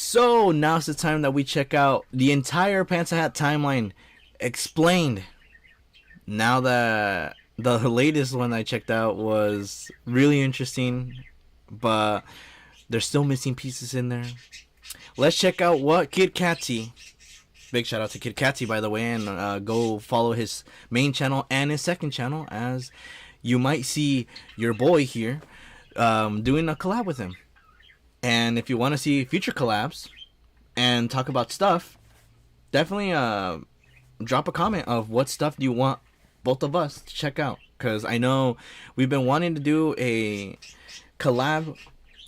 So now's the time that we check out the entire Pantsahat Timeline explained. Now that the latest one I checked out was really interesting, but there's still missing pieces in there. Let's check out what Kit Katzyy. Big shout out to Kit Katzyy, by the way, and go follow his main channel and his second channel, as you might see your boy here doing a collab with him. And if you want to see future collabs and talk about stuff, definitely drop a comment of what stuff you want both of us to check out, because I know we've been wanting to do a collab,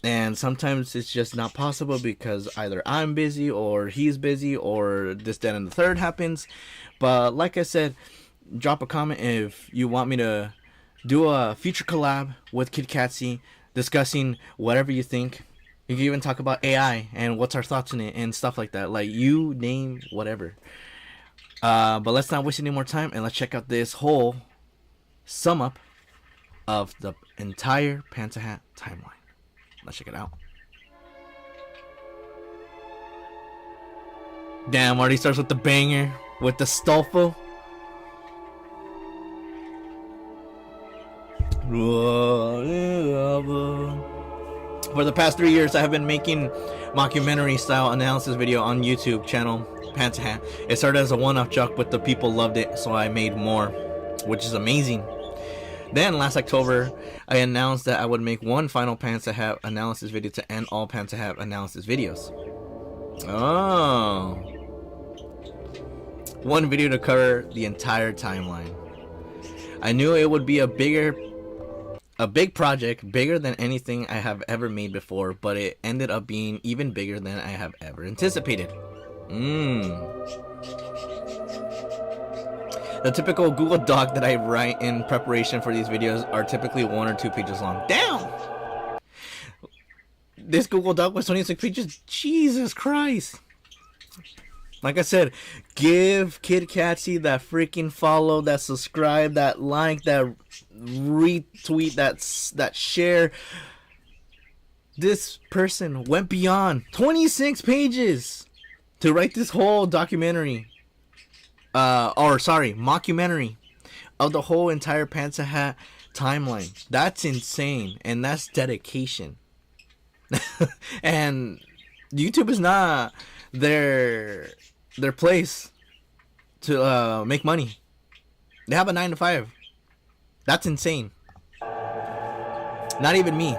and sometimes it's just not possible because either I'm busy or he's busy or this, that, and the third happens. But like I said, drop a comment if you want me to do a future collab with Kit Katzyy discussing whatever you think. You can even talk about AI and what's our thoughts on it and stuff like that. Like, you name whatever. But let's not waste any more time, and let's check out this whole sum up of the entire Pantsahat Timeline. Let's check it out. Damn, already starts with the banger, with the Stolfo. For the past 3 years, I have been making mockumentary style analysis video on YouTube channel Pantsahat. It started as a one-off joke, but the people loved it, so I made more, which is amazing. Then last October, I announced that I would make one final Pantsahat analysis video to end all Pantsahat analysis videos. Oh, one video to cover the entire timeline. I knew it would be a big project, bigger than anything I have ever made before, but it ended up being even bigger than I have ever anticipated. The typical Google Doc that I write in preparation for these videos are typically 1 or 2 pages long. Damn! This Google Doc was 26 pages. Jesus Christ! Like I said, give Kit Katzyy that freaking follow, that subscribe, that like, that retweet, that share. This person went beyond 26 pages to write this whole documentary. Mockumentary of the whole entire Pantsahat timeline. That's insane, and that's dedication. And YouTube is not their place to make money. They have a 9 to 5. That's insane. Not even me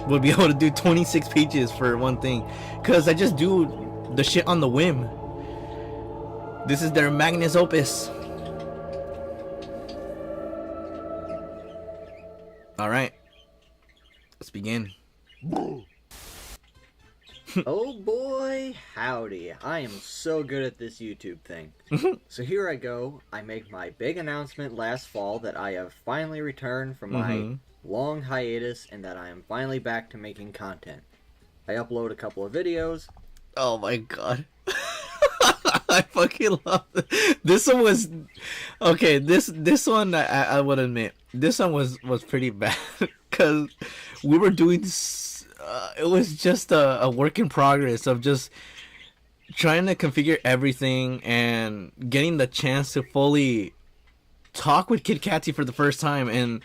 would be able to do 26 pages for one thing, because I just do the shit on the whim. This is their magnus opus. Alright, let's begin. Oh boy, howdy. I am so good at this YouTube thing. So here I go. I make my big announcement last fall that I have finally returned from my long hiatus and that I am finally back to making content. I upload a couple of videos. Oh my god. I fucking love it. This one was okay. This one I would admit, this one was pretty bad because we were doing. It was just a work in progress of just trying to configure everything and getting the chance to fully talk with Kit Katzyy for the first time. And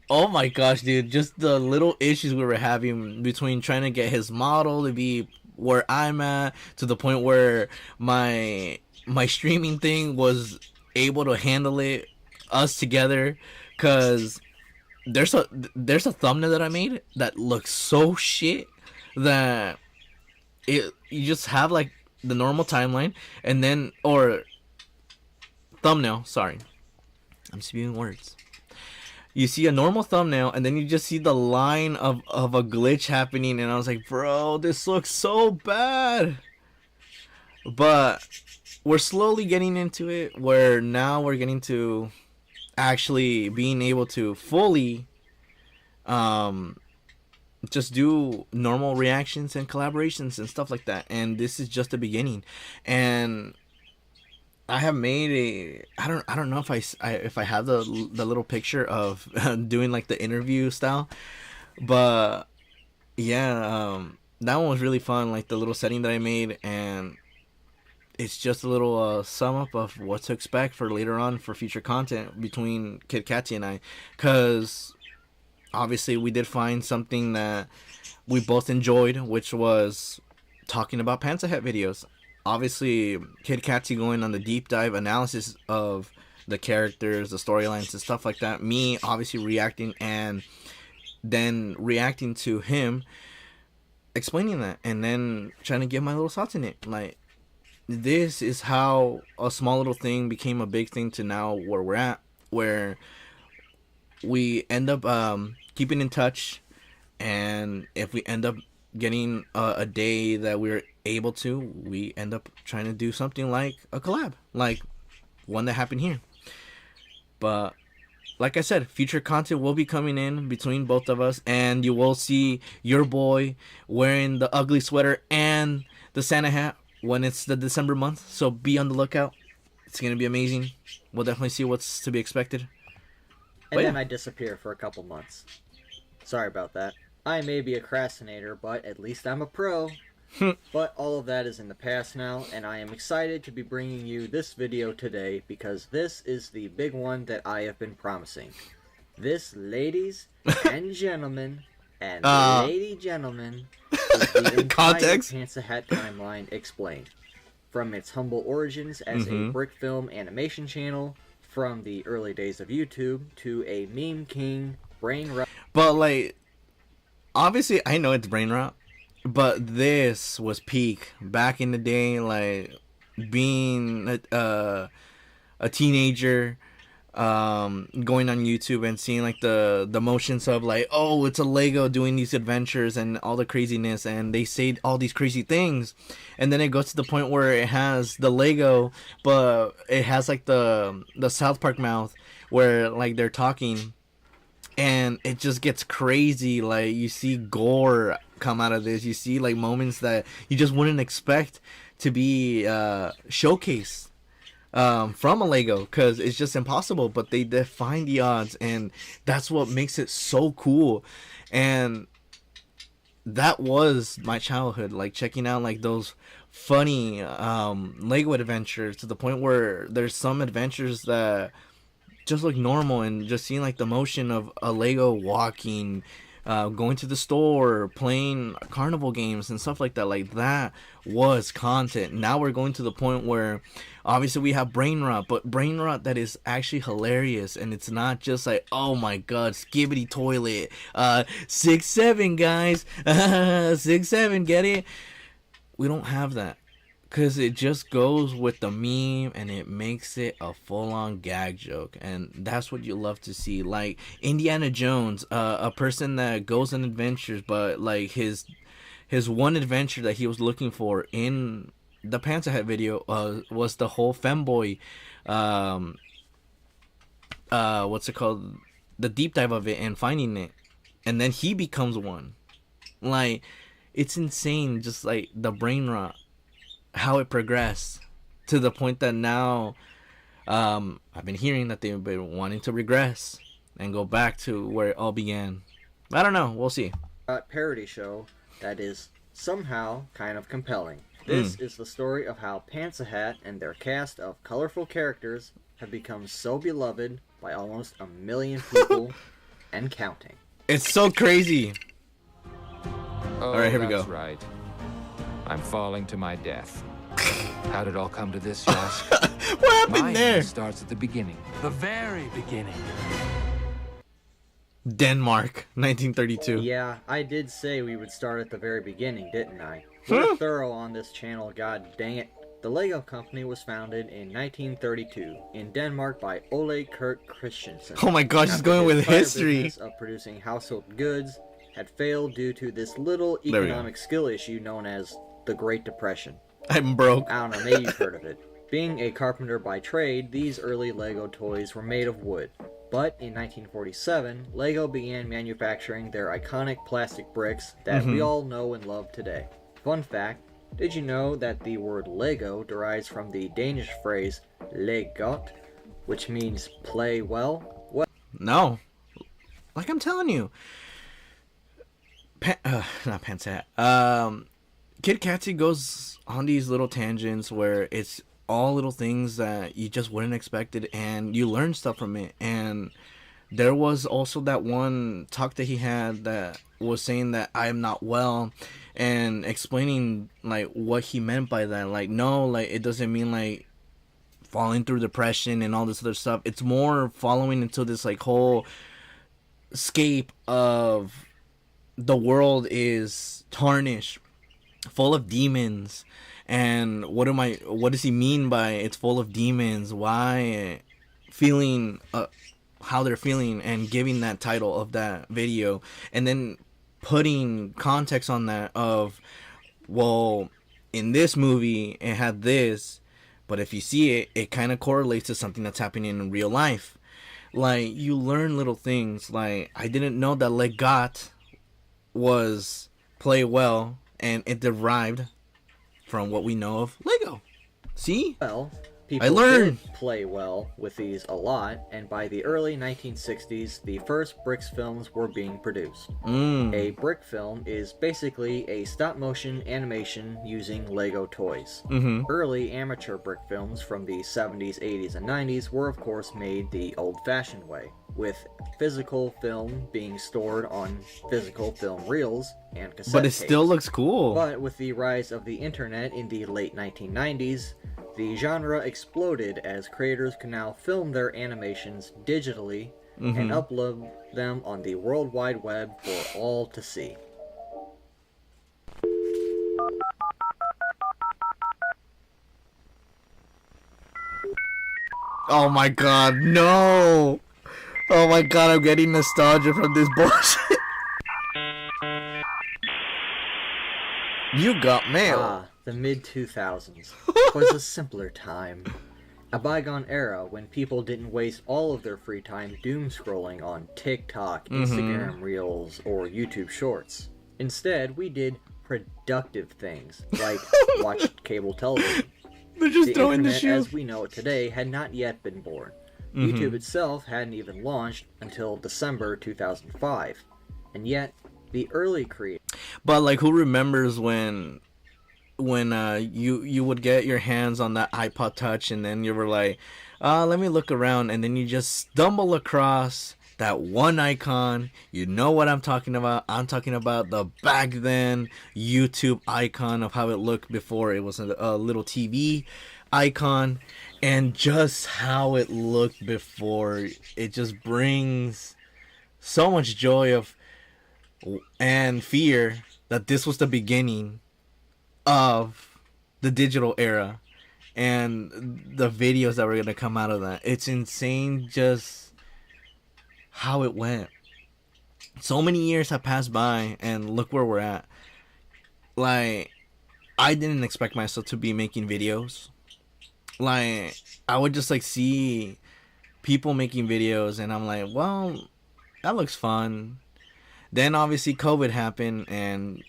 oh my gosh, dude, just the little issues we were having between trying to get his model to be where I'm at, to the point where my streaming thing was able to handle it, us together, because there's a thumbnail that I made that looks so shit that you just have like the normal timeline and then, or thumbnail, sorry, I'm spewing words. You see a normal thumbnail, and then you just see the line of a glitch happening, and I was like, bro, this looks so bad. But we're slowly getting into it, where now we're getting to actually being able to fully just do normal reactions and collaborations and stuff like that. And this is just the beginning. And I have made I don't know if I have the little picture of doing like the interview style, but yeah, that one was really fun. Like the little setting that I made, and it's just a little sum up of what to expect for later on for future content between Kit Katzyy and I, because obviously we did find something that we both enjoyed, which was talking about Pantsahat videos. Obviously, Kit Katzyy going on the deep dive analysis of the characters, the storylines, and stuff like that. Me obviously reacting, and then reacting to him explaining that, and then trying to give my little thoughts in it. Like, this is how a small little thing became a big thing to now where we're at, where we end up keeping in touch, and if we end up getting a day that we're able to, we end up trying to do something like a collab, like one that happened here. But like I said, future content will be coming in between both of us, and you will see your boy wearing the ugly sweater and the Santa hat when it's the December month. So be on the lookout. It's gonna be amazing. We'll definitely see what's to be expected. And then I disappear for a couple months. Sorry about that. I may be a procrastinator, but at least I'm a pro. But all of that is in the past now, and I am excited to be bringing you this video today because this is the big one that I have been promising. This, ladies and gentlemen, and lady gentlemen, is the entire Context? Pantsahat Timeline explained. From its humble origins as a brick film animation channel, from the early days of YouTube, to a meme king, brain rot. But like, obviously I know it's brain rot, but this was peak back in the day, like being a teenager, going on YouTube and seeing like the motions of like, oh, it's a Lego doing these adventures and all the craziness, and they say all these crazy things, and then it goes to the point where it has the Lego, but it has like the South Park mouth where like they're talking, and it just gets crazy. Like, you see gore come out of this, you see like moments that you just wouldn't expect to be showcased from a Lego, because it's just impossible, but they define the odds, and that's what makes it so cool. And that was my childhood, like checking out like those funny Lego adventures, to the point where there's some adventures that just look normal, and just seeing like the motion of a Lego walking, going to the store, playing carnival games and stuff like that. Like, that was content. Now we're going to the point where obviously we have brain rot, but brain rot that is actually hilarious, and it's not just like, oh my god, skibbity toilet, 6'7" guys, 6'7", get it? We don't have that, because it just goes with the meme, and it makes it a full-on gag joke, and that's what you love to see. Like Indiana Jones, a person that goes on adventures, but like his one adventure that he was looking for in the Pantsahat video was the whole femboy, what's it called, the deep dive of it and finding it, and then he becomes one. Like, it's insane, just like the brain rot, how it progressed to the point that now I've been hearing that they've been wanting to regress and go back to where it all began. I don't know, we'll see. Parody show that is somehow kind of compelling. This is the story of how Pantsahat and their cast of colorful characters have become so beloved by almost 1 million people and counting. It's so crazy. Oh, Alright, here we go. That's right. I'm falling to my death. How did it all come to this, you ask? What happened Mine there? starts at the beginning. The very beginning. Denmark, 1932. Yeah, I did say we would start at the very beginning, didn't I? We're thorough on this channel, god dang it. The Lego Company was founded in 1932 in Denmark by Ole Kurt Christensen. Oh my gosh, he's going with history. Business of producing household goods had failed due to this little economic skill issue known as the Great Depression. I'm broke. I don't know, maybe you've heard of it. Being a carpenter by trade, these early Lego toys were made of wood. But in 1947, Lego began manufacturing their iconic plastic bricks that we all know and love today. Fun fact, did you know that the word Lego derives from the Danish phrase "leg godt," which means play well? No. Like I'm telling you, Not Pantsahat. Kit Katzyy goes on these little tangents where it's all little things that you just wouldn't expect it, and you learn stuff from it. And there was also that one talk that he had that was saying that I am not well, and explaining like what he meant by that. Like, no, like it doesn't mean like falling through depression and all this other stuff. It's more following into this like whole scape of the world is tarnished, full of demons. And what does he mean by it's full of demons? Why feeling how they're feeling, and giving that title of that video, and then putting context on that of, well, in this movie it had this, but if you see it, it kind of correlates to something that's happening in real life. Like, you learn little things. Like, I didn't know that legat was play well, and it derived from what we know of Lego. See? Well, I people learned. did play well with these a lot, and by the early 1960s, the first Bricks films were being produced. A brick film is basically a stop-motion animation using Lego toys. Early amateur brick films from the 70s, 80s, and 90s were of course made the old-fashioned way, with physical film being stored on physical film reels and cassette But it tapes. still looks cool. But with the rise of the internet in the late 1990s, the genre exploded as creators can now film their animations digitally and upload them on the World Wide Web for all to see. Oh my god, no! Oh my god, I'm getting nostalgia from this bullshit. You got mail. Ah, the mid-2000s was a simpler time. A bygone era when people didn't waste all of their free time doom scrolling on TikTok, Instagram Reels, or YouTube Shorts. Instead, we did productive things, like watched cable television. They're just The throwing the internet shoe. as we know it today had not yet been born. YouTube itself hadn't even launched until December 2005. And yet, the early creators... But like, who remembers when you would get your hands on that iPod Touch, and then you were like, let me look around, and then you just stumble across that one icon. You know what I'm talking about. I'm talking about the back then YouTube icon of how it looked before it was a little TV icon, and just how it looked before. It just brings so much joy of and fear that this was the beginning of the digital era and the videos that were going to come out of that. It's insane just how it went. So many years have passed by, and look where we're at. Like, I didn't expect myself to be making videos. Like, I would just like see people making videos, and I'm like, well, that looks fun. Then obviously COVID happened, and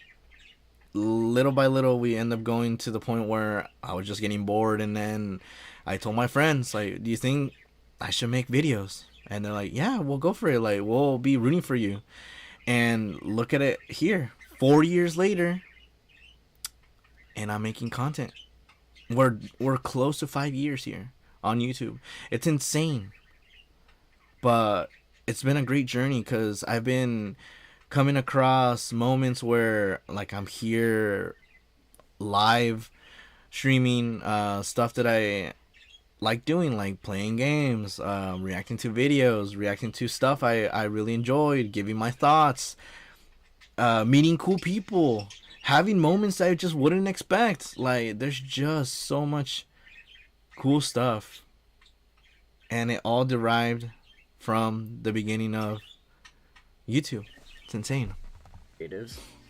little by little we end up going to the point where I was just getting bored, and then I told my friends, like, do you think I should make videos? And they're like, yeah, we'll go for it. Like, we'll be rooting for you. And look at it here, 4 years later, and I'm making content. We're close to 5 years here on YouTube. It's insane. But it's been a great journey, because I've been coming across moments where, like, I'm here live streaming stuff that I like doing, like playing games, reacting to videos, reacting to stuff I really enjoyed, giving my thoughts, meeting cool people, having moments I just wouldn't expect. Like, there's just so much cool stuff, and it all derived from the beginning of YouTube. It's insane.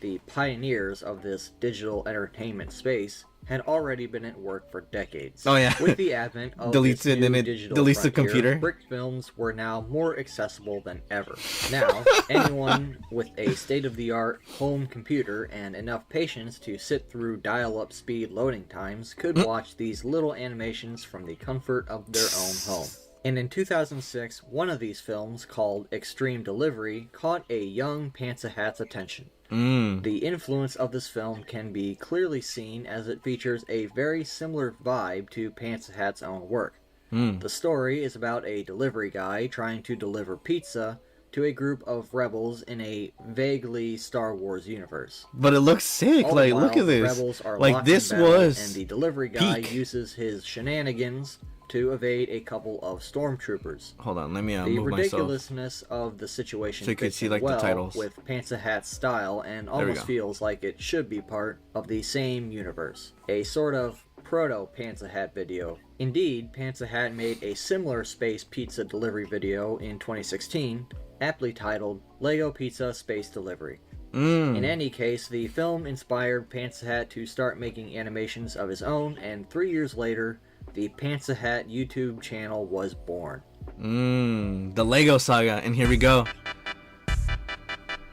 The pioneers of this digital entertainment space had already been at work for decades. Oh yeah. With the advent of Deletes this it, new and it digital deletes the frontier, computer. brick films were now more accessible than ever. Now, anyone with a state-of-the-art home computer and enough patience to sit through dial-up speed loading times could watch these little animations from the comfort of their own home. And in 2006, one of these films, called Extreme Delivery, caught a young Pantsahat's attention. The influence of this film can be clearly seen as it features a very similar vibe to Pantsahat's own work. The story is about a delivery guy trying to deliver pizza to a group of rebels in a vaguely Star Wars universe. But it looks sick. All Like, the while, look at the this. rebels are Like, locked this in battle, was and the delivery guy peak. uses his shenanigans to evade a couple of stormtroopers. Hold on, let me The move myself. ridiculously of the situation So you can fits see, in like, the well titles. with Pantsahat's style and we almost go. feels like it should be part of the same universe. A sort of proto-Pantsahat video. Indeed, Pantsahat made a similar space pizza delivery video in 2016, aptly titled Lego Pizza Space Delivery. In any case, the film inspired Pantsahat to start making animations of his own, and 3 years later, the Pantsahat YouTube channel was born. The Lego Saga, and here we go.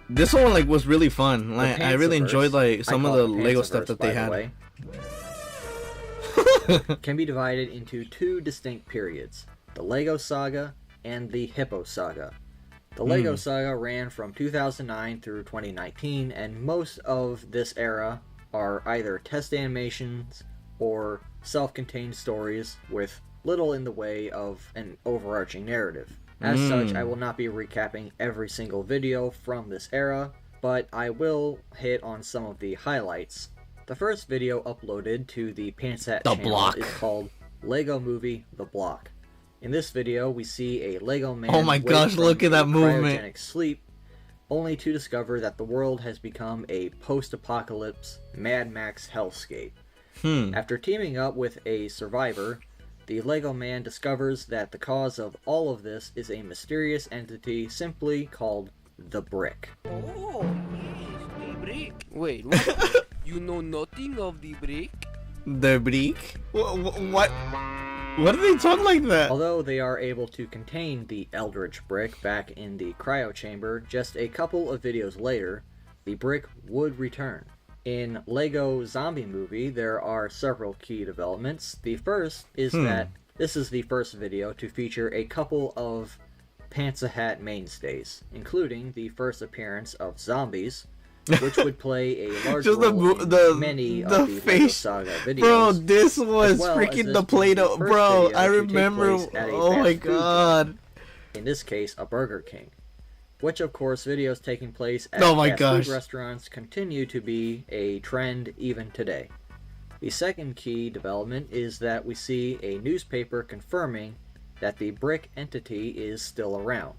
This one like was really fun. Like, I really enjoyed like some of the Lego stuff that they had. Can be divided into two distinct periods: the Lego Saga and the Hippo Saga. The Lego Saga ran from 2009 through 2019, and most of this era are either test animations or self-contained stories with little in the way of an overarching narrative. As such, I will not be recapping every single video from this era, but I will hit on some of the highlights. The first video uploaded to the Pantsahat channel Block. is called Lego Movie The Block. In this video, we see a Lego man Oh my wake gosh, from look at that a movement. cryogenic sleep, only to discover that the world has become a post-apocalypse Mad Max hellscape. After teaming up with a survivor, the Lego man discovers that the cause of all of this is a mysterious entity simply called the Brick. Oh, yes, the brick. Wait, what? You know nothing of the brick? The Brick? What? What do they talk like that? Although they are able to contain the Eldritch Brick back in the cryo chamber, just a couple of videos later, the Brick would return. In Lego Zombie Movie, there are several key developments. The first is that this is the first video to feature a couple of Pantsahat mainstays, including the first appearance of zombies, which would play a large Just role in many of the Lego face. Saga videos. Bro, this was well as freaking this the being the Play-Doh. first Bro, video I to take remember. place at a Oh my fast food god. in this case, a Burger King. Which, of course, videos taking place at Oh my fast gosh. food restaurants continue to be a trend even today. The second key development is that we see a newspaper confirming that the Brick entity is still around.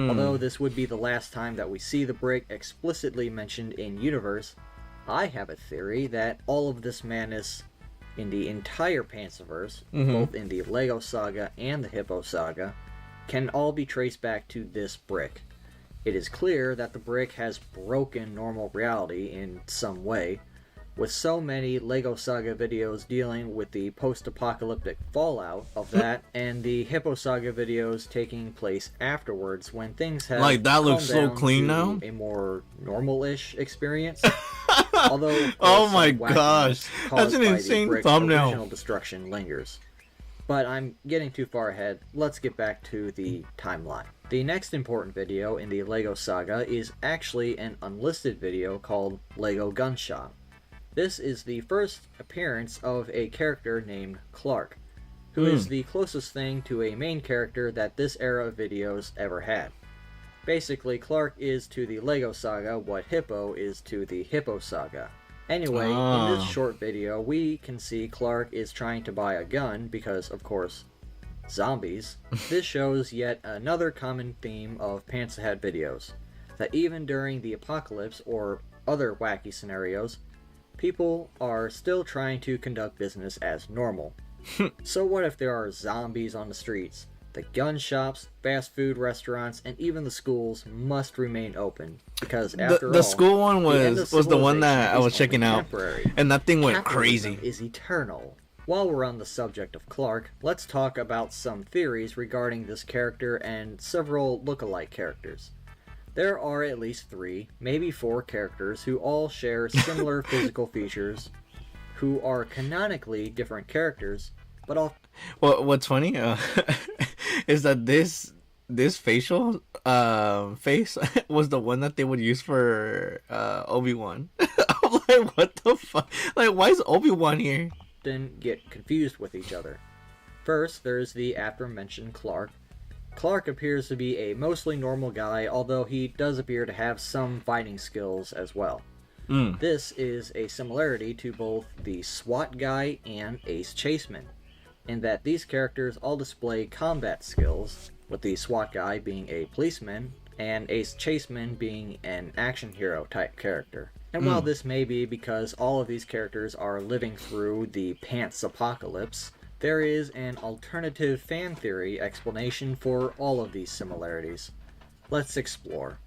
Although this would be the last time that we see the Brick explicitly mentioned in universe, I have a theory that all of this madness in the entire Pantsaverse, both in the Lego Saga and the Hippo Saga, can all be traced back to this Brick. It is clear that the Brick has broken normal reality in some way, with so many Lego Saga videos dealing with the post-apocalyptic fallout of that, and the Hippo Saga videos taking place afterwards when things have Like, that looks calmed so down clean to now. a more normal-ish experience. Although, of Oh course, my some wackiness gosh, that's caused an by the insane Brick's thumbnail. original destruction lingers. But I'm getting too far ahead. Let's get back to the timeline. The next important video in the Lego Saga is actually an unlisted video called Lego Gun Shop. This is the first appearance of a character named Clark, who is the closest thing to a main character that this era of videos ever had. Basically, Clark is to the Lego Saga what Hippo is to the Hippo Saga. Anyway, in this short video, we can see Clark is trying to buy a gun because, of course, zombies. This shows yet another common theme of Pantsahat videos, that even during the apocalypse or other wacky scenarios, people are still trying to conduct business as normal. So what if there are zombies on the streets? The gun shops, fast food restaurants, and even the schools must remain open, because after all, The school one the end of was the one that civilization I was is checking only out, temporary. and that thing went Capitalism crazy. is eternal. While we're on the subject of Clark, let's talk about some theories regarding this character and several look-alike characters. There are at least 3, maybe 4 characters who all share similar physical features, who are canonically different characters, but all What's funny is that this this facial face was the one that they would use for Obi-Wan. I'm like, what the fuck? Like, why is Obi-Wan here? Then get confused with each other. First, there's the aforementioned Clark. Clark appears to be a mostly normal guy, although he does appear to have some fighting skills as well. This is a similarity to both the SWAT guy and Ace Chaseman, in that these characters all display combat skills, with the SWAT guy being a policeman and Ace Chaseman being an action hero type character. And while this may be because all of these characters are living through the Pants Apocalypse, there is an alternative fan theory explanation for all of these similarities. Let's explore.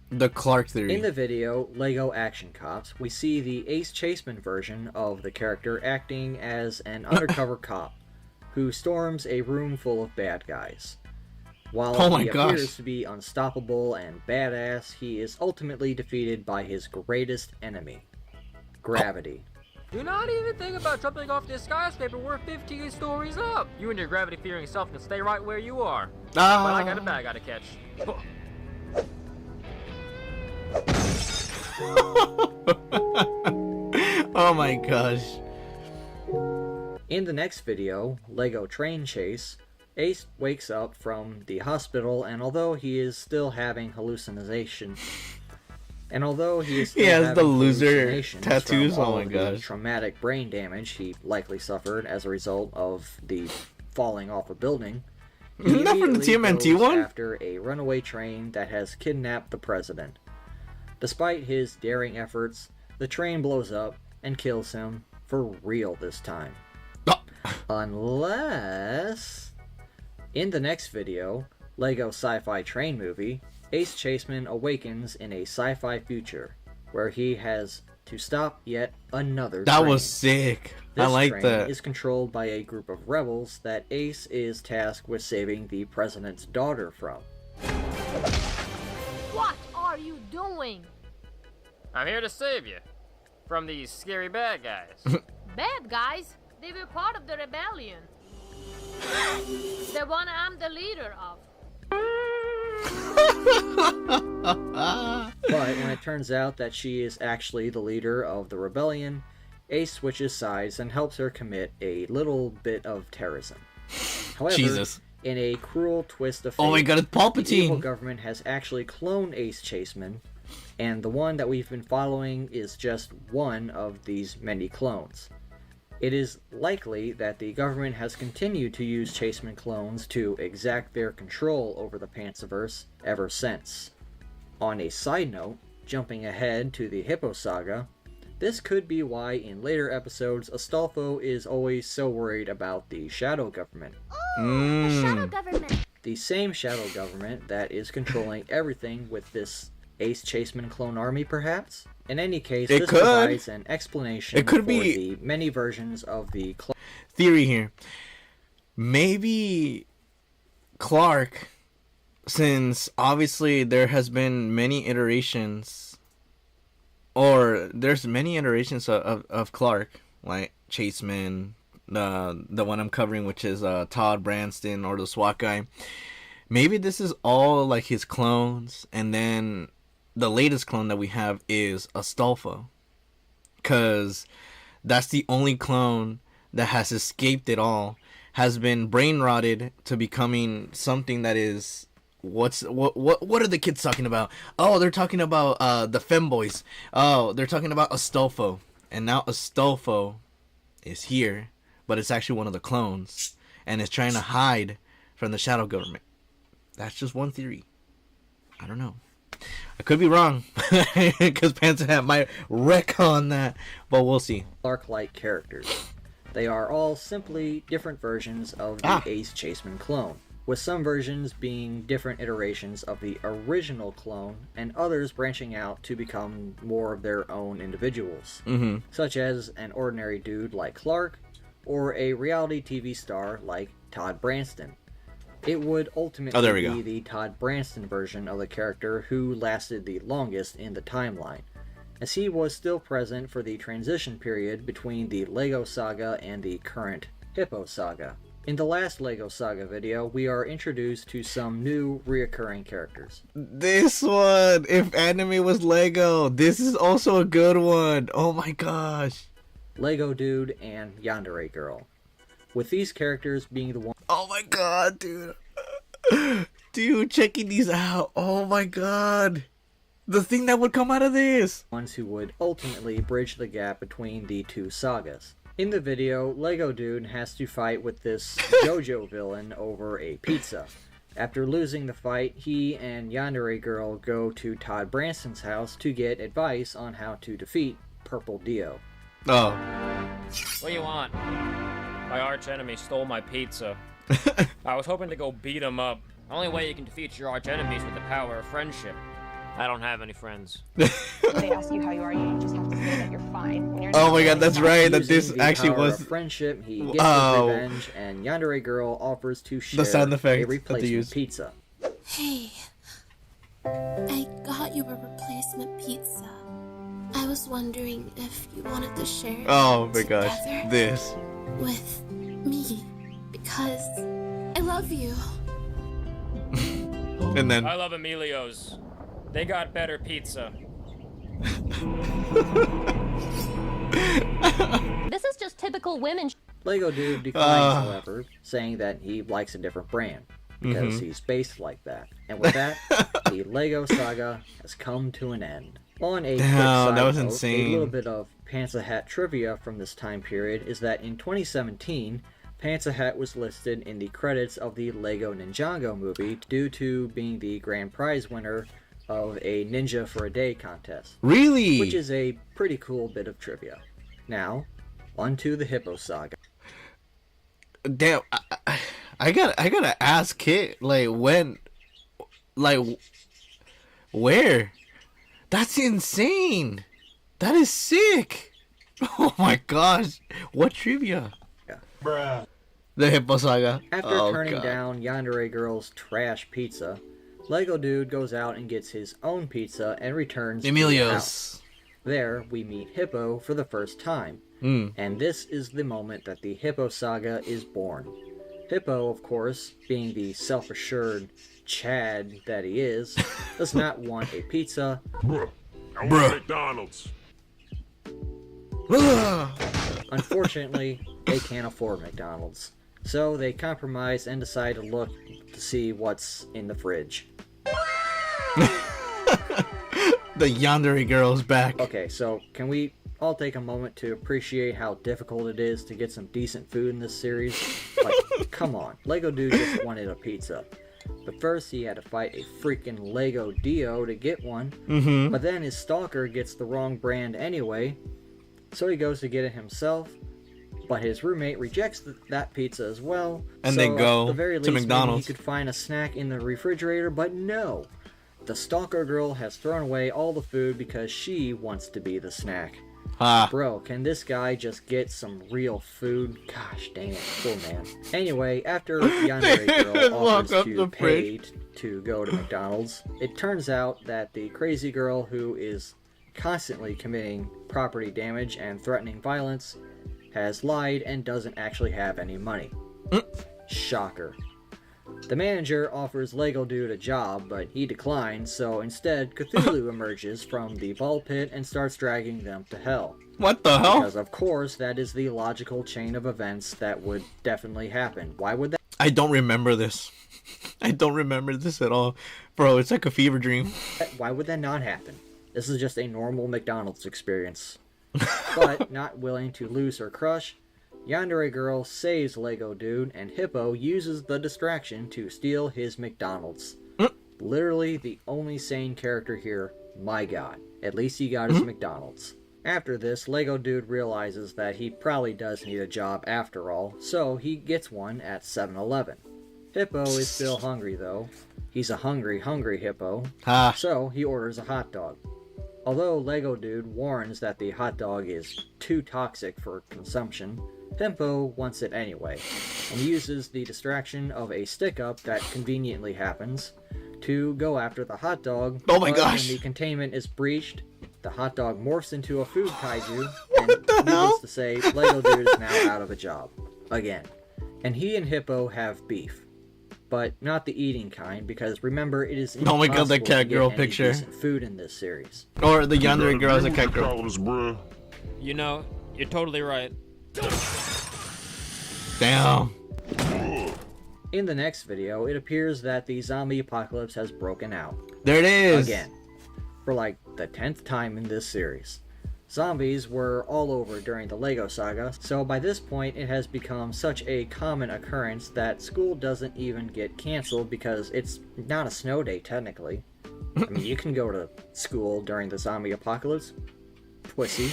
The Clark theory. In the video, Lego Action Cops, we see the Ace Chaseman version of the character acting as an undercover cop who storms a room full of bad guys. While he appears to be unstoppable and badass, he is ultimately defeated by his greatest enemy, gravity. Do not even think about jumping off this skyscraper. We're 15 stories up. You and your gravity-fearing self can stay right where you are. But I got a bag I gotta catch. Oh my gosh. In the next video, Lego Train Chase, Ace wakes up from the hospital, and although he is still having hallucinations, he has the loser tattoos. From all oh my of gosh! the traumatic brain damage he likely suffered as a result of the falling off a building. Isn't that from the TMNT one? After a runaway train that has kidnapped the president. Despite his daring efforts, the train blows up and kills him for real this time. Unless, in the next video, Lego Sci-Fi Train Movie, Ace Chaseman awakens in a sci-fi future where he has to stop yet another train. That was sick. This I like train that. is controlled by a group of rebels that Ace is tasked with saving the president's daughter from. What are you doing? I'm here to save you from these scary bad guys. Bad guys? They were part of the rebellion. The one I'm the leader of. But when it turns out that she is actually the leader of the rebellion, Ace switches sides and helps her commit a little bit of terrorism. However, Jesus. In a cruel twist of fate, Oh my god, it's Palpatine! the evil government has actually cloned Ace Chaseman, and the one that we've been following is just one of these many clones. It is likely that the government has continued to use Chaseman clones to exact their control over the Pantsaverse ever since. On a side note, jumping ahead to the Hippo Saga, this could be why in later episodes Astolfo is always so worried about the Shadow Government. The shadow government. The same Shadow Government that is controlling everything with this Ace Chaseman clone army, perhaps? In any case, this provides an explanation for the many versions of the theory here. Maybe Clark, since obviously there has been many iterations, or there's many iterations of Clark, like Chaseman, the one I'm covering, which is Todd Branston, or the SWAT guy. Maybe this is all like his clones, and then the latest clone that we have is Astolfo, because that's the only clone that has escaped it all, has been brain rotted to becoming something that is what are the kids talking about? Oh, they're talking about the femboys. Oh, they're talking about Astolfo, and now Astolfo is here, but it's actually one of the clones, and it's trying to hide from the Shadow Government. That's just one theory. I don't know. I could be wrong, because Pantsahat might wreck on that, but we'll see. Clark-like characters. They are all simply different versions of the Ace Chaseman clone, with some versions being different iterations of the original clone, and others branching out to become more of their own individuals, such as an ordinary dude like Clark, or a reality TV star like Todd Branston. It would ultimately be the Todd Branston version of the character who lasted the longest in the timeline, as he was still present for the transition period between the Lego Saga and the current Hippo Saga. In the last LEGO Saga video, we are introduced to some new reoccurring characters. This one, if anime was Lego, this is also a good one. Oh my gosh. Lego Dude and Yandere Girl. With these characters being the ones... Oh my god, dude. Dude, checking these out. Oh my god. The thing that would come out of this. Ones who would ultimately bridge the gap between the two sagas. In the video, Lego Dude has to fight with this JoJo villain over a pizza. After losing the fight, he and Yandere Girl go to Todd Branson's house to get advice on how to defeat Purple Dio. Oh. What do you want? My arch enemy stole my pizza. I was hoping to go beat him up. The only way you can defeat your arch enemies with the power of friendship. I don't have any friends. They ask you how you are, you just have to say that you're fine. When you're Oh my god, that's right. That this Using the actually power was of friendship. He gets his revenge, and Yandere Girl offers to share sound effect a that they replacement use. pizza. Hey, I got you a replacement pizza. I was wondering if you wanted to share it Oh my gosh. together This. with me, because I love you. And then I love Emilio's. They got better pizza. This is just typical women. Lego Dude declines, however, saying that he likes a different brand because Mm-hmm. he's based like that. And with that, the Lego Saga has come to an end. On a quick Damn, side that was note, insane. A little bit of Pantsahat trivia from this time period is that in 2017, Pantsahat was listed in the credits of the Lego Ninjago movie due to being the grand prize winner of a Ninja for a Day contest, really? which is a pretty cool bit of trivia. Now, on to the Hippo Saga. Damn, I gotta ask Kit, like, when, like, where? That's insane. That is sick. Oh my gosh, what trivia? Bruh. The Hippo Saga. After Oh, turning God. down Yandere Girl's trash pizza, Lego Dude goes out and gets his own pizza and returns to the house. Emilio's. There, we meet Hippo for the first time, and this is the moment that the Hippo Saga is born. Hippo, of course, being the self-assured Chad that he is, does not want a pizza. I want McDonald's. Unfortunately, they can't afford McDonald's, so they compromise and decide to look to see what's in the fridge. The Yandere Girl's back. Okay, so can we all take a moment to appreciate how difficult it is to get some decent food in this series? Like, come on. Lego Dude just wanted a pizza. But first he had to fight a freaking Lego Dio to get one. But then his stalker gets the wrong brand anyway, so he goes to get it himself. But his roommate rejects that pizza as well. And so they go at the very to least, McDonald's. maybe he could find a snack in the refrigerator, but no. The stalker girl has thrown away all the food because she wants to be the snack. Ah. Bro, can this guy just get some real food? Gosh damn, poor man. Anyway, after Yandere Girl offers up to the pay to go to McDonald's, it turns out that the crazy girl who is constantly committing property damage and threatening violence has lied and doesn't actually have any money. Shocker. The manager offers Lego Dude a job, but he declines, so instead Cthulhu emerges from the ball pit and starts dragging them to hell. What the hell? Because of course, that is the logical chain of events that would definitely happen. Why would that? I don't remember this. I don't remember this at all. Bro, it's like a fever dream. Why would that not happen? This is just a normal McDonald's experience. But, not willing to lose her crush, Yandere Girl saves Lego Dude, and Hippo uses the distraction to steal his McDonald's. Literally the only sane character here. My god. At least he got his McDonald's. After this, Lego Dude realizes that he probably does need a job after all, so he gets one at 7-Eleven. Hippo is still hungry though. He's a hungry hippo, Ah. so he orders a hot dog. Although Lego Dude warns that the hot dog is too toxic for consumption, Hippo wants it anyway, and uses the distraction of a stick-up that conveniently happens to go after the hot dog. Oh my but gosh. When the containment is breached, the hot dog morphs into a food kaiju, and the hell? needless to say, Lego Dude is now out of a job. Again. And he and Hippo have beef. But not the eating kind, because remember, it is Oh my god, that impossible cat to get girl any picture. decent food in this series. Or the yandere girl is a Agree cat with your girl. problems, bruh. You know, you're totally right. Damn. In the next video, it appears that the zombie apocalypse has broken out. There it is. Again. For like the 10th time in this series. Zombies were all over during the Lego saga, so by this point it has become such a common occurrence that school doesn't even get cancelled because it's not a snow day technically. I mean, you can go to school during the zombie apocalypse. Pussy.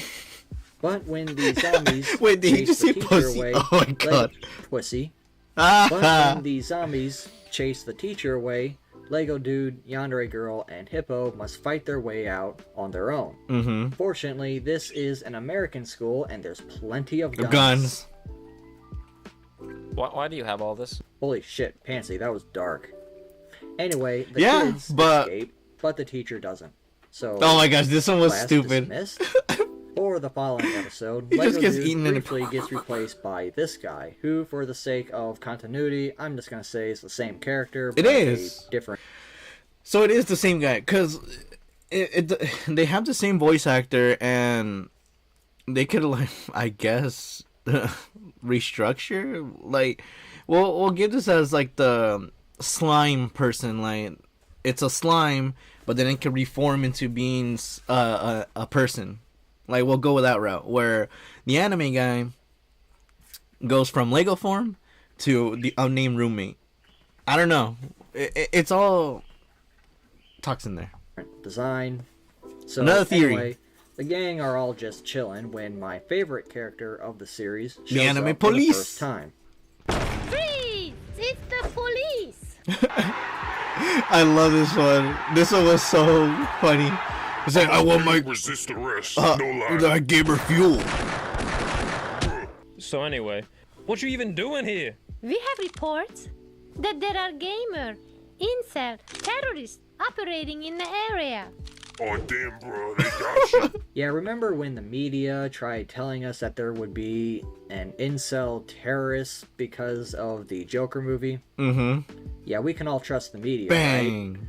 But when the zombies Wait, did you chase just the say teacher pussy? away, Oh my god. pussy. But when the zombies chase the teacher away, Lego Dude, Yandere Girl, and Hippo must fight their way out on their own. Mm-hmm. Fortunately, this is an American school and there's plenty of guns. Guns. Why do you have all this? Holy shit, Pansy, that was dark. Anyway, the Yeah, kids but- escape, but the teacher doesn't. So, Oh my gosh, this one was class stupid. dismissed. For the following episode, He just Lego gets Dude eaten in a briefly gets replaced by this guy, who, for the sake of continuity, I'm just gonna say is the same character, It but is. a different. So it is the same guy, because they have the same voice actor, and they could, like, I guess, restructure. Like, we'll give this as, like, the slime person. Like, it's a slime, but then it can reform into being a person. Like, we'll go with that route, where the anime guy goes from Lego form to the unnamed roommate. I don't know. It's all talks in there. Design. So Another theory. Anyway, the gang are all just chilling when my favorite character of the series shows The anime up for the police. first time. Freeze! It's the police! I love this one. This one was so funny. It's like, I want my Resist arrest. No lie. I gave her fuel. So anyway, what you even doing here? We have reports that there are gamer, incel, terrorists operating in the area. Oh, damn, bro. They got you. Yeah, remember when the media tried telling us that there would be an incel terrorist because of the Joker movie? Mm-hmm. Yeah, we can all trust the media, right? Bang.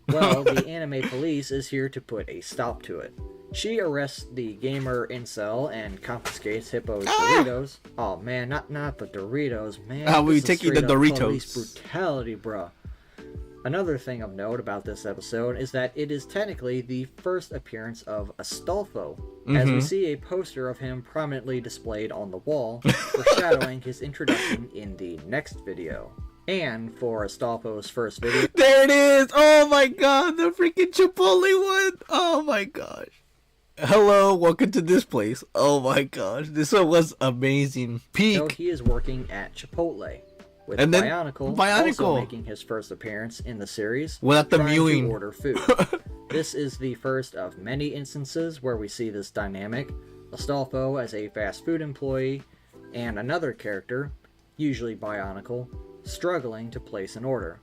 Well, the anime police is here to put a stop to it. She arrests the gamer incel and confiscates Hippo's Doritos. Oh man, not the Doritos, man. We This is taking the straight up Doritos. Police brutality, bruh. Another thing of note about this episode is that it is technically the first appearance of Astolfo, as we see a poster of him prominently displayed on the wall, foreshadowing his introduction in the next video. And for Astolfo's first video, There it is. Oh my god, the freaking Chipotle one. Oh my gosh. Hello, welcome to this place. Oh my gosh, this one was amazing. Peak. he is working at Chipotle. With And then Bionicle Bionicle. also making his first appearance in the series, Without the trying mewing. to order food. This is the first of many instances where we see this dynamic. Astolfo as a fast food employee, and another character, usually Bionicle, struggling to place an order.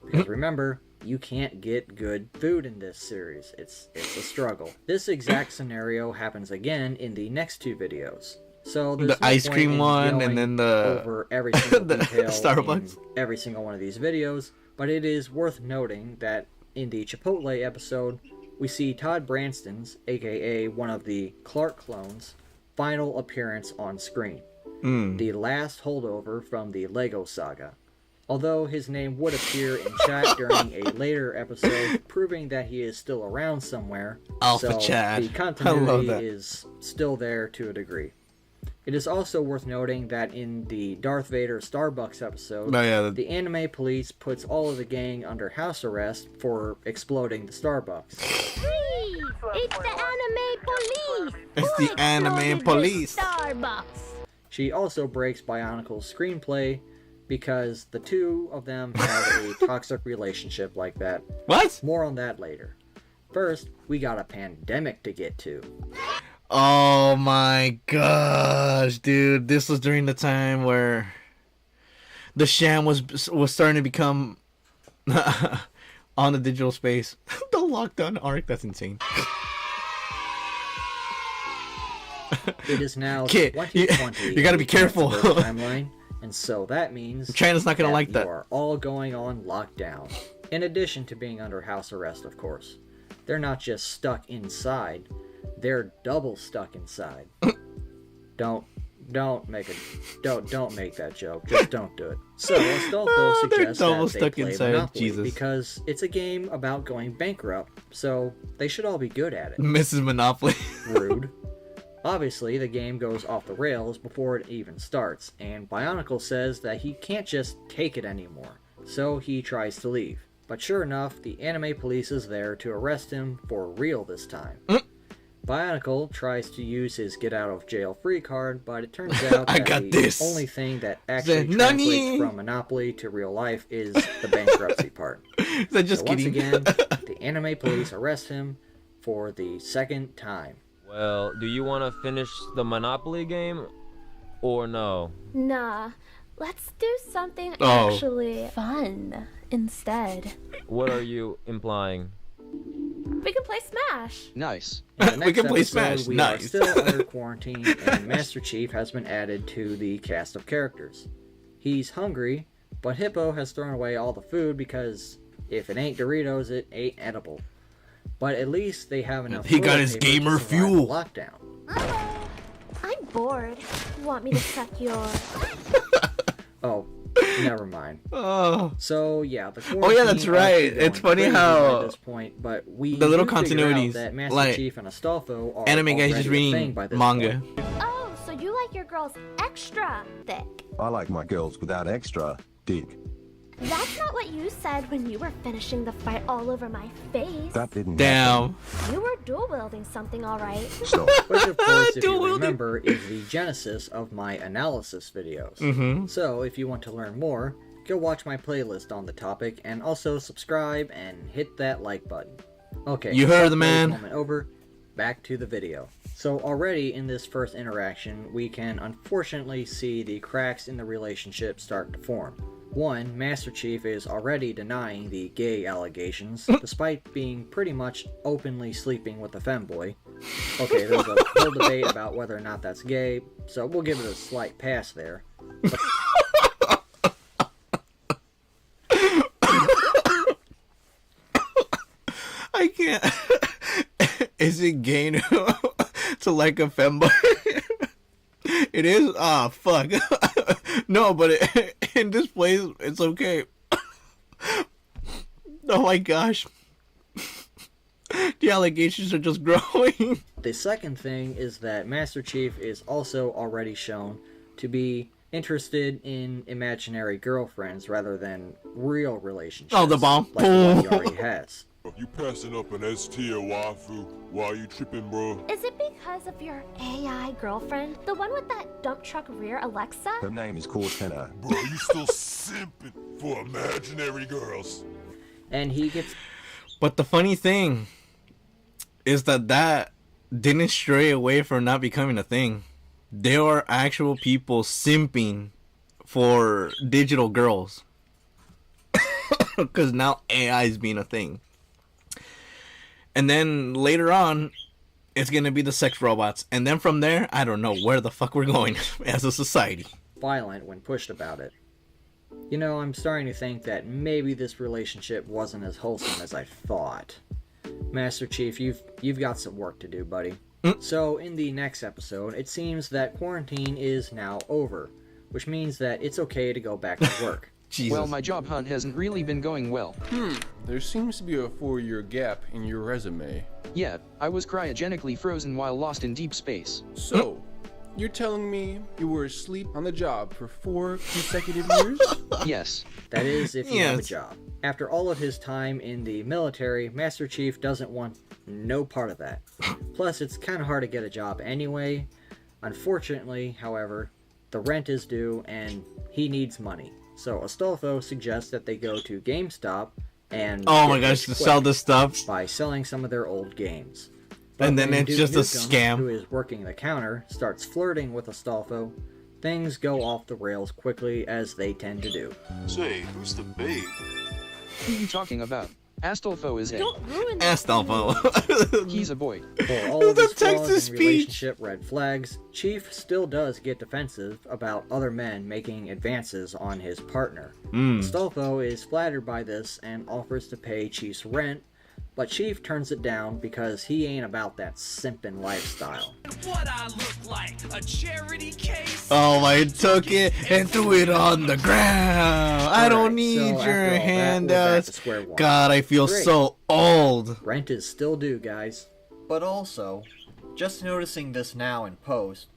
Because remember, you can't get good food in this series. It's a struggle. This exact scenario happens again in the next two videos. So there's The ice cream one and then the over every single the detail Starbucks. in every single one of these videos, but it is worth noting that in the Chipotle episode, we see Todd Branston's, aka one of the Clark clones, final appearance on screen. The last holdover from the Lego saga. Although his name would appear in chat during a later episode, proving that he is still around somewhere. Alpha so Chad. the I love continuity that. is still there to a degree. It is also worth noting that in the Darth Vader Starbucks episode, Oh, yeah, the anime police puts all of the gang under house arrest for exploding the Starbucks. Freeze! It's the anime police! It's Who the anime exploded police. this Starbucks! She also breaks Bionicle's screenplay because the two of them have a toxic relationship like that. What? More on that later. First, we got a pandemic to get to. Oh my gosh, dude. This was during the time where the Sham was starting to become on the digital space. The lockdown arc, that's insane. It is now Kit, 2020. you gotta be careful. Timeline, And so that means China's not gonna like that. You are all going on lockdown. In addition to being under house arrest, of course. They're not just stuck inside, they're double stuck inside. Don't make that joke. Just don't do it. So Astolfo suggests that they play Monopoly because it's a game about going bankrupt, so they should all be good at it. Mrs. Monopoly. Rude. Obviously, the game goes off the rails before it even starts, and Bionicle says that he can't just take it anymore, so he tries to leave. But sure enough, the anime police is there to arrest him for real this time. Bionicle tries to use his get out of jail free card, but it turns out that the only thing that actually translates from Monopoly to real life is the bankruptcy part. So once again, the anime police arrest him for the second time. Well, do you want to finish the Monopoly game, or no? Nah, let's do something actually fun instead. What are you implying? We can play Smash. Nice. We can play Smash. We are still under quarantine, and Master Chief has been added to the cast of characters. He's hungry, but Hippo has thrown away all the food because if it ain't Doritos, it ain't edible. But at least they have enough. He got his gamer fuel. Lockdown. I'm bored. Want me to suck your? Oh, never mind. Oh. So yeah, the that's right. It's funny how at this point, but we the little continuities, that Master like Chief and Astolfo are anime guys just reading manga. Oh, so you like your girls extra thick? I like my girls without extra dick. That's not what you said when you were finishing the fight all over my face. That didn't happen. You were dual wielding something, all right. Which, of course, if you remember, is the genesis of my analysis videos. So, if you want to learn more, go watch my playlist on the topic, and also subscribe and hit that like button. Okay, you heard the man. Moment over. Back to the video. So already in this first interaction, we can unfortunately see the cracks in the relationship start to form. One, Master Chief is already denying the gay allegations, despite being pretty much openly sleeping with a femboy. Okay, there's a whole debate about whether or not that's gay, so we'll give it a slight pass there. I can't. Is it gay to like a femboy? It is? Ah, fuck. No, but in this place, it's okay. Oh my gosh. The allegations are just growing. The second thing is that Master Chief is also already shown to be interested in imaginary girlfriends rather than real relationships. Oh, the bomb. Like the one he already has. You passing up an S-tier waifu while you tripping, bro? Is it because of your AI girlfriend? The one with that dump truck rear, Alexa? Her name is Cortana. Bro, you still simping for imaginary girls. And he gets... But the funny thing is that didn't stray away from not becoming a thing. There are actual people simping for digital girls. Because now AI is being a thing. And then later on, it's going to be the sex robots. And then from there, I don't know where the fuck we're going as a society. Violent when pushed about it. You know, I'm starting to think that maybe this relationship wasn't as wholesome as I thought. Master Chief, you've got some work to do, buddy. So, in the next episode, it seems that quarantine is now over, which means that it's okay to go back to work. Well, my job hunt hasn't really been going well. There seems to be a 4-year gap in your resume. Yeah, I was cryogenically frozen while lost in deep space. So, you're telling me you were asleep on the job for 4 consecutive years? Yes. That is, if you have a job. After all of his time in the military, Master Chief doesn't want no part of that. Plus, it's kind of hard to get a job anyway. Unfortunately, however, the rent is due and he needs money. So Astolfo suggests that they go to GameStop and to sell this stuff by selling some of their old games. But and then it's just a scam. Who is working the counter starts flirting with Astolfo. Things go off the rails quickly as they tend to do. Say, who's the babe? Who are you talking about? Astolfo is it. Don't ruin Astolfo. He's a boy. For all of his The Texas flaws and speech. relationship red flags, Chief still does get defensive about other men making advances on his partner. Astolfo is flattered by this and offers to pay Chief's rent, but Chief turns it down because he ain't about that simping lifestyle. What I look like, a charity case? Oh, I took it and threw it on the ground. I don't need so your after all that, we're back to handouts. square one. God, I feel Great. so old. Rent is still due, guys. But also, just noticing this now in post,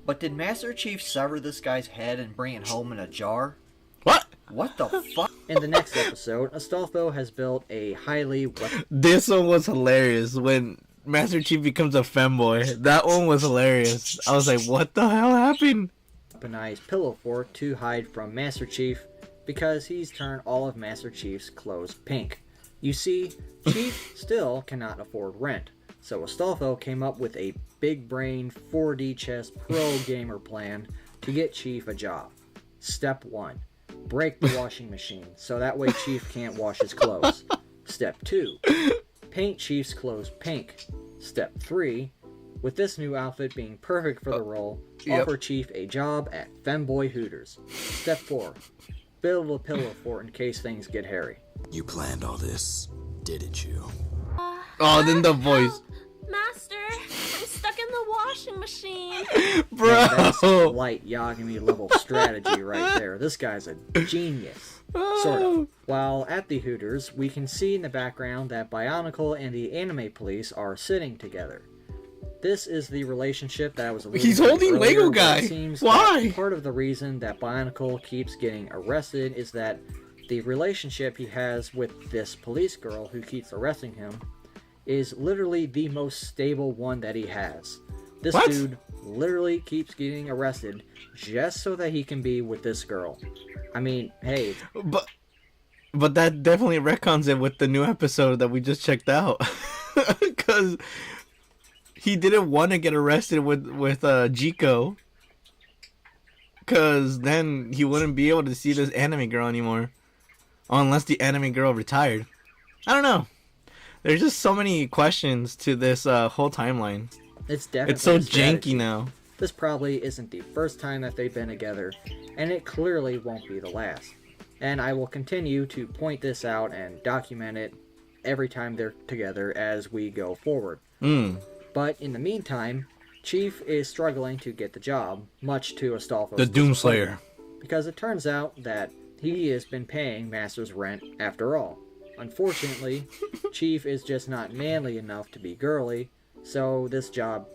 but did Master Chief sever this guy's head and bring it home in a jar? What? What the fuck? In the next episode, Astolfo has built a highly This one was hilarious when Master Chief becomes a femboy. That one was hilarious. I was like, what the hell happened? weaponized pillow fort to hide from Master Chief because he's turned all of Master Chief's clothes pink. You see, Chief still cannot afford rent, so Astolfo came up with a big brain 4D chess pro gamer plan to get Chief a job. Step 1. Break the washing machine so that way Chief can't wash his clothes. Step 2. Paint Chief's clothes pink. Step 3. With this new outfit being perfect for the role, offer Chief a job at Femboy Hooters. Step 4. Build a pillow fort in case things get hairy. You planned all this, didn't you? Oh, then the voice. Master, I'm stuck in the washing machine. Bro. Man, that's light Yagami level strategy right there. This guy's a genius. Sort of. While at the Hooters, we can see in the background that Bionicle and the anime police are sitting together. This is the relationship that I was alluding He's to holding earlier, Lego but guy. It seems Why? that part of the reason that Bionicle keeps getting arrested is that the relationship he has with this police girl who keeps arresting him is literally the most stable one that he has. This dude literally keeps getting arrested just so that he can be with this girl. I mean, hey. But that definitely retcons it with the new episode that we just checked out. Because he didn't want to get arrested with Jiko. Because then he wouldn't be able to see this anime girl anymore. Unless the anime girl retired. I don't know. There's just so many questions to this whole timeline. It's definitely It's so a strategy. janky now. This probably isn't the first time that they've been together, and it clearly won't be the last. And I will continue to point this out and document it every time they're together as we go forward. But in the meantime, Chief is struggling to get the job, much to Astolfo's The Doomslayer. because it turns out that he has been paying Master's rent after all. Unfortunately, Chief is just not manly enough to be girly, so this job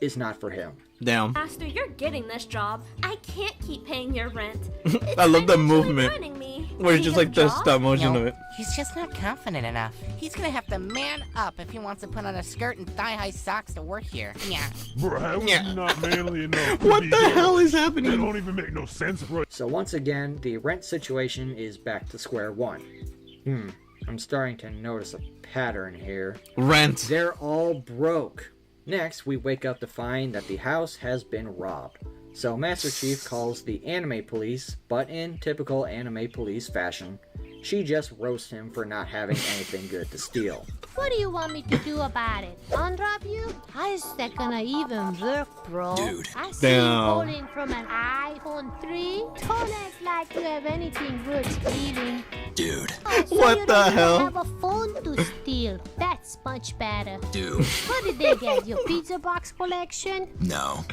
is not for him. Damn. Master, you're getting this job. I can't keep paying your rent. I love the movement. Ruining me. Where it's just like the stop motion of it. He's just not confident enough. He's gonna have to man up if he wants to put on a skirt and thigh-high socks to work here. Yeah. Bro, how is he not manly enough? What the hell is happening? That don't even make no sense, bro. So once again, the rent situation is back to square one. I'm starting to notice a pattern here. Rent. They're all broke. Next, we wake up to find that the house has been robbed. So Master Chief calls the anime police, but in typical anime police fashion, she just roasts him for not having anything good to steal. What do you want me to do about it? Unwrap you? How is that gonna even work, bro? Dude. I see you Damn. calling from an iPhone 3. Don't act like you have anything worth stealing. Dude. Oh, so What you the don't even hell? have a phone to steal. That's much better. Dude. What did they get? Your pizza box collection? No.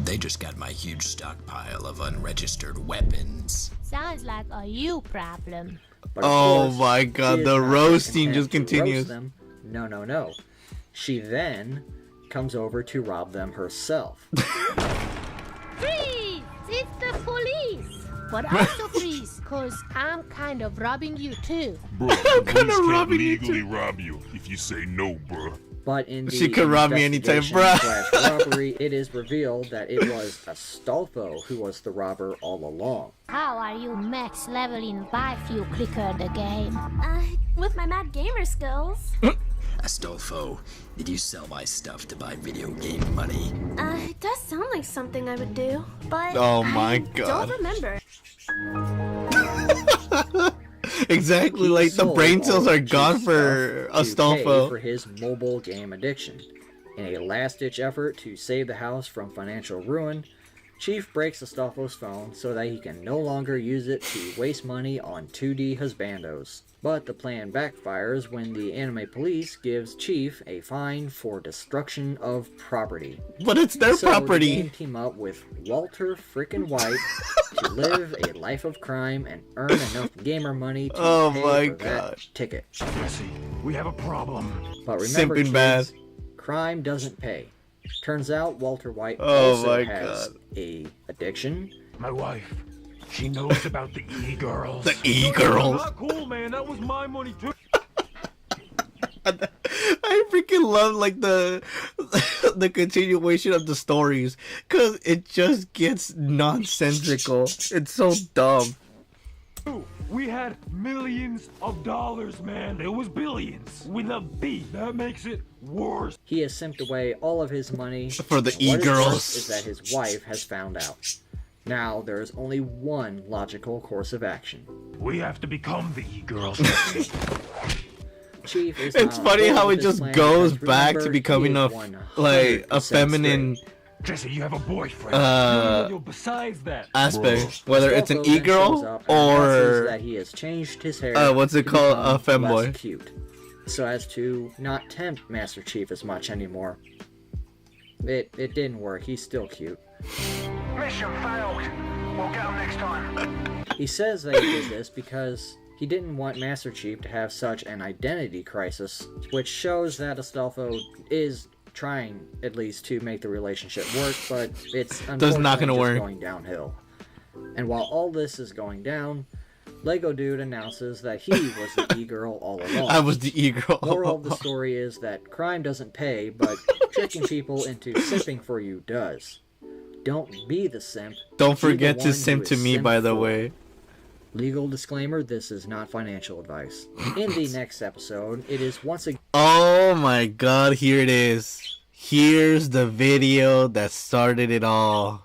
They just got my huge stockpile of unregistered weapons. Sounds like a you problem. But of Oh course, my she god, is the not roasting content just to roast continues. them. No. She then comes over to rob them herself. Freeze! It's the police! But also freeze, cause I'm kind of robbing you too. Bro, the police can't legally rob you if you say no, bro. But in the She could rob me anytime, investigation / robbery, it is revealed that it was Astolfo who was the robber all along. How are you max leveling biofuel clicker the game? With my mad gamer skills. Astolfo, did you sell my stuff to buy video game money? It does sound like something I would do, but Oh my I god. don't remember. Exactly, He like the sold brain all cells of are Chief's gone stuff for to pay Astolfo. for his mobile game addiction. In a last-ditch effort to save the house from financial ruin, Chief breaks Astolfo's phone so that he can no longer use it to waste money on 2D husbandos. But the plan backfires when the anime police gives Chief a fine for destruction of property. But it's their So property. the game team up with Walter frickin' White to live a life of crime and earn enough gamer money to Oh pay my for that ticket. Jesse, we have a problem. But remember, Simping bad. kids, crime doesn't pay. Turns out Walter White Oh also my has God. a addiction. My wife, she knows about the e-girls. The e-girls. Not cool, man. That was my money too. I freaking love like the continuation of the stories because it just gets nonsensical. It's so dumb. We had millions of dollars, man. It was billions with a B. That makes it worse. He has simped away all of his money. For the and what is e-girls. worse is that his wife has found out. Now there is only one logical course of action. We have to become the e-girls. Chief is It's not funny on board how with it this just plan goes because back to remember, becoming he a is like a 100% feminine straight. Jesse, you have a boyfriend. Besides that, aspect, whether it's an Astolfo then shows e-girl up and announces or that he has changed his hair. what's it to called, a become femboy. less cute, so as to not tempt Master Chief as much anymore. It didn't work. He's still cute. Mission failed. We'll get him next time. He says that he did this because he didn't want Master Chief to have such an identity crisis, which shows that Astolfo is trying, at least, to make the relationship work, but it's unfortunately not gonna just work. going downhill. And while all this is going down, Lego Dude announces that he was the e-girl all along. I was the e-girl. Moral of the story is that crime doesn't pay, but tricking people into simping for you does. Don't be the simp. Don't Be the forget to one simp who to is me, simped by the for. way. Legal disclaimer, this is not financial advice. In the next episode, it is once again... Oh my god, here it is. Here's the video that started it all.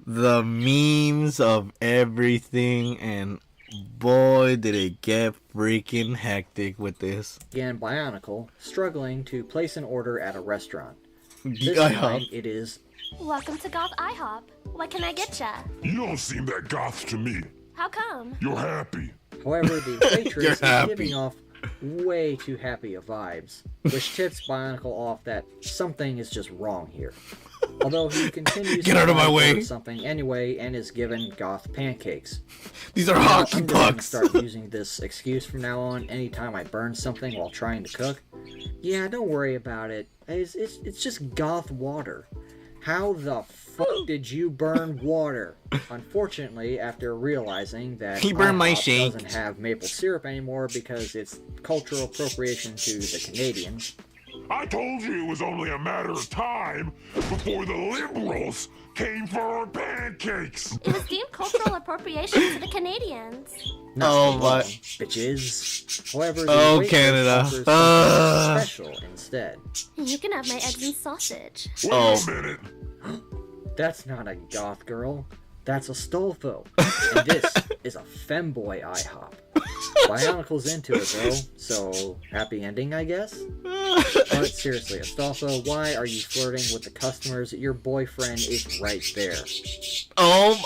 The memes of everything, and boy did it get freaking hectic with this. Again, Bionicle, struggling to place an order at a restaurant. The This IHOP. time, it is... Welcome to Goth IHOP. What can I get ya? You don't seem that goth to me. How come? You're happy. However, the waitress You're is happy. giving off way too happy of vibes, which tips Bionicle off that something is just wrong here. Although he continues Get to out of my try to way. order something anyway and is given goth pancakes. These are Now, hockey I'm going to pucks. start using this excuse from now on anytime I burn something while trying to cook. Yeah, don't worry about it. It's just goth water. How the fuck did you burn water? Unfortunately, after realizing that He burned my IHOP shake. doesn't have maple syrup anymore because it's cultural appropriation to the Canadians. I told you it was only a matter of time before the liberals came for our pancakes. It was deemed cultural appropriation to the Canadians. Not Oh so my- long, bitches. However, the Oh, waitress Canada. offers Ah. something special instead. You can have my eggs and sausage. Wait Oh. a minute. That's not a goth girl. That's Astolfo. And this is a femboy IHOP. Bionicle's into it though, so happy ending, I guess? But seriously, Astolfo, why are you flirting with the customers? Your boyfriend is right there. Oh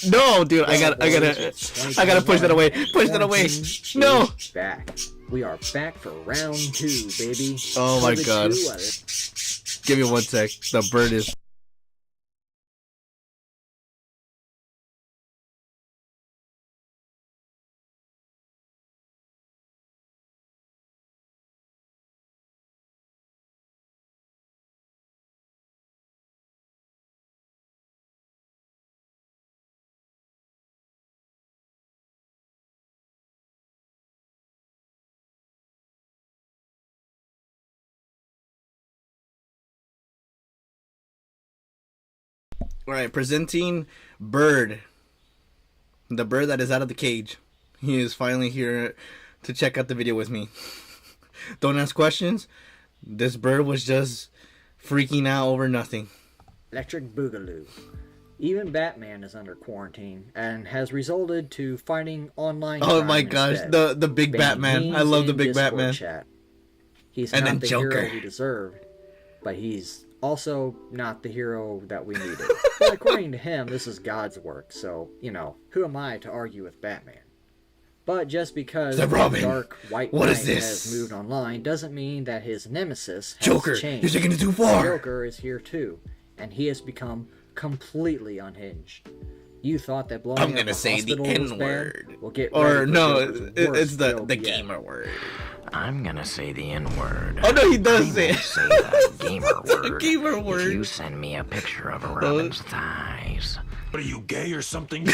no, dude! I gotta push that away. Push that away. No. Back. We are back for round 2, baby. Oh my COVID god. 2, Give me one sec. The bird is. Alright, presenting Bird. The bird that is out of the cage. He is finally here to check out the video with me. Don't ask questions. This bird was just freaking out over nothing. Electric Boogaloo. Even Batman is under quarantine and has resulted to fighting online Oh crime my gosh, instead, the big banning Batman. I memes love the in big Discord Batman. chat. He's And not then the Joker. hero we deserved, but he's also not the hero that we needed. But according to him, this is God's work, so, you know, who am I to argue with Batman? But just because The the Robin. Dark White What Knight is this? has moved online doesn't mean that his nemesis has Joker, changed. you're taking it too far. Joker is here too, and he has become completely unhinged. You thought that blowing I'm up gonna a say the hospital was N-word. bad? Well, get Or ready for no, Joker's it's worst the joke yet. gamer word. I'm gonna say the N-word. Oh no, he does say I'm gonna say the gamer word. gamer If word. you send me a picture of Robin's thighs. What are you, gay or something?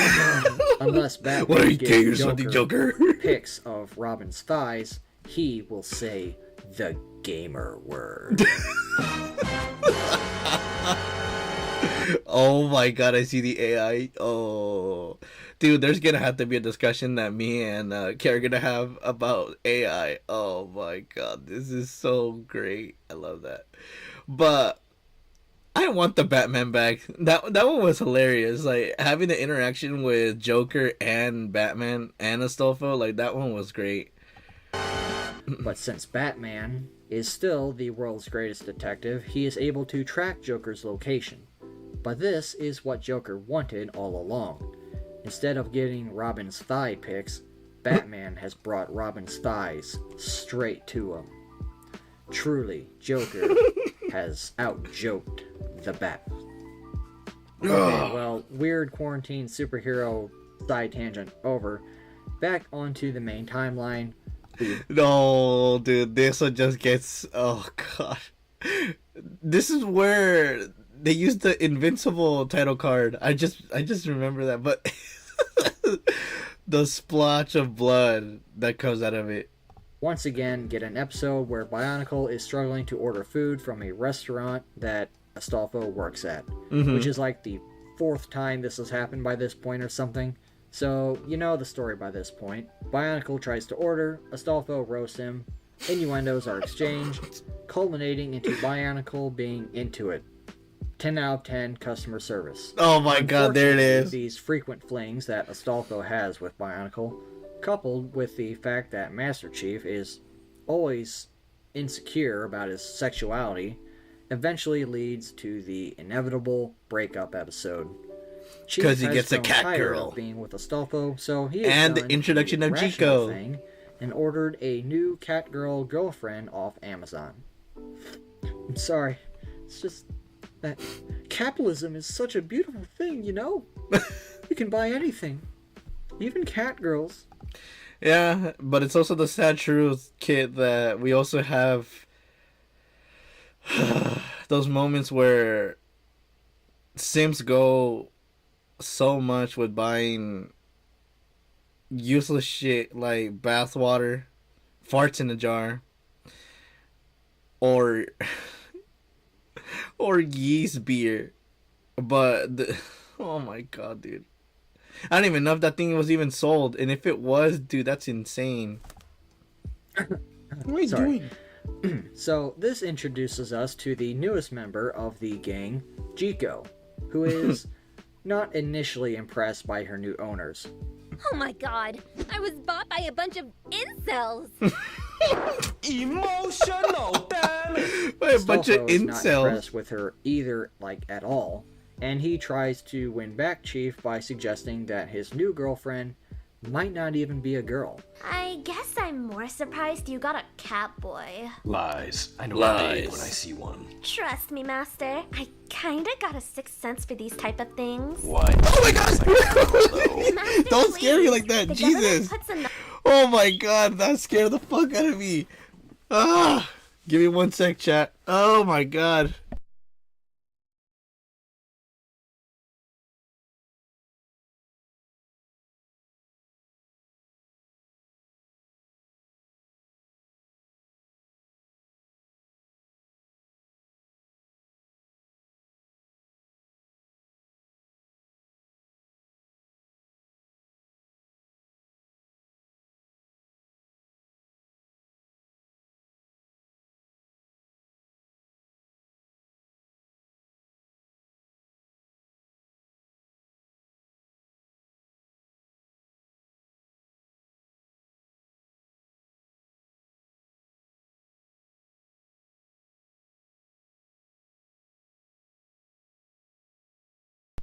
Unless Batman What are you, gives gay or something, Joker? pics of Robin's thighs, he will say the gamer word. Oh my god, I see the AI. Oh, dude, there's gonna have to be a discussion that me and Kara are gonna have about AI. Oh my god, this is so great. I love that. But I want the Batman back. That one was hilarious. Like having the interaction with Joker and Batman and Astolfo, like that one was great. But since Batman is still the world's greatest detective, he is able to track Joker's location. But this is what Joker wanted all along. Instead of getting Robin's thigh pics, Batman has brought Robin's thighs straight to him. Truly, has out-joked the Bat. Okay, well, weird quarantine superhero side tangent over. Back onto the main timeline. No, dude, this one just gets... Oh, God. This is where they used the Invincible title card. I just remember that, but... the splotch of blood that comes out of it. Once again, get an episode where Bionicle is struggling to order food from a restaurant that Astolfo works at. Which is like the 4th time this has happened by this point or something. So, you know the story by this point. Bionicle tries to order, Astolfo roasts him, innuendos are exchanged, culminating into Bionicle being into it. 10 out of 10 customer service. Oh my god, there it is. These frequent flings that Astolfo has with Bionicle, coupled with the fact that Master Chief is always insecure about his sexuality, eventually leads to the inevitable breakup episode. Because he gets a cat tired girl. Of being with Astolfo, so he has And the done introduction the of rational Chico. thing and ordered a new cat girl girlfriend off Amazon. I'm sorry, it's just that capitalism is such a beautiful thing, you know? You can buy anything, even cat girls. Yeah, but it's also the sad truth, Kit, that we also have those moments where Sims go so much with buying useless shit like bathwater, farts in a jar, or yeast beer. But oh my god, dude. I don't even know if that thing was even sold, and if it was, dude, that's insane. What are you doing? So this introduces us to the newest member of the gang, Chico, who is not initially impressed by her new owners. Oh my god, I was bought by a bunch of incels. Emotional damage. By a bunch of Astolfo is not incels. impressed with her either, like at all, and he tries to win back Chief by suggesting that his new girlfriend might not even be a girl. I guess I'm more surprised you got a cat boy. Lies. I know Lies. a babe when I see one. Trust me, Master. I kinda got a sixth sense for these type of things. What? Oh my god! Master, Don't scare me please. like that, The government Jesus! puts a Oh my god, that scared the fuck out of me. Ah, give me 1 sec, chat. Oh my god.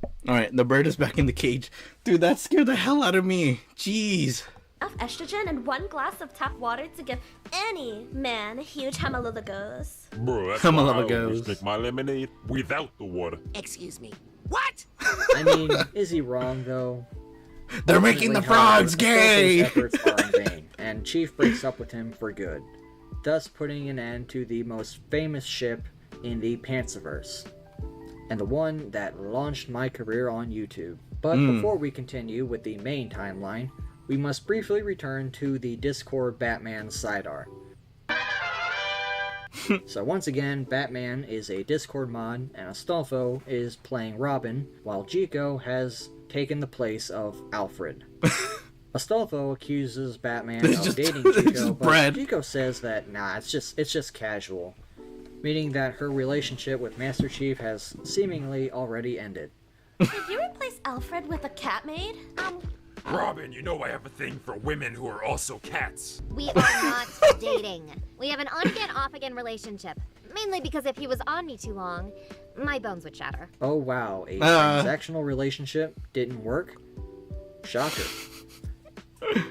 All right, the bird is back in the cage. Dude, that scared the hell out of me. Jeez. Of estrogen and 1 glass of tap water to give any man a huge hamaloligos. Bro, that's I'm a why lover I goes. always make my lemonade without the water. Excuse me. What? I mean, is he wrong though? They're making the frogs gay. His efforts are in vain, and Chief breaks up with him for good, thus putting an end to the most famous ship in the Pantsaverse, and the one that launched my career on YouTube. But before we continue with the main timeline, we must briefly return to the Discord Batman side art. So once again, Batman is a Discord mod, and Astolfo is playing Robin, while Chico has taken the place of Alfred. Astolfo accuses Batman of dating Chico, but Chico says that, nah, it's just casual, meaning that her relationship with Master Chief has seemingly already ended. Did you replace Alfred with a cat maid? Robin, you know I have a thing for women who are also cats. We are not dating. We have an on-again, off-again relationship. Mainly because if he was on me too long, my bones would shatter. Oh wow, a transactional relationship didn't work? Shocker.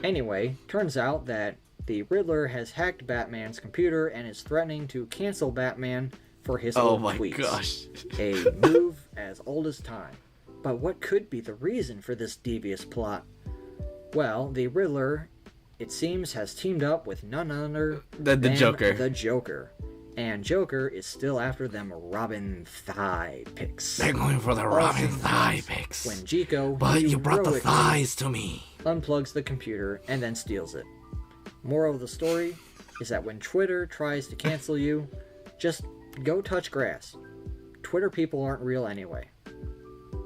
Anyway, turns out that the Riddler has hacked Batman's computer and is threatening to cancel Batman for his old tweets. Gosh. A move as old as time. But what could be the reason for this devious plot? Well, the Riddler, it seems, has teamed up with none other than the Joker. And Joker is still after them Robin thigh pics. They're going for the Robin thigh pics. When Chico, but you brought the thighs to me, unplugs the computer and then steals it. Moral of the story is that when Twitter tries to cancel you, just go touch grass. Twitter people aren't real anyway.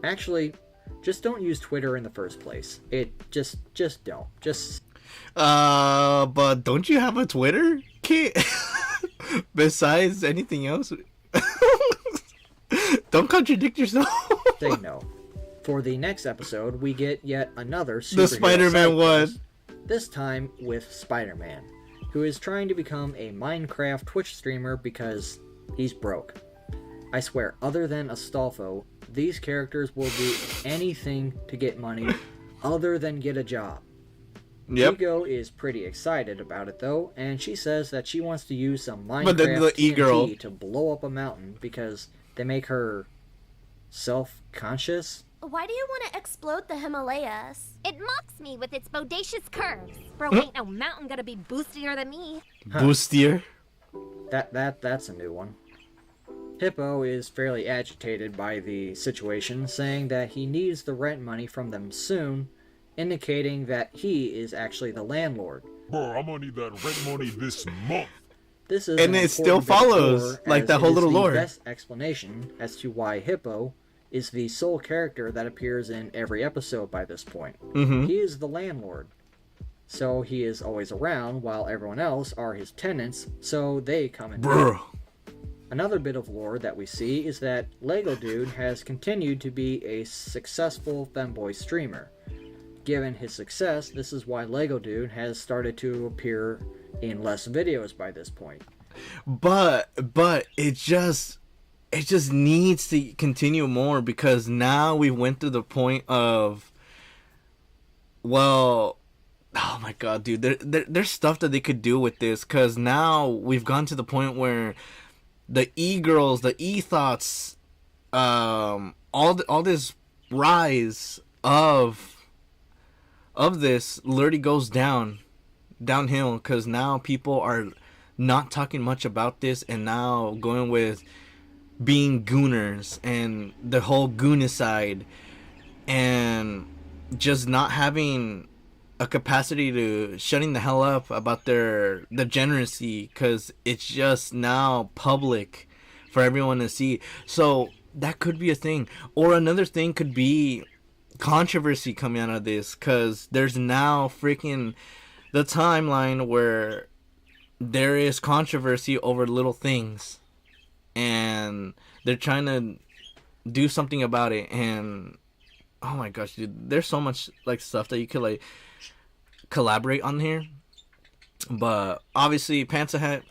Actually, just don't use Twitter in the first place. Just don't. But don't you have a Twitter, Kit? Besides anything else? Don't contradict yourself. Say no. For the next episode, we get yet another superhero the Spider-Man one. This time with Spider-Man, who is trying to become a Minecraft Twitch streamer because he's broke. I swear, other than Astolfo, these characters will do anything to get money other than get a job. Yep. Ego is pretty excited about it though, and she says that she wants to use some Minecraft but then the e-girl TNT to blow up a mountain because they make her self-conscious. Why do you want to explode the Himalayas? It mocks me with its bodacious curves. Bro, ain't no mountain gonna be boostier than me. Boostier? That's a new one. Hippo is fairly agitated by the situation, saying that he needs the rent money from them soon, indicating that he is actually the landlord. Bro, I'm gonna need that rent money this month. This is and it still follows, like that whole little lore. The best explanation as to why Hippo is the sole character that appears in every episode by this point. Mm-hmm. He is the landlord. So he is always around, while everyone else are his tenants, so they come and go. Another bit of lore that we see is that Lego Dude has continued to be a successful femboy streamer. Given his success, this is why Lego Dude has started to appear in less videos by this point. But it just needs to continue more, because now we went to the point of, well, oh my god, dude, there's stuff that they could do with this, because now we've gone to the point where the e-girls, the e-thoughts, all this rise of this literally goes downhill, because now people are not talking much about this, and now going with being gooners and the whole goonicide, and just not having a capacity to shutting the hell up about their degeneracy, because it's just now public for everyone to see. So that could be a thing. Or another thing could be controversy coming out of this, because there's now freaking the timeline where there is controversy over little things, and they're trying to do something about it. And oh my gosh, dude, there's so much like stuff that you could like collaborate on here. But obviously Pantsahat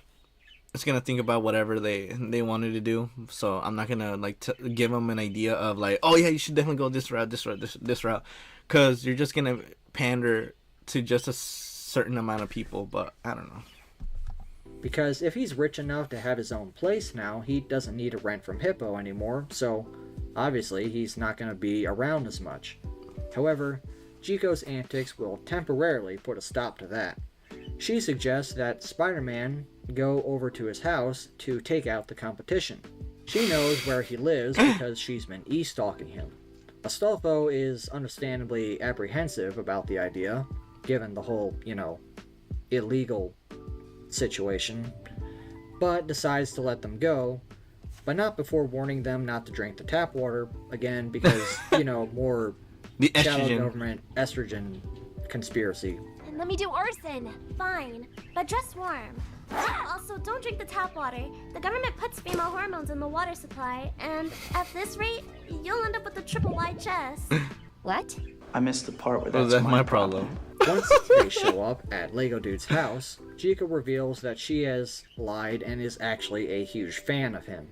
it's gonna think about whatever they wanted to do. So I'm not gonna like give them an idea of like, oh yeah, you should definitely go this route, this route, because you're just gonna pander to just a certain amount of people. But I don't know. Because if he's rich enough to have his own place now, he doesn't need to rent from Hippo anymore. So obviously he's not gonna be around as much. However, Chico's antics will temporarily put a stop to that. She suggests that Spider-Man go over to his house to take out the competition. She knows where he lives because she's been e-stalking him. Astolfo is understandably apprehensive about the idea, given the whole, illegal situation, but decides to let them go, but not before warning them not to drink the tap water again because, more the shadow estrogen. government estrogen conspiracy. And let me do arson. Fine, but dress warm. Also, don't drink the tap water. The government puts female hormones in the water supply, and at this rate, you'll end up with a triple wide chest. What? I missed the part where Oh, that's my problem. Once they show up at Lego Dude's house, Chica reveals that she has lied and is actually a huge fan of him.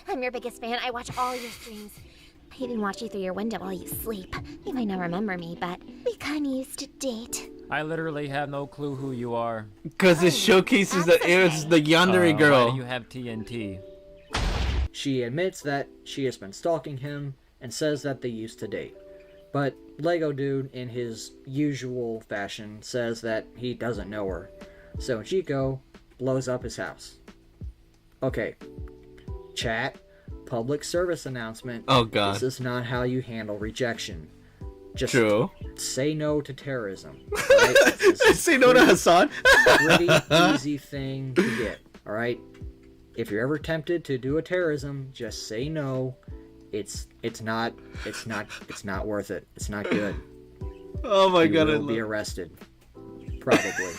I'm your biggest fan. I watch all your streams. I even watch you through your window while you sleep. You might not remember me, but we kinda used to date. I literally have no clue who you are. Because it showcases that it was the yandere girl. Why do you have TNT? She admits that she has been stalking him and says that they used to date. But Lego Dude, in his usual fashion, says that he doesn't know her. So Chico blows up his house. Okay. Chat. Public service announcement. Oh, God. This is not how you handle rejection. Just True. say no to terrorism. Right? Say no to Hassan. Pretty easy thing to get. All right. If you're ever tempted to do a terrorism, just say no. It's not worth it. It's not good. Oh my God! You will be arrested. Probably.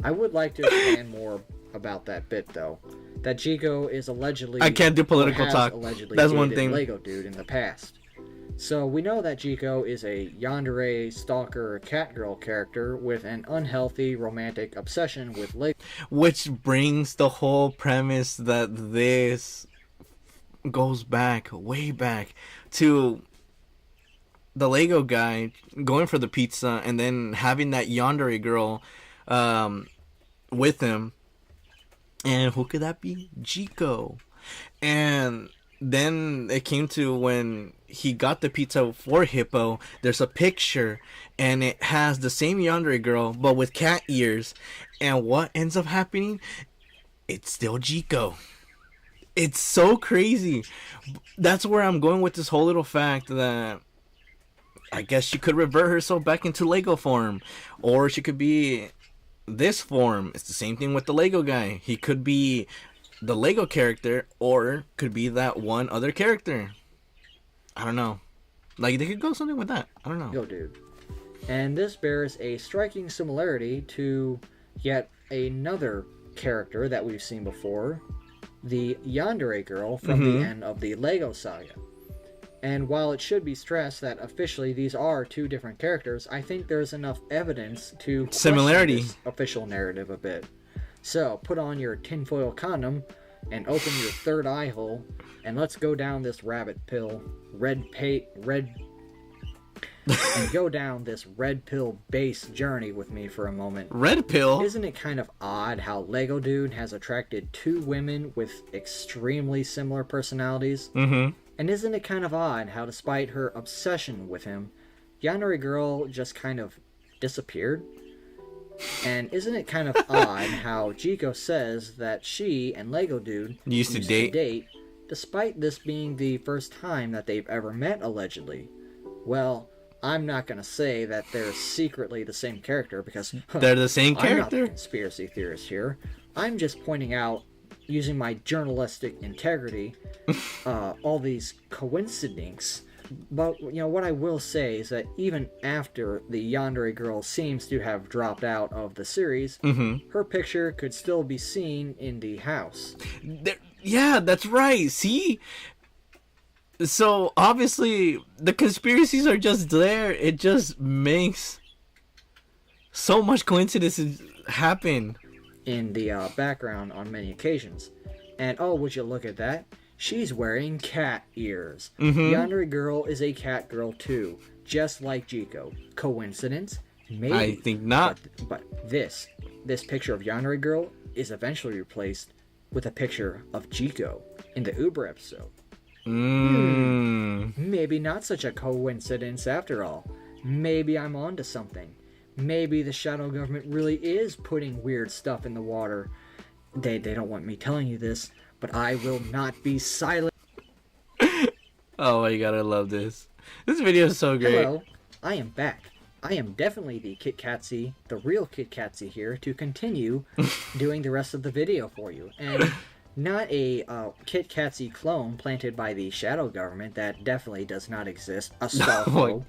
I would like to expand more about that bit though. That Chico is allegedly. I can't do political talk. That's one thing. Lego Dude in the past. So we know that Chico is a yandere stalker catgirl character with an unhealthy romantic obsession with Lego. Which brings the whole premise that this goes back, way back, to the Lego guy going for the pizza and then having that yandere girl with him. And who could that be? Chico. And then it came to when he got the pizza for Hippo, there's a picture and it has the same yandere girl but with cat ears. And what ends up happening? It's still Chico. It's so crazy. That's where I'm going with this whole little fact that I guess she could revert herself back into Lego form, or she could be this form. It's the same thing with the Lego guy. He could be the Lego character or could be that one other character. I don't know. Like, they could go something with that. I don't know. Go, dude. And this bears a striking similarity to yet another character that we've seen before, the yandere girl from the end of the Lego saga. And while it should be stressed that officially these are two different characters, I think there's enough evidence to similarity question this official narrative a bit. So put on your tinfoil condom and open your third eye hole, and let's go down this rabbit pill, and go down this red pill base journey with me for a moment. Red pill? Isn't it kind of odd how Lego Dude has attracted two women with extremely similar personalities? Mm-hmm. And isn't it kind of odd how, despite her obsession with him, Yandere Girl just kind of disappeared? And isn't it kind of odd how Chico says that she and Lego Dude used to date, despite this being the first time that they've ever met, allegedly? Well, I'm not going to say that they're secretly the same character, because they're the same character. I'm not the conspiracy theorist here. I'm just pointing out, using my journalistic integrity, all these coincidences. But, what I will say is that even after the Yandere Girl seems to have dropped out of the series, her picture could still be seen in the house. Yeah, that's right. See? So, obviously, the conspiracies are just there. It just makes so much coincidences happen. in the background on many occasions. And oh, would you look at that? She's wearing cat ears. Mhm. Yandere girl is a cat girl too, just like Jiko. Coincidence? Maybe. I think not. But this picture of Yandere girl is eventually replaced with a picture of Jiko in the Uber episode. Maybe not such a coincidence after all. Maybe I'm onto something. Maybe the shadow government really is putting weird stuff in the water. They don't want me telling you this, but I will not be silent. Oh my god, I love this. This video is so great. Hello, I am back. I am definitely the Kit Katzyy, the real Kit Katzyy here, to continue doing the rest of the video for you. And not a Kit Katzyy clone planted by the shadow government that definitely does not exist. Astolfo.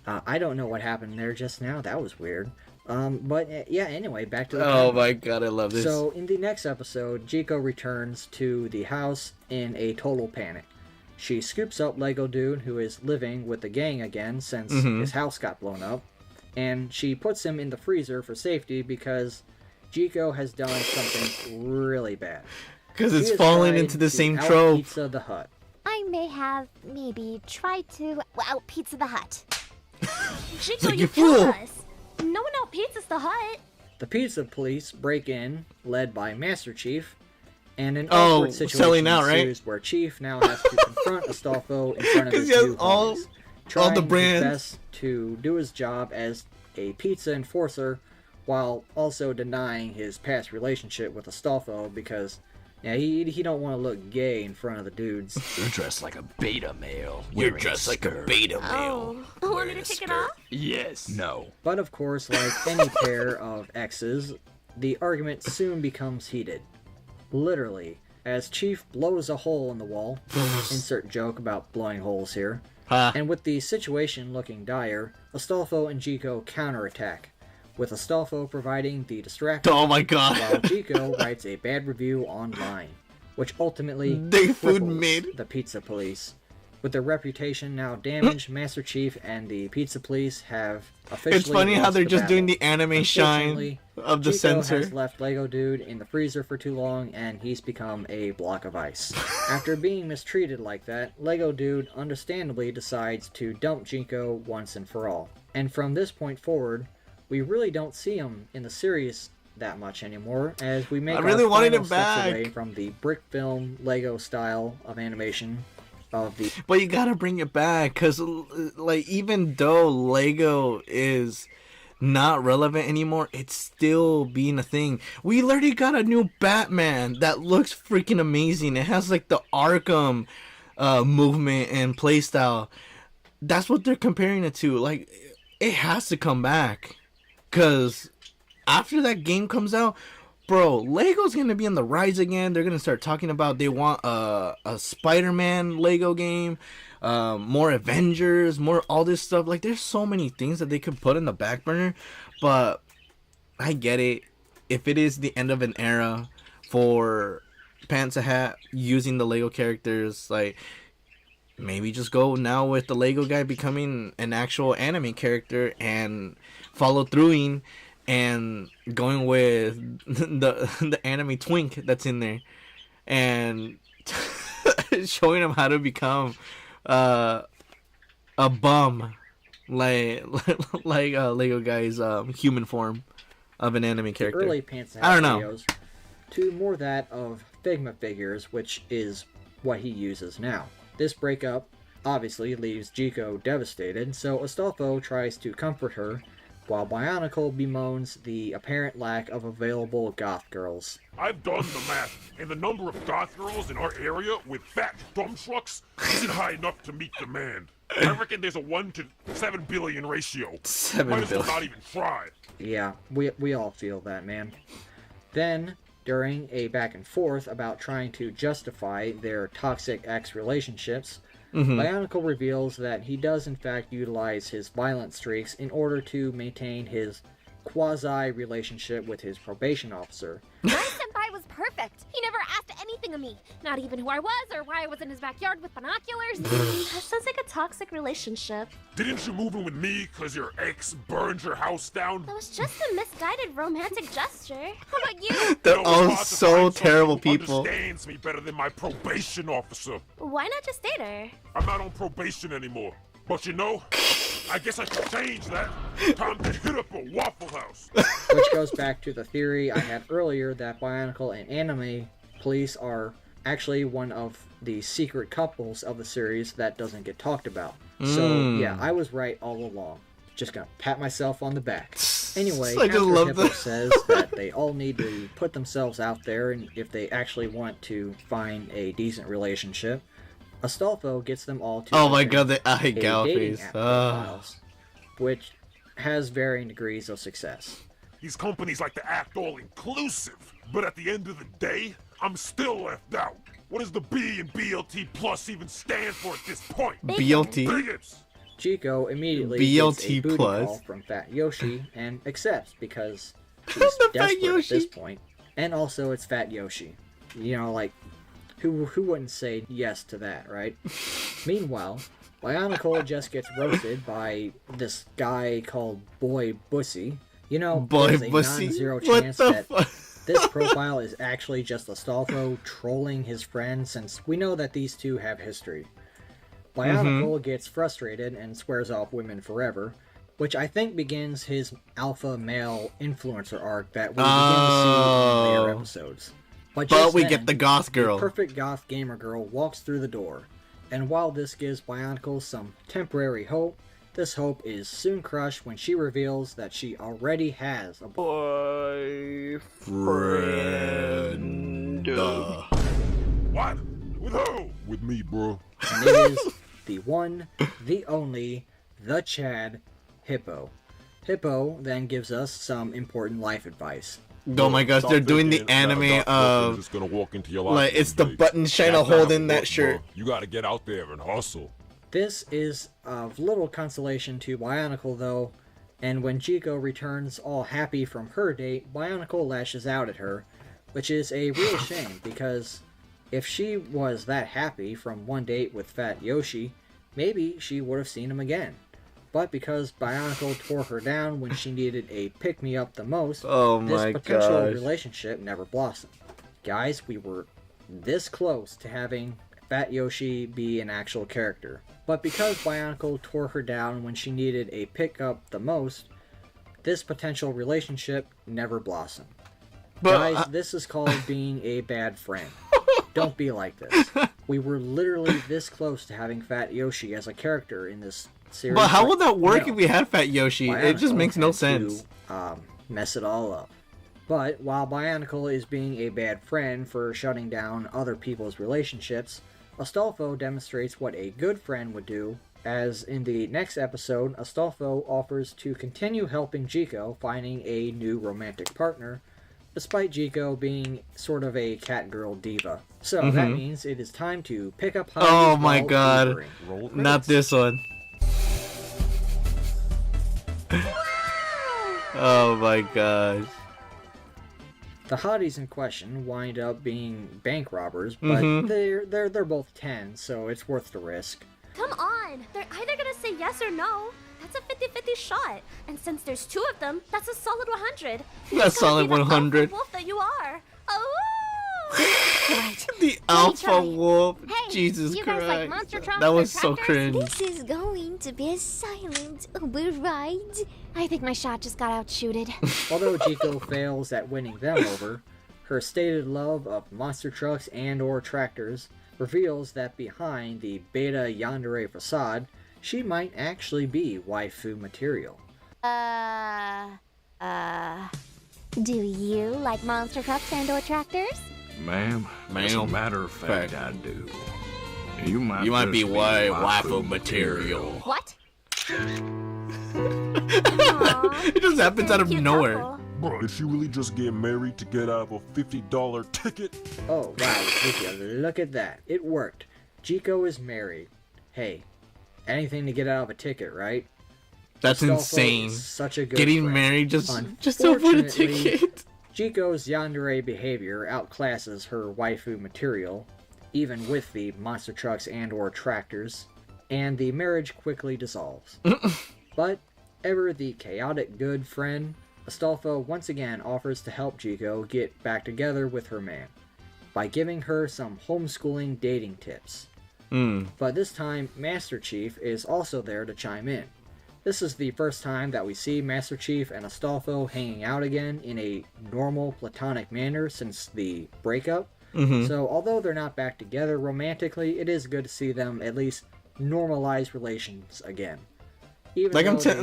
I don't know what happened there just now. That was weird. But yeah, anyway, back to the Oh my god, I love this. So in the next episode, Jiko returns to the house in a total panic. She scoops up Lego Dude, who is living with the gang again since his house got blown up, and she puts him in the freezer for safety because Jiko has done something really bad. Because it's falling into the same trope. Pizza the Hut. I may have maybe tried to out Pizza the Hut. Jiko, like, you you killed fool. us. No one out pizzas the hut. The pizza police break in, led by Master Chief, and an Oh, awkward situation selling out, right? ensues where Chief now has to confront Astolfo in front of his he has new all homies, the trying his brands. best to do his job as a pizza enforcer while also denying his past relationship with Astolfo because he don't want to look gay in front of the dudes. You're dressed like a beta male. You're wearing dressed a like a skirt. beta male. Oh, want me to take it off? Yes. No. But of course, like any pair of exes, the argument soon becomes heated. Literally, as Chief blows a hole in the wall, insert joke about blowing holes here, and with the situation looking dire, Astolfo and Jiko counterattack, with Astolfo providing the distraction Oh my god. while Jiko writes a bad review online, which ultimately They food cripples made. the pizza police. With their reputation now damaged, Master Chief and the pizza police have officially It's funny how lost they're the just battle. doing the anime shine Unfortunately, of the Jiko sensor. has left Lego Dude in the freezer for too long, and he's become a block of ice. After being mistreated like that, Lego Dude understandably decides to dump Jiko once and for all. And from this point forward, we really don't see him in the series that much anymore, as we make I really our wanted final him steps back. away from the brick film Lego style of animation of the But you gotta bring it back, because, like, even though Lego is not relevant anymore, it's still being a thing. We literally got a new Batman that looks freaking amazing. It has, like, the Arkham movement and playstyle. That's what they're comparing it to. Like, it has to come back. Because after that game comes out, bro, Lego's gonna be on the rise again. They're gonna start talking about they want a Spider-Man Lego game, more Avengers, more all this stuff. Like, there's so many things that they could put in the back burner, but I get it. If it is the end of an era for Pantsahat using the Lego characters, like, maybe just go now with the Lego guy becoming an actual anime character and follow throughing and going with the anime twink that's in there and showing him how to become a bum like Lego guy's human form of an anime character. early Pantsahat I don't know. videos to more that of Figma figures, which is what he uses now. This breakup obviously leaves Jiko devastated, so Astolfo tries to comfort her, while Bionicle bemoans the apparent lack of available goth girls. I've done the math, and the number of goth girls in our area with fat dump trucks isn't high enough to meet demand. I reckon there's a 1 to 7 billion ratio. 7 Might as well billion. not even try. Yeah, we all feel that, man. Then, during a back and forth about trying to justify their toxic ex relationships, Bionicle reveals that he does in fact utilize his violent streaks in order to maintain his quasi-relationship with his probation officer. My senpai was perfect. He never asked anything nothing of me. Not even who I was or why I was in his backyard with binoculars. That sounds like a toxic relationship. Didn't you move in with me because your ex burned your house down? That was just a misguided romantic gesture. How about you? They're all so terrible people. Understands me better than my probation officer. Why not just date her? I'm not on probation anymore. But you know, I guess I should change that. Time to hit up a Waffle House. Which goes back to the theory I had earlier that Bionicle and Anime Police are actually one of the secret couples of the series that doesn't get talked about. So yeah, I was right all along. Just gonna pat myself on the back. Anyway, I just love Hippo that. says that they all need to put themselves out there, and if they actually want to find a decent relationship, Astolfo gets them all to Oh my open god, the a eye gal dating face. app profiles, which has varying degrees of success. These companies like to act all inclusive, but at the end of the day, I'm still left out. What does the B in BLT Plus even stand for at this point? BLT? Bigots! Chico immediately gets a BLT booty Plus. call from Fat Yoshi and accepts because she's The Fat desperate at Yoshi. this point. And also it's Fat Yoshi. You know, like, who wouldn't say yes to that, right? Meanwhile, Bionicle just gets roasted by this guy called Boy Bussy. You know, Boy there's a Bussy? non-zero What chance the that fuck? this profile is actually just Astolfo trolling his friend, since we know that these two have history. Bionicle gets frustrated and swears off women forever, which I think begins his alpha male influencer arc that we begin to see in later episodes. But we then, get the goth girl. The perfect goth gamer girl walks through the door, and while this gives Bionicle some temporary hope, this hope is soon crushed when she reveals that she already has a boyfriend. What? With who? With me, bro. And it is the one, the only, the Chad, Hippo. Hippo then gives us some important life advice. Oh my gosh, they're doing the anime of Just gonna walk into your life like it's the one day. button shine to That's hold not in that work, shirt. bro. You gotta get out there and hustle. This is of little consolation to Bionicle though, and when Chico returns all happy from her date, Bionicle lashes out at her, which is a real shame because if she was that happy from one date with Fat Yoshi, maybe she would have seen him again. But because Bionicle tore her down when she needed a pick-me-up the most, this potential relationship never blossomed. Guys, we were this close to having Fat Yoshi be an actual character. But because Bionicle tore her down when she needed a pick-up the most, this potential relationship never blossomed. Guys, this is called being a bad friend. Don't be like this. We were literally this close to having Fat Yoshi as a character in this series. But how would that work No. if we had Fat Yoshi? It just Bionicle makes no had sense. to, mess it all up. But while Bionicle is being a bad friend for shutting down other people's relationships, Astolfo demonstrates what a good friend would do, as in the next episode, Astolfo offers to continue helping Chico finding a new romantic partner, despite Chico being sort of a cat-girl diva. So that means it is time to pick up hobbies Oh my while god. Ubering. Roll Not credits. this one. Oh my gosh. The hotties in question wind up being bank robbers, but they're both 10, so it's worth the risk. Come on! They're either gonna say yes or no. That's a 50-50 shot. And since there's two of them, that's a solid 100. That's solid 100. Wolf that you are. Oh! The alpha wolf. Hey, Jesus you guys like Christ. monster trucks That or was so tractors? cringe. This is going to be a silent Uber ride. I think my shot just got outshooted. Although Chico fails at winning them over, her stated love of monster trucks and or tractors reveals that behind the beta yandere facade, she might actually be waifu material. Do you like monster trucks and or tractors? Ma'am, as a matter of fact, I do. You might You be just waifu material. What? It just happens out of nowhere. Bro, did she really just get married to get out of a $50 ticket? Oh wow, Vicky, look at that. It worked. Chico is married. Hey, anything to get out of a ticket, right? That's Astolfo insane. is such a good Getting friend. married just to avoid a Unfortunately, ticket. Jiko's yandere behavior outclasses her waifu material, even with the monster trucks and or tractors, and the marriage quickly dissolves. But, ever the chaotic good friend, Astolfo once again offers to help Jiko get back together with her man, by giving her some homeschooling dating tips. But this time, Master Chief is also there to chime in. This is the first time that we see Master Chief and Astolfo hanging out again in a normal platonic manner since the breakup. So although they're not back together romantically, it is good to see them at least normalize relations again. Even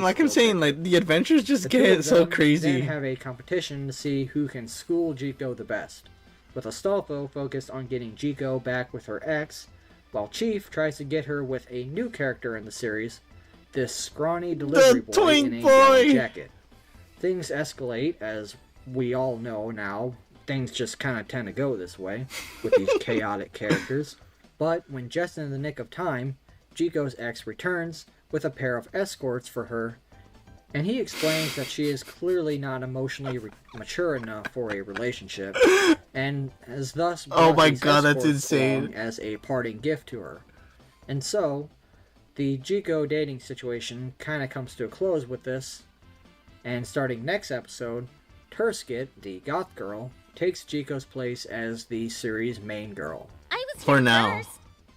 like I'm saying, like the adventures just get so crazy. Then have a competition to see who can school Jiko the best, with Astolfo focused on getting Jiko back with her ex, while Chief tries to get her with a new character in the series, this scrawny delivery boy in a yellow jacket. Things escalate, as we all know now. Things just kind of tend to go this way with these chaotic characters. But when just in the nick of time, Jiko's ex returns with a pair of escorts for her, and he explains that she is clearly not emotionally mature enough for a relationship, and has thus brought these that's escorts insane, along as a parting gift to her. And so, the Jiko dating situation kind of comes to a close with this, and starting next episode, Turskit, the goth girl, takes Jiko's place as the series' main girl. I was For here now. first.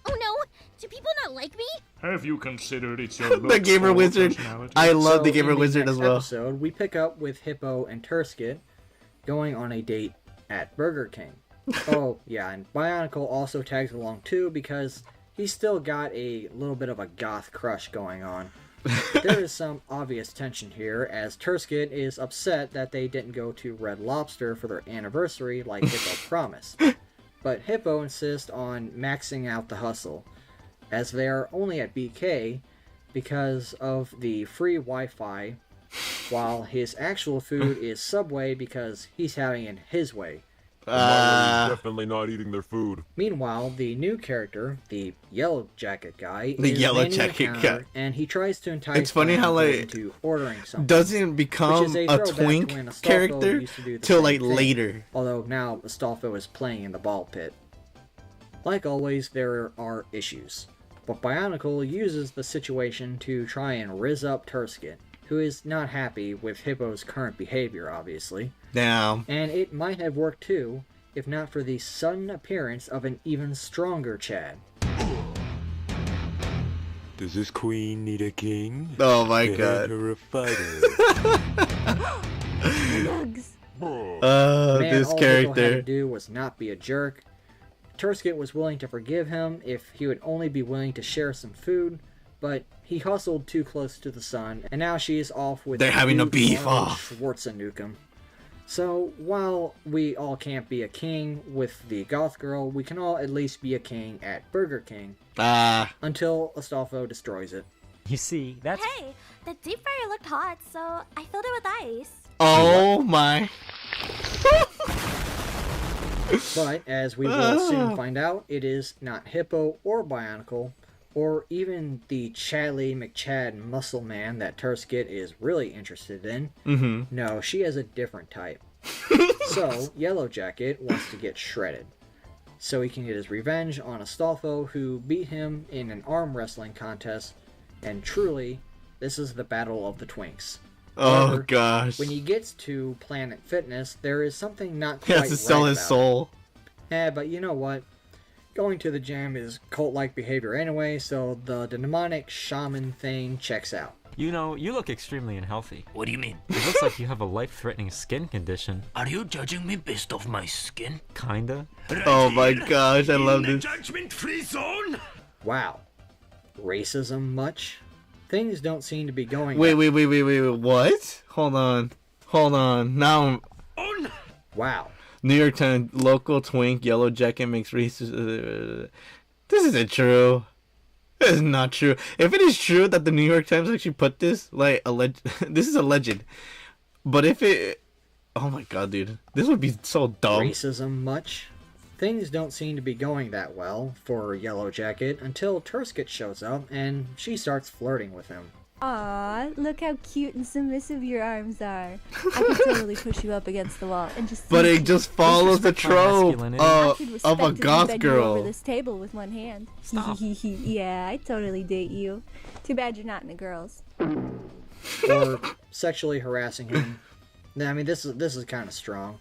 Oh no, do people not like me? Have you considered it's your The gamer wizard. I love the gamer wizard as well. Episode, we pick up with Hippo and Turskit going on a date at Burger King. Oh yeah, and Bionicle also tags along too because he's still got a little bit of a goth crush going on. There is some obvious tension here, as Turskit is upset that they didn't go to Red Lobster for their anniversary like Hippo promised. But Hippo insists on maxing out the hustle, as they are only at BK because of the free Wi-Fi, while his actual food is Subway because he's having it his way. Definitely not eating their food. Meanwhile, the new character, the yellow jacket guy, The is yellow manning the jacket counter, guy. and he tries to entice It's funny how, Bionicle like, into ordering something, doesn't which become is a a throwback twink to when Astolfo character used to do the till same like thing, later. Although now Astolfo is playing in the ball pit. Like always, there are issues, but Bionicle uses the situation to try and rizz up Turskit, who is not happy with Hippo's current behavior, obviously. Damn. And it might have worked too, if not for the sudden appearance of an even stronger Chad. Does this queen need a king? Oh my Hand god. her a fighter. Man, this all Hippo had to character. do was not be a jerk. Turskit was willing to forgive him if he would only be willing to share some food, but he hustled too close to the sun, and now she is off with They're having a Duke beef Arnold off. Schwarzenegger. So, while we all can't be a king with the goth girl, we can all at least be a king at Burger King. Until Astolfo destroys it. You see, that's... Hey, the deep fryer looked hot, so I filled it with ice. Oh my. But, as we will soon find out, it is not Hippo or Bionicle, or even the Chadley McChad muscle man that Turskit is really interested in. No, she has a different type. So, Yellow Jacket wants to get shredded, so he can get his revenge on Astolfo, who beat him in an arm wrestling contest, and truly, this is the battle of the Twinks. Oh However, gosh. when he gets to Planet Fitness, there is something not He quite has to sell right his about it. soul. But you know what? Going to the gym is cult-like behavior anyway, so the demonic shaman thing checks out. You know, you look extremely unhealthy. What do you mean? It looks like you have a life-threatening skin condition. Are you judging me based off my skin? Kinda. Oh my gosh, I love this. Judgment-free zone? Wow. Racism much? Things don't seem to be going... Wait, what? Hold on. Now Wow. New York Times local twink yellow jacket makes racist. This isn't true. This is not true. If it is true that the New York Times actually put this, like, this is alleged. But if it... Oh my god, dude. This would be so dumb. Racism much? Things don't seem to be going that well for Yellow Jacket until Turskit shows up and she starts flirting with him. Aw, look how cute and submissive your arms are. I could totally push you up against the wall and just. But it just follows the trope of a goth over girl. this table with one hand. Stop. Yeah, I totally date you. Too bad you're not into girls. Or sexually harassing him. I mean, this is kind of strong.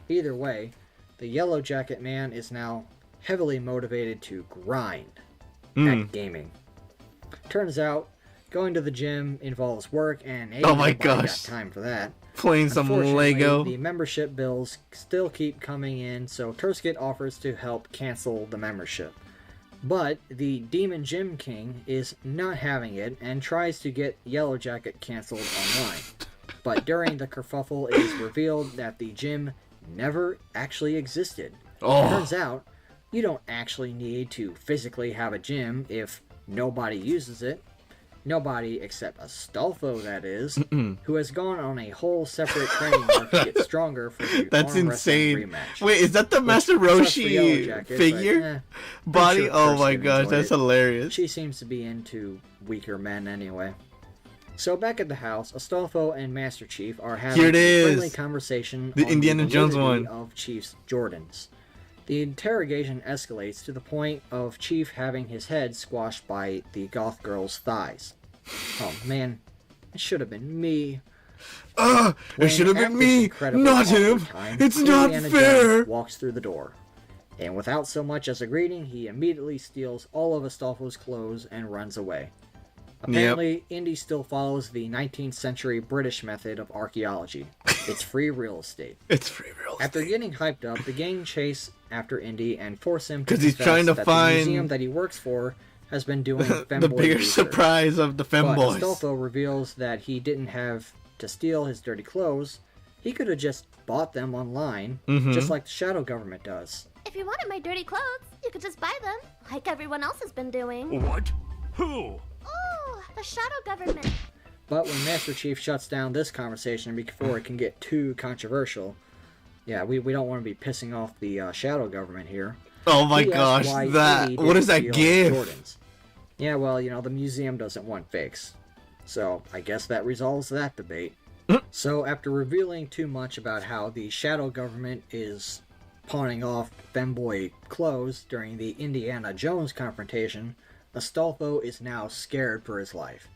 Either way, the Yellow Jacket man is now heavily motivated to grind at gaming. Turns out, going to the gym involves work, and Oh my nobody got gosh. time for that. Playing some Unfortunately, Lego. The membership bills still keep coming in, so Turskit offers to help cancel the membership. But the Demon Gym King is not having it and tries to get Yellow Jacket canceled online. But during the kerfuffle, it is revealed that the gym never actually existed. Oh. Turns out, you don't actually need to physically have a gym if nobody uses it. Nobody except Astolfo, that is, who has gone on a whole separate training arc to get stronger for the That's arm wrestling insane. rematch. Wait, is that the Master Sucks for Yellow Roshi Jacket, figure? but, I'm Body? sure Oh my Turskit gosh, enjoyed that's it. hilarious. She seems to be into weaker men anyway. So back at the house, Astolfo and Master Chief are having Here it a friendly is. conversation The on Indiana Jones validity one. of Chief's Jordans. The interrogation escalates to the point of Chief having his head squashed by the goth girl's thighs. Oh man, it should have been me. It should have been After me, incredible not him. awkward time, It's not Indiana fair. Jones walks through the door. And without so much as a greeting, he immediately steals all of Astolfo's clothes and runs away. Apparently, Indy still follows the 19th century British method of archaeology. It's free real estate. It's free real estate. After getting hyped up, the gang chase after Indy and force him to 'Cause he's confess trying to that find the museum that he works for has been doing the femboy bigger research. surprise of the But femboys. Astolfo reveals that he didn't have to steal his dirty clothes. He could have just bought them online, Mhm. just like the shadow government does. If you wanted my dirty clothes, you could just buy them, like everyone else has been doing. What? Who? Oh, the shadow government. But when Master Chief shuts down this conversation before it can get too controversial, yeah, we don't want to be pissing off the shadow government here. Oh my He asks gosh, why that- Indy what didn't is that steal gif? Jordans. Yeah, well, the museum doesn't want fakes. So I guess that resolves that debate. So after revealing too much about how the shadow government is pawning off femboy clothes during the Indiana Jones confrontation, Astolfo is now scared for his life.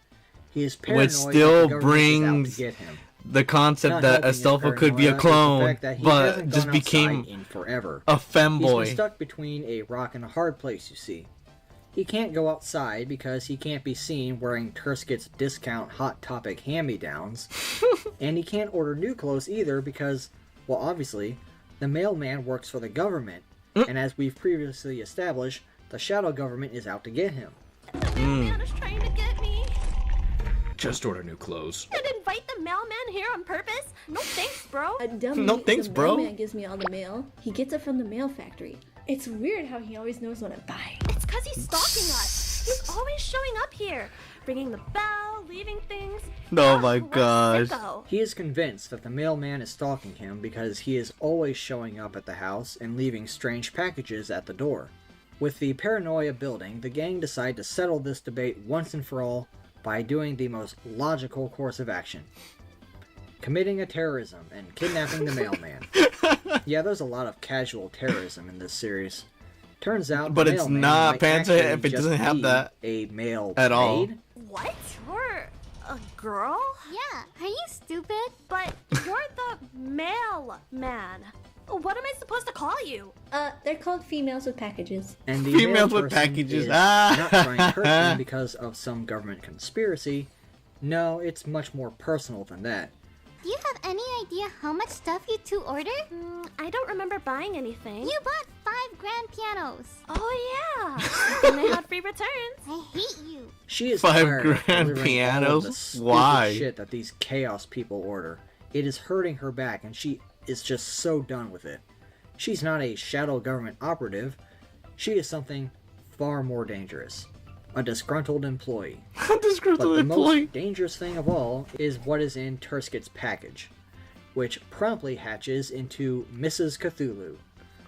He is paranoid Which that the still government is out brings to get him. the concept Not that helping his Astolfo could be a paranoia is the clone, fact that he but hasn't just gone became outside in forever. a He's been femboy. stuck between a rock and a hard place, you see. He can't go outside because he can't be seen wearing Turskit's discount Hot Topic hand-me-downs. And he can't order new clothes either because, well, obviously, the mailman works for the government. And as we've previously established, the shadow government is out to get him. Man is trying to get me. Just order new clothes. And invite the mailman here on purpose? No thanks, bro. A dummy. No thanks, the bro. mailman gives me all the mail. He gets it from the mail factory. It's weird how he always knows what I buy. It's because he's stalking us. He's always showing up here, ringing the bell, leaving things. Oh my what a gosh. sicko. He is convinced that the mailman is stalking him because he is always showing up at the house and leaving strange packages at the door. With the paranoia building, the gang decide to settle this debate once and for all by doing the most logical course of action. Committing a terrorism and kidnapping the mailman. Yeah, there's a lot of casual terrorism in this series. Turns out But the it's mailman not might Pantsahat actually if it just doesn't have be that a male at all. maid. What? You're a girl? Yeah, are you stupid? But you're the mailman. What am I supposed to call you? They're called females with packages. And the Females mail with person packages. is Ah. not trying to hurt him because of some government conspiracy. No, it's much more personal than that. Do you have any idea how much stuff you two ordered? I don't remember buying anything. You bought 5 grand pianos. Oh yeah, and I had free returns. I hate you. She is 5 tired of grand delivering all of the pianos? stupid Why? shit that these chaos people order. It is hurting her back, and she is just so done with it. She's not a shadow government operative. She is something far more dangerous. A disgruntled employee. A disgruntled But the employee. most dangerous thing of all is what is in Turskit's package, which promptly hatches into Mrs. Cthulhu.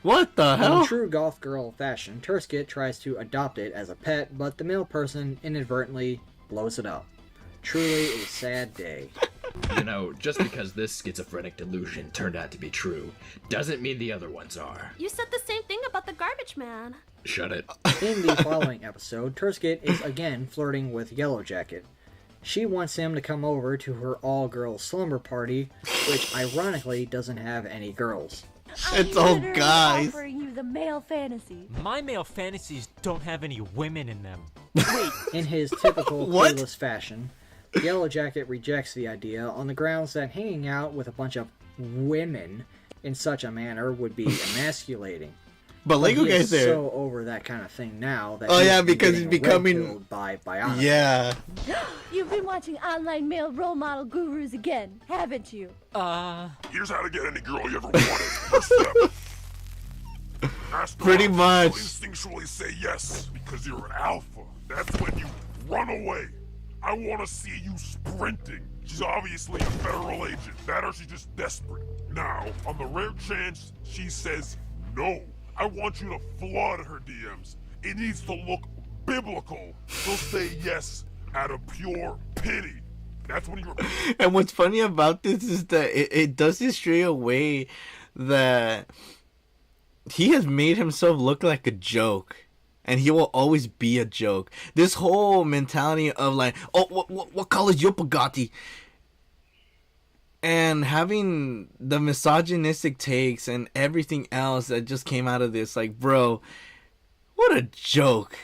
What the hell? In true goth girl fashion, Turskit tries to adopt it as a pet, but the male person inadvertently blows it up. truly a sad day. You know, just because this schizophrenic delusion turned out to be true, doesn't mean the other ones are. You said the same thing about the garbage man. Shut it. In the following episode, Turskit is again flirting with Yellow Jacket. She wants him to come over to her all-girls slumber party, which ironically doesn't have any girls. It's all Literally guys. offering you the male fantasy. My male fantasies don't have any women in them. Wait. In his typical What? clueless fashion, Yellow Jacket rejects the idea on the grounds that hanging out with a bunch of women in such a manner would be emasculating. But Lego he Guy's is there. so over that kind of thing now that Oh, he's yeah, been because getting he's becoming- red-pilled by Bionicle. Yeah. You've been watching online male role model gurus again, haven't you? Here's how to get any girl you ever wanted. First step. Ask her Pretty out. much. She'll instinctually say yes because you're an alpha. That's when you run away. I want to see you sprinting. She's obviously a federal agent. That or she's just desperate. Now, on the rare chance she says no, I want you to flood her DMs. It needs to look biblical. She'll say yes out of pure pity. That's when you're... And what's funny about this is that it does this straight away that he has made himself look like a joke. And he will always be a joke. This whole mentality of like, oh, what color is your Bugatti? And having the misogynistic takes and everything else that just came out of this, like, bro, what a joke.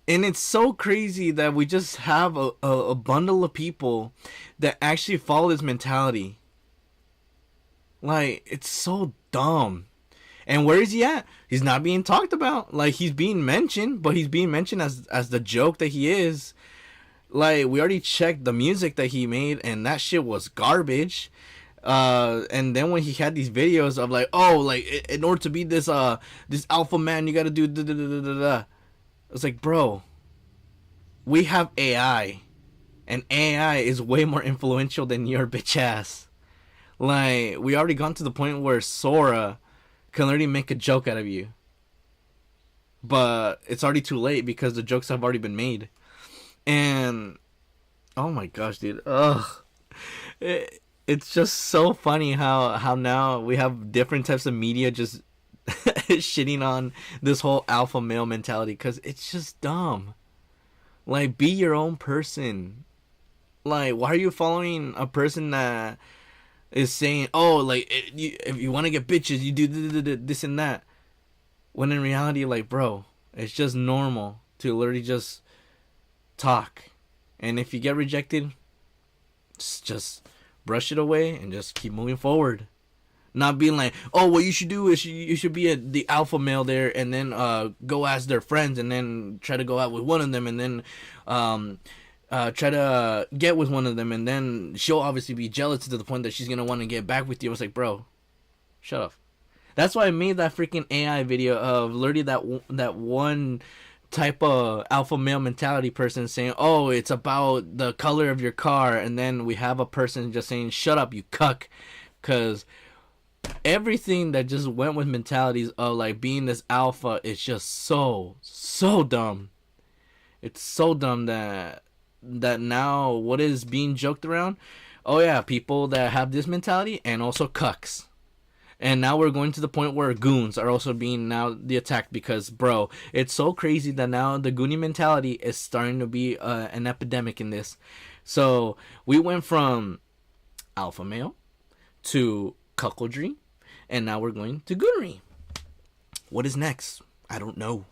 And it's so crazy that we just have a bundle of people that actually follow this mentality. Like, it's so dumb. And where is he at? He's not being talked about. Like, he's being mentioned, but he's being mentioned as the joke that he is. Like, we already checked the music that he made, and that shit was garbage. And then when he had these videos of like, oh, like, in order to be this alpha man, you gotta do da-da-da-da-da-da. It's like, bro, we have AI. And AI is way more influential than your bitch ass. Like, we already gone to the point where Sora can already make a joke out of you. But it's already too late because the jokes have already been made. And oh my gosh, dude. Ugh. It's just so funny how now we have different types of media just shitting on this whole alpha male mentality because it's just dumb. Like, be your own person. Like, why are you following a person that is saying, oh, like, if you want to get bitches, you do this and that. When in reality, like, bro, it's just normal to literally just talk. And if you get rejected, just brush it away and just keep moving forward. Not being like, oh, what you should do is you should be the alpha male there and then go ask their friends and then try to go out with one of them and then try to get with one of them, and then she'll obviously be jealous to the point that she's gonna want to get back with you. I was like, bro, shut up. That's why I made that freaking AI video of literally that one type of alpha male mentality person saying, oh, it's about the color of your car, and then we have a person just saying, shut up, you cuck, because everything that just went with mentalities of like being this alpha is just so dumb. It's so dumb that now what is being joked around, oh yeah, people that have this mentality and also cucks. And now we're going to the point where goons are also being now the attacked because, bro, it's so crazy that now the goonie mentality is starting to be an epidemic in this. So we went from alpha male to cuckoldry, and now we're going to goonery. What is next? I don't know.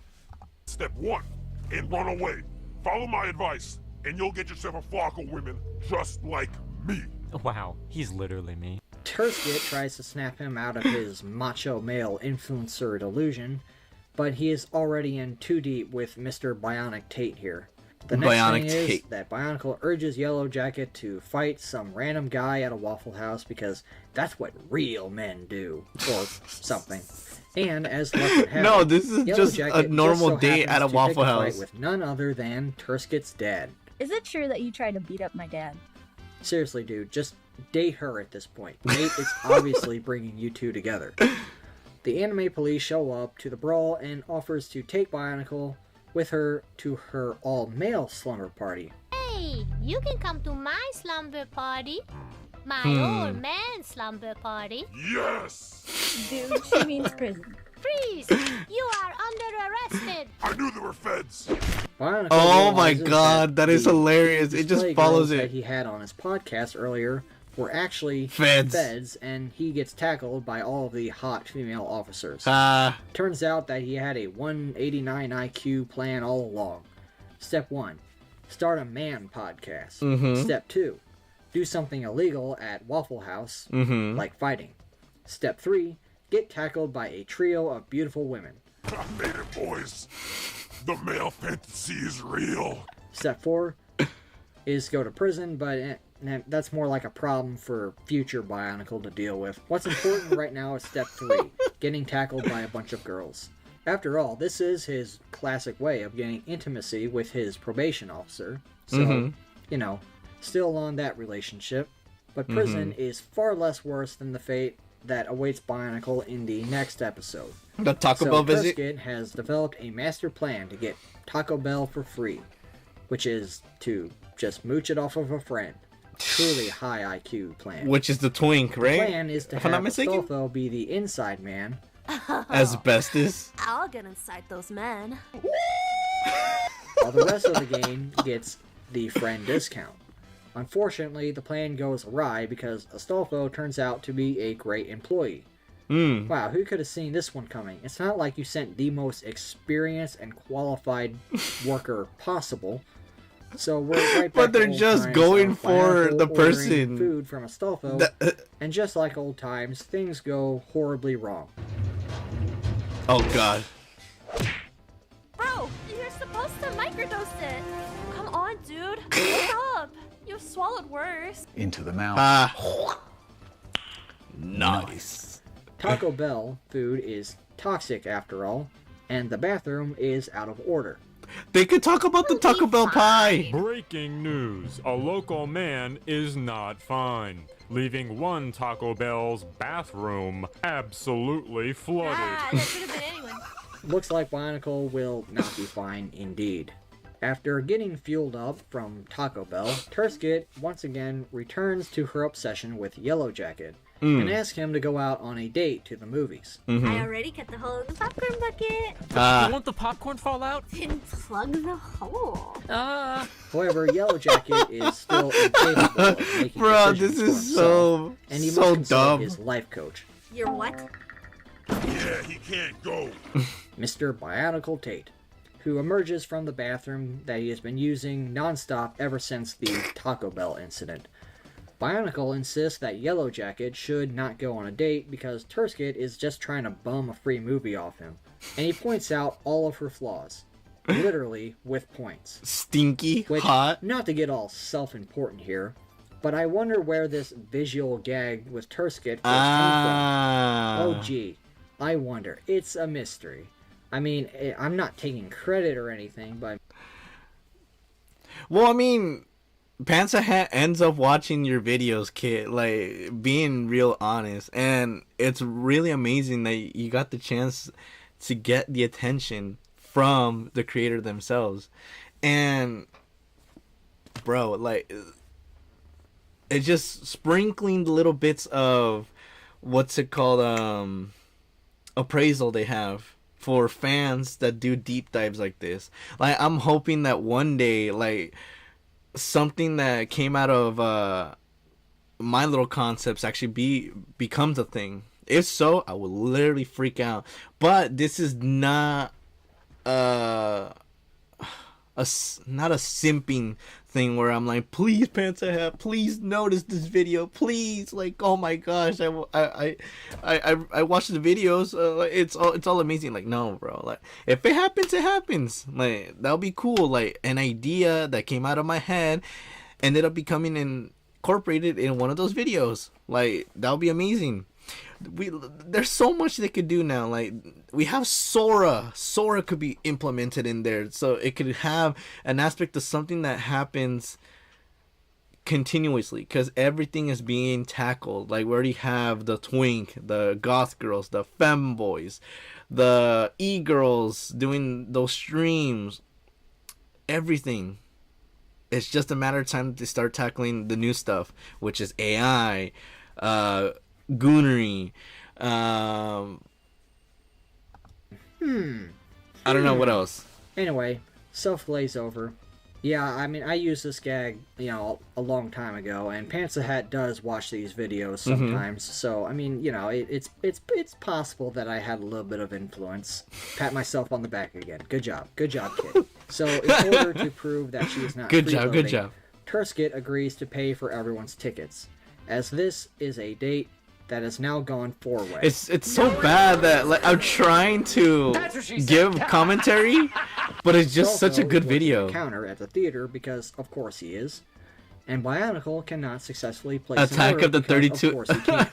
Step 1, and run away. Follow my advice, and you'll get yourself a flock of women just like me. Wow, he's literally me. Turskit tries to snap him out of his macho male influencer delusion, but he is already in too deep with Mr. Bionic Tate here. The next thing is that Bionicle urges Yellow Jacket to fight some random guy at a Waffle House because that's what real men do, or something. And as luck would have no, it, this is Yellow just Jacket a normal just so day at a happens to Waffle pick a fight House. with none other than Turskit's dad. Is it true that you tried to beat up my dad? Seriously, dude, just date her at this point. Nate is obviously bringing you two together. The anime police show up to the brawl and offers to take Bionicle with her to her all-male slumber party. Hey, Hey, you can come to my slumber party. My old man slumber party. Yes! Dude, she means prison. Freeze! You are under arrested. I knew there were feds. Bionicle Oh my realizes god, that is the hilarious. It just display follows girls that it. he had on his podcast earlier were actually Feds. and he gets tackled by all of the hot female officers. Turns out that he had a 189 IQ plan all along. Step 1. Start a man podcast. Mhm. Step 2. Do something illegal at Waffle House, Mhm. like fighting. Step 3. Get tackled by a trio of beautiful women. I made it, boys. The male fantasy is real. Step 4 is go to prison, but that's more like a problem for future Bionicle to deal with. What's important right now is step 3, getting tackled by a bunch of girls. After all, this is his classic way of getting intimacy with his probation officer. So, Mhm. you know, still on that relationship. But prison is far less worse than the fate that awaits Bionicle in the next episode. The Taco Bell visit? Prescott has developed a master plan to get Taco Bell for free, which is to just mooch it off of a friend. Truly high IQ plan. Which is the twink, right? The plan is to If I'm not have mistaken? Astolfo be the inside man. Asbestos. I'll get inside those men. While the rest of the game gets the friend discount. Unfortunately, the plan goes awry because Astolfo turns out to be a great employee. Wow, who could have seen this one coming? It's not like you sent the most experienced and qualified worker possible. So we're right back But they're to old just times going of for Bionicle the ordering person. food from Astolfo, and just like old times, things go horribly wrong. Oh god. Bro, you're supposed to microdose it. Come on, dude. Wake up. You've swallowed worse. Into the mouth. Nice. Taco Bell food is toxic after all, and the bathroom is out of order. They could talk about the Taco Bell pie. Breaking news. A local man is not fine, leaving one Taco Bell's bathroom absolutely flooded. That could have been anyone. Looks like Bionicle will not be fine indeed. After getting fueled up from Taco Bell, Turskit once again returns to her obsession with Yellow Jacket and asks him to go out on a date to the movies. I already cut the hole in the popcorn bucket. Won't the popcorn fall out? Then plug the hole. However, Yellow Jacket is still incapable of making Bro, decisions this for is himself, and he so must consult dumb. his life coach, You're what? Yeah, he can't go. Mr. Bionicle Tate, who emerges from the bathroom that he has been using nonstop ever since the Taco Bell incident. Bionicle insists that Yellow Jacket should not go on a date because Turskit is just trying to bum a free movie off him, and he points out all of her flaws, literally with points. Stinky, Which, hot. not to get all self-important here, but I wonder where this visual gag with Turskit first came from. Oh gee, I wonder. It's a mystery. I mean, I'm not taking credit or anything, but... Well, I mean, Pantsahat ends up watching your videos, Kit, like, being real honest. And it's really amazing that you got the chance to get the attention from the creator themselves. And, bro, like, it's just sprinkling the little bits of, what's it called, appraisal they have for fans that do deep dives like this. Like, I'm hoping that one day, like, something that came out of my little concepts actually becomes a thing. If so, I would literally freak out. But this is not not a simping thing where I'm like, please, Pantsahat, please notice this video, please. Like, oh my gosh, I watched the videos. It's all amazing. Like, no, bro. Like, if it happens, it happens. Like, that'll be cool. Like, an idea that came out of my head ended up becoming incorporated in one of those videos. Like, that'll be amazing. There's so much they could do now. Like, we have Sora could be implemented in there, so it could have an aspect of something that happens continuously, because everything is being tackled. Like, we already have the twink, the goth girls, the femboys, the e-girls doing those streams, everything. it's just a matter of time to start tackling the new stuff, which is AI, goonery. I don't know what else. Anyway, self-glaze over. Yeah, I mean, I used this gag, a long time ago, and Pantsahat does watch these videos sometimes. So, I mean, it's possible that I had a little bit of influence. Pat myself on the back again. Good job, kid. So, in order to prove that she is not good job. Turskit agrees to pay for everyone's tickets, as this is a date that has now gone 4-way. It's so bad that I'm trying to give commentary, but it's just such a good video. Counter at the theater because of course he is, and Bionicle cannot successfully place Attack of the 32 of course he can't.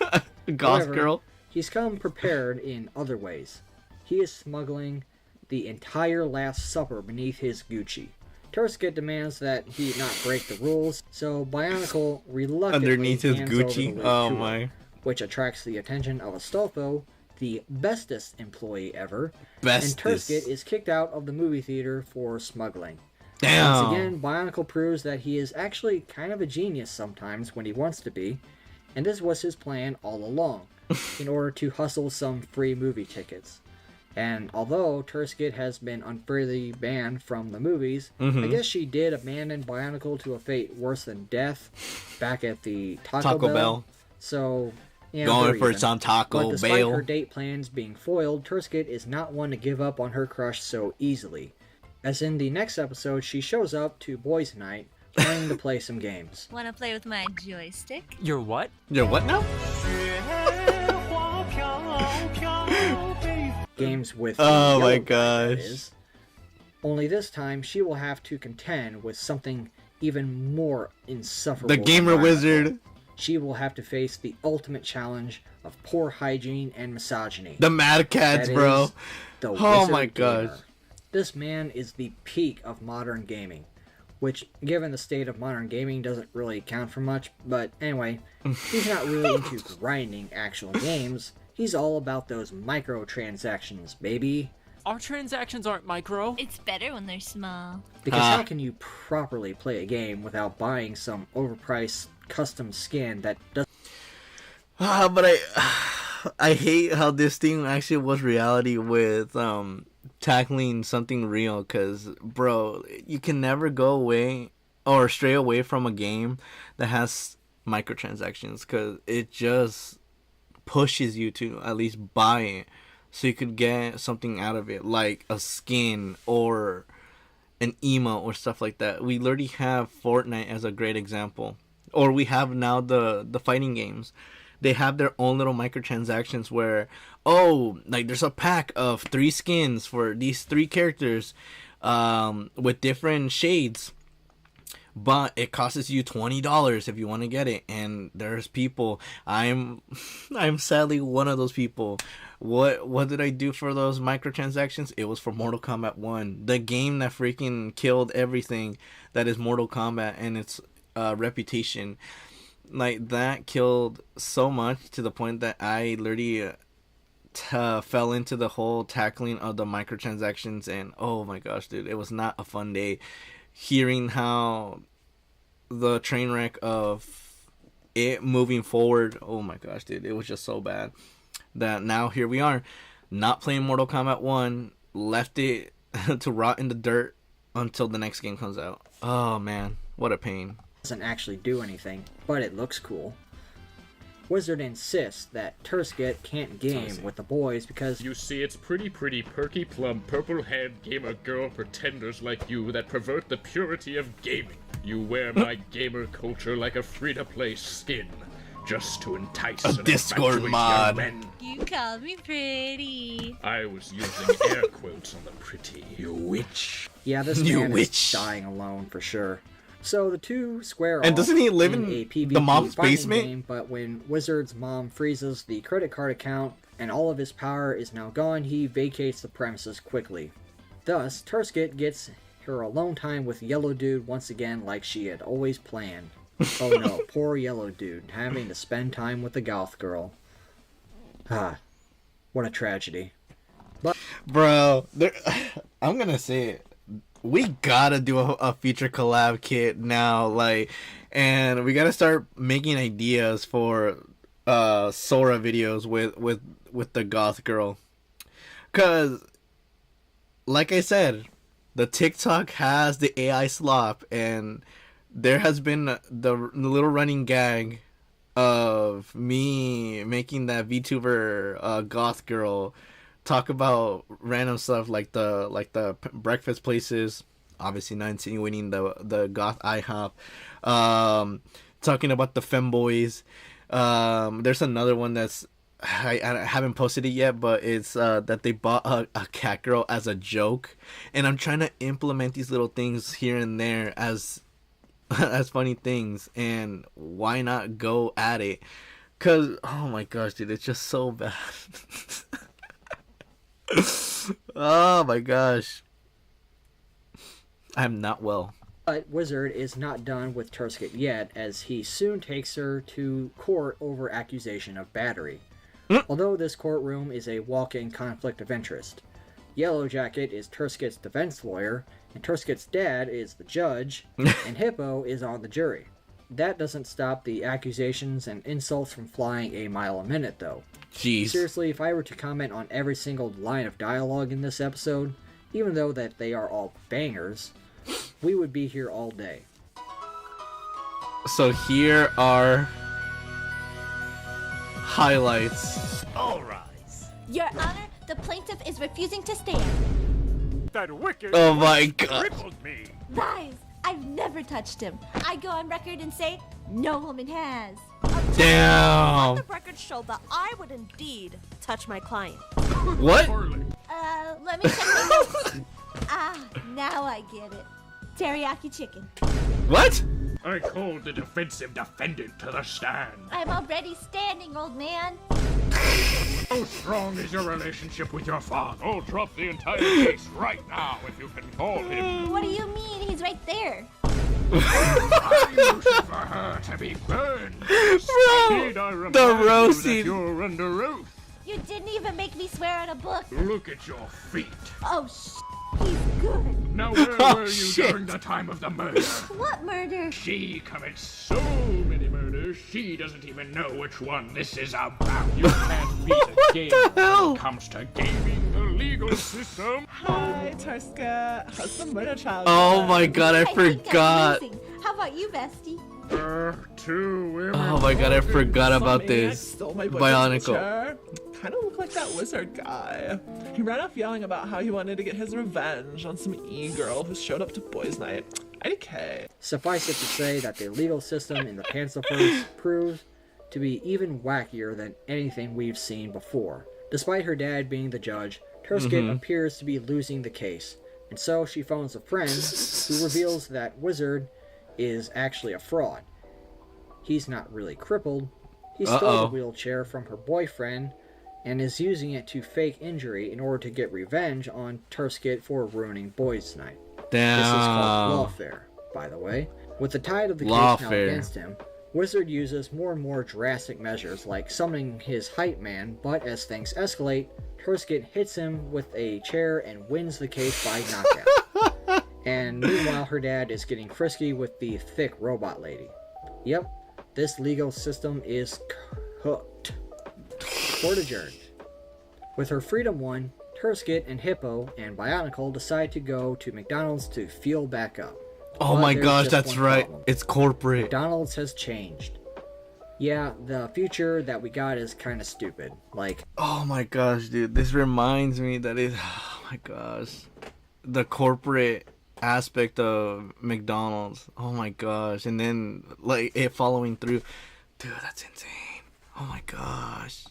Goth However, Girl. He's come prepared in other ways. He is smuggling the entire Last Supper beneath his Gucci. Turskit demands that he not break the rules, so Bionicle reluctantly underneath his hands over Gucci. the Oh tour, my. which attracts the attention of Astolfo, the bestest employee ever, Bestest. and Turskit is kicked out of the movie theater for smuggling. Damn. Once again, Bionicle proves that he is actually kind of a genius sometimes when he wants to be, and this was his plan all along, in order to hustle some free movie tickets. And although Turskit has been unfairly banned from the movies, I guess she did abandon Bionicle to a fate worse than death back at the Taco Bell. So, going for some Taco But despite Bell. her date plans being foiled, Turskit is not one to give up on her crush so easily. As in the next episode, she shows up to boys' night, planning to play some games. Wanna play with my joystick? Your what? Your what now? Games with Oh the my yellow guy, that gosh. is. Only this time, she will have to contend with something even more insufferable. The Gamer than Bionicle. Wizard. She will have to face the ultimate challenge of poor hygiene and misogyny. The Mad Cats, That bro. is the Oh Wizard my Gamer. gosh. This man is the peak of modern gaming, which, given the state of modern gaming, doesn't really count for much. But anyway, he's not really into grinding actual games. He's all about those microtransactions, baby. Our transactions aren't micro. It's better when they're small. Because how can you properly play a game without buying some overpriced custom skin that doesn't... But I hate how this thing actually was reality with tackling something real, because bro, you can never go away or stray away from a game that has microtransactions, because it just pushes you to at least buy it so you could get something out of it, like a skin or an emote or stuff like that. We literally have Fortnite as a great example, or we have now the fighting games. They have their own little microtransactions where, like there's a pack of 3 skins for these 3 characters with different shades, but it costs you $20 if you want to get it. And there's people, I'm sadly one of those people. What did I do for those microtransactions? It was for Mortal Kombat 1, the game that freaking killed everything that is Mortal Kombat and its reputation. Like, that killed so much to the point that I literally fell into the whole tackling of the microtransactions, and oh my gosh, dude, it was not a fun day. Hearing how the train wreck of it moving forward, oh my gosh, dude, it was just so bad that now here we are, not playing Mortal Kombat 1, left it to rot in the dirt until the next game comes out. Oh man, what a pain. Doesn't actually do anything, but it looks cool. Wizard insists that Turskit can't game with the boys because you see, it's pretty perky plum purple-haired gamer girl pretenders like you that pervert the purity of gaming. You wear my gamer culture like a free-to-play skin, just to entice a and Discord infatuate mod. young men. You call me pretty. I was using air quotes on the pretty. You witch. yeah, this You man witch. is dying alone for sure. So the two square And off doesn't he live in a PvP the mom's fighting basement? game, but when Wizard's mom freezes the credit card account and all of his power is now gone, he vacates the premises quickly. Thus, Turskit gets her alone time with Yellow Dude once again like she had always planned. Oh no, poor Yellow Dude, having to spend time with the goth girl. Ah, what a tragedy. But Bro, I'm gonna say it. we gotta do a feature collab kit now, like, and we gotta start making ideas for Sora videos with the goth girl, cause like I said, the TikTok has the AI slop, and there has been the little running gag of me making that VTuber goth girl talk about random stuff like the breakfast places, obviously not insinuating the goth IHOP, talking about the femboys. There's another one that's I haven't posted it yet, but it's that they bought a cat girl as a joke, and I'm trying to implement these little things here and there as as funny things, and why not go at it? Cause oh my gosh, dude, it's just so bad. Oh my gosh, I'm not well. But Wizard is not done with Turskit yet, as he soon takes her to court over accusation of battery. Although this courtroom is a walk-in conflict of interest. Yellow Jacket is Turskit's defense lawyer, and Turskit's dad is the judge, and Hippo is on the jury. That doesn't stop the accusations and insults from flying a mile a minute, though. Jeez. Seriously, if I were to comment on every single line of dialogue in this episode, even though that they are all bangers, we would be here all day. So here are highlights. All rise. Your Honor, the plaintiff is refusing to stand. That wicked Oh my god. crippled me. Lies! I've never touched him. I go on record and say, no woman has. Damn. Let the record show that I would indeed touch my client. What? Let me check my notes. Now I get it. Teriyaki chicken. What? I called the defensive defendant to the stand. I'm already standing, old man. How strong is your relationship with your father? I'll drop the entire case right now if you can call him. What do you mean? He's right there. I used for her to be burned. Indeed, I remind the you roasting. that you're under oath. You didn't even make me swear on a book. Look at your feet. Oh, he's good. Now where were you during the time of the murder? What murder? She commits so many murders, she doesn't even know which one this is about. You can't beat a game when it comes to gaming the legal system. Hi, Turska. How's the murder trial? Oh my god, I think forgot. I'm losing. How about you, bestie? Two women. Oh my god, I forgot about this. Stole my Bionicle. Kind of look like that wizard guy. He ran off yelling about how he wanted to get his revenge on some e-girl who showed up to boys' night. IDK. Suffice it to say that the legal system in the Pantsahat proves to be even wackier than anything we've seen before. Despite her dad being the judge, Turskit appears to be losing the case, and so she phones a friend who reveals that Wizard is actually a fraud. He's not really crippled. He stole the wheelchair from her boyfriend and is using it to fake injury in order to get revenge on Turskit for ruining boys' night. Damn. This is called lawfare, by the way. With the tide of the case now against him, Wizard uses more and more drastic measures like summoning his hype man, but as things escalate, Turskit hits him with a chair and wins the case by knockout. And meanwhile, her dad is getting frisky with the thick robot lady. Yep, this legal system is cooked. Court adjourned. With her freedom won, Turskit and Hippo and Bionicle decide to go to McDonald's to fuel back up. Oh But my there's gosh, just that's one right. problem. It's corporate. McDonald's has changed. Yeah, the future that we got is kind of stupid. Like, Oh my gosh, dude. This reminds me that it. Oh my gosh. The corporate aspect of McDonald's. Oh my gosh. And then, like, it following through. Dude, that's insane. Oh my gosh.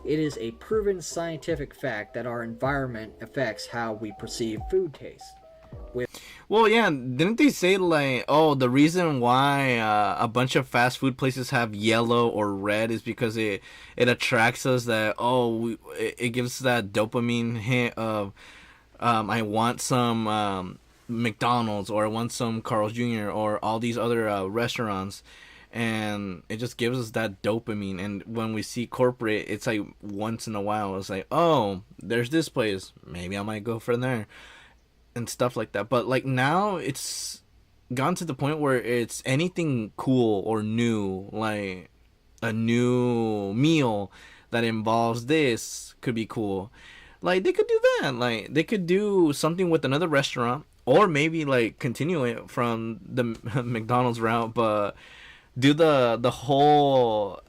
it is a proven scientific fact that our environment affects how we perceive food taste. Well, yeah, didn't they say, like, oh, the reason why a bunch of fast food places have yellow or red is because it attracts us that, it gives that dopamine hit of, I want some McDonald's, or I want some Carl's Jr., or all these other restaurants, and it just gives us that dopamine. And when we see corporate, it's like once in a while, it's like, oh, there's this place, maybe I might go for there. and stuff like that. But like now it's gone to the point where it's anything cool or new, like a new meal that involves this could be cool. Like they could do that. Like they could do something with another restaurant, or maybe like continue it from the McDonald's route, but do the whole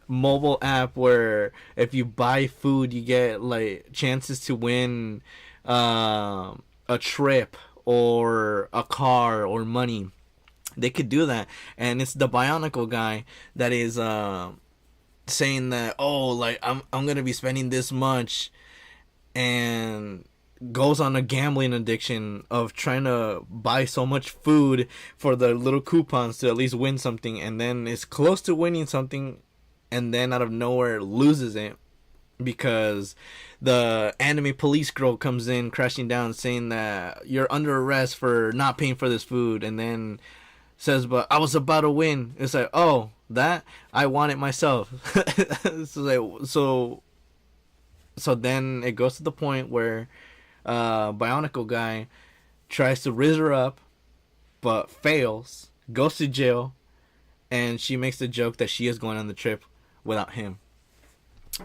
mobile app where if you buy food you get like chances to win a trip or a car or money. They could do that, and it's the Bionicle guy that is saying that, oh, like I'm gonna be spending this much, and goes on a gambling addiction of trying to buy so much food for the little coupons to at least win something, and then is close to winning something, and then out of nowhere loses it because the anime police girl comes in crashing down saying that you're under arrest for not paying for this food, and then says, but I was about to win. It's like, oh, that I want it myself. So then it goes to the point where Bionicle guy tries to raise her up but fails, goes to jail, and she makes the joke that she is going on the trip without him.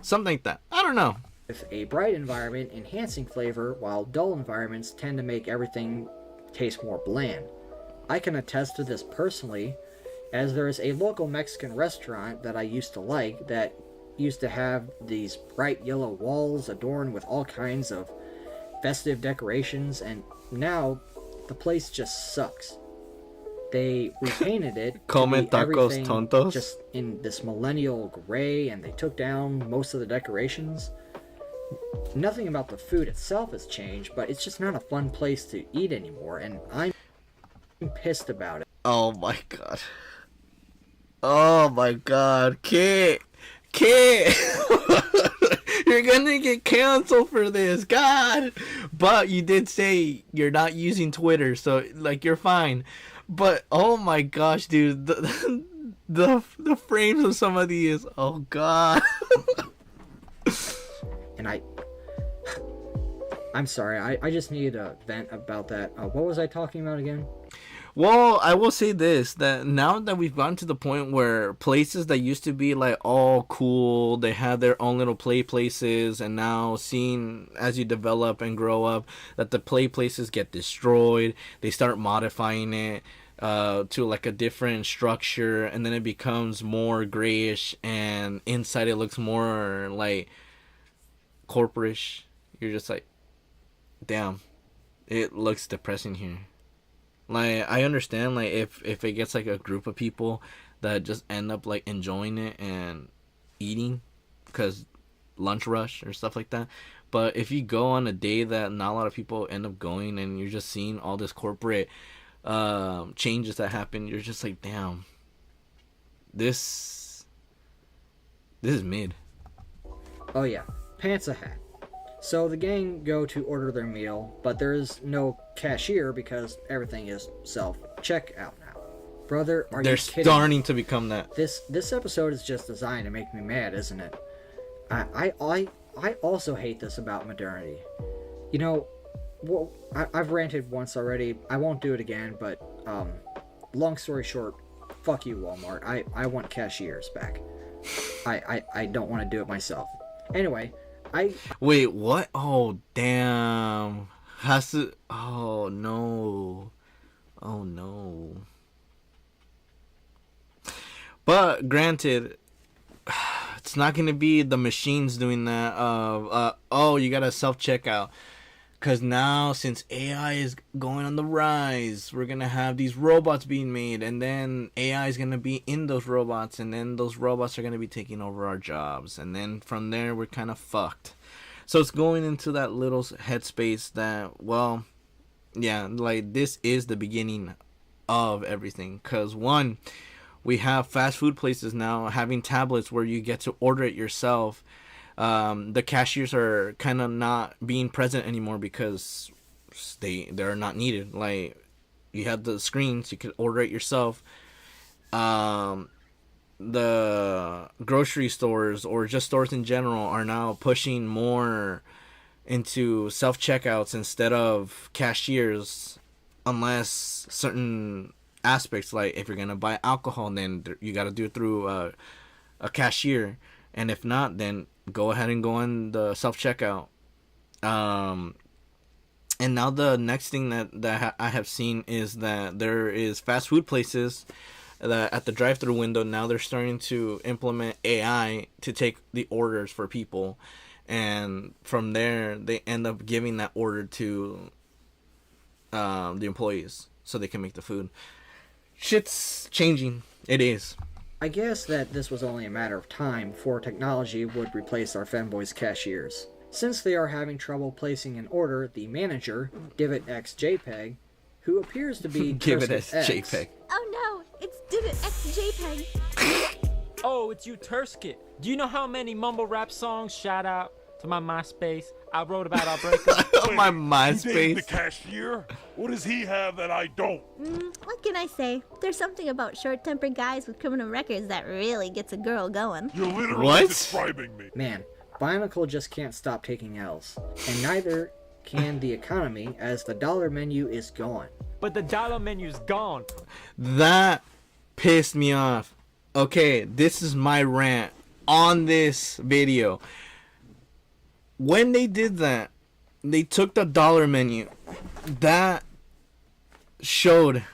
Something like that. I don't know. With a bright environment enhancing flavor, while dull environments tend to make everything taste more bland. I can attest to this personally, as there is a local Mexican restaurant that I used to like that used to have these bright yellow walls adorned with all kinds of festive decorations, and now the place just sucks. They repainted it Come to be tacos everything tontos? just in this millennial gray, and they took down most of the decorations. Nothing about the food itself has changed, but it's just not a fun place to eat anymore, and I'm pissed about it. Oh my god. Oh my god. Kit. You're gonna get canceled for this. God. But you did say you're not using Twitter, so like you're fine. But oh my gosh, dude, the frames of some of these, oh god. And I'm sorry, I just needed to vent about that. What was I talking about again? Well, I will say this, that now that we've gotten to the point where places that used to be like all cool, they have their own little play places, and now seeing as you develop and grow up that the play places get destroyed, they start modifying it to like a different structure, and then it becomes more grayish, and inside it looks more like corporate. You're just like, damn, it looks depressing here. Like, I understand, like, if it gets, like, a group of people that just end up, like, enjoying it and eating because lunch rush or stuff like that. But if you go on a day that not a lot of people end up going and you're just seeing all this corporate changes that happen, you're just like, damn, this is mid. Oh yeah, Pantsahat. So the gang go to order their meal, but there is no cashier because everything is self-checkout now. Brother, are They're you kidding? starting to become that. This episode is just designed to make me mad, isn't it? I also hate this about modernity. You know, well, I've ranted once already. I won't do it again, but long story short, fuck you, Walmart. I want cashiers back. I don't want to do it myself. Anyway, Wait, what? Oh, damn. Has to... Oh, no. Oh, no. But, granted, it's not going to be the machines doing that of, oh, you got to self-checkout. Because now, since AI is going on the rise, we're going to have these robots being made, and then AI is going to be in those robots, and then those robots are going to be taking over our jobs. And then from there, we're kind of fucked. So it's going into that little headspace that, well, yeah, like, this is the beginning of everything. Because, one, we have fast food places now having tablets where you get to order it yourself. The cashiers are kind of not being present anymore because they're not needed. Like, you have the screens, you can order it yourself. The grocery stores or just stores in general are now pushing more into self-checkouts instead of cashiers, unless certain aspects, like if you're gonna buy alcohol, then you got to do it through a cashier, and if not, then go ahead and go on the self-checkout. And now the next thing that I have seen is that there is fast food places that at the drive-through window now they're starting to implement AI to take the orders for people, and from there they end up giving that order to the employees so they can make the food. Shit's changing. It is. I guess that this was only a matter of time before technology would replace our femboys cashiers. Since they are having trouble placing an order, the manager, DivotXJPEG, who appears to be DivotXJPEG. Oh no, it's DivotXJPEG. Oh, it's you, Turskit. Do you know how many mumble rap songs, shout out to my MySpace, I wrote about our breakup? My You dating the MySpace. cashier? What does he have that I don't? What can I say? There's something about short-tempered guys with criminal records that really gets a girl going. You're literally describing me. Man, Bionicle just can't stop taking L's, and neither can the economy, as the dollar menu is gone. But the dollar menu's gone. That pissed me off. Okay, this is my rant on this video. When they did that, they took the dollar menu. That showed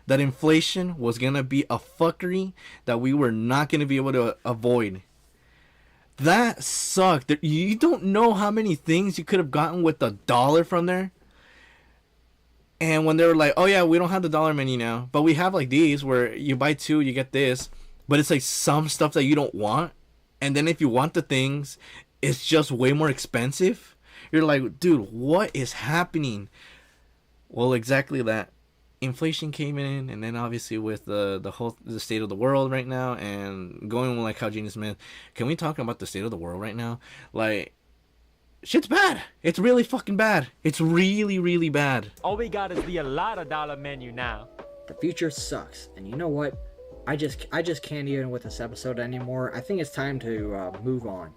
that inflation was going to be a fuckery that we were not going to be able to avoid. That sucked. You don't know how many things you could have gotten with the dollar from there. And when they were like, oh yeah, we don't have the dollar menu now, but we have like these where you buy two, you get this. But it's like some stuff that you don't want. And then if you want the things, it's just way more expensive. You're like, dude, what is happening? Well, exactly that. Inflation came in, and then obviously with the state of the world right now, and going like how Genius Smith, can we talk about the state of the world right now? Like, shit's bad. It's really fucking bad. It's really, really bad. All we got is the a lot of dollar menu now. The future sucks, and you know what? I just can't even with this episode anymore. I think it's time to move on.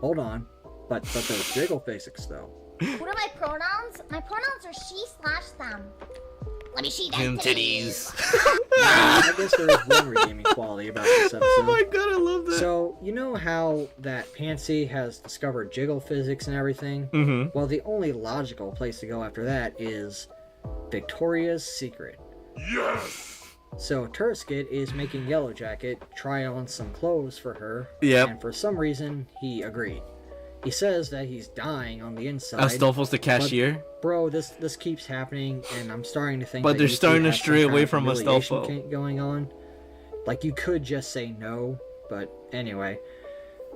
Hold on, but those jiggle physics though. What are my pronouns? My pronouns are she/them. Let me see Them them titties. I guess there is one redeeming quality about this episode. Oh my god, I love that. So, you know how that Pantsahat has discovered jiggle physics and everything? Mhm. Well, the only logical place to go after that is Victoria's Secret. Yes! So Turskit is making Yellow Jacket try on some clothes for her. Yep. And for some reason, he agreed. He says that he's dying on the inside. Astolfo's the cashier? But, bro, this keeps happening, and I'm starting to think But that they're you starting to have some stray kind away of from humiliation Astolfo. going on. Like, you could just say no, but anyway.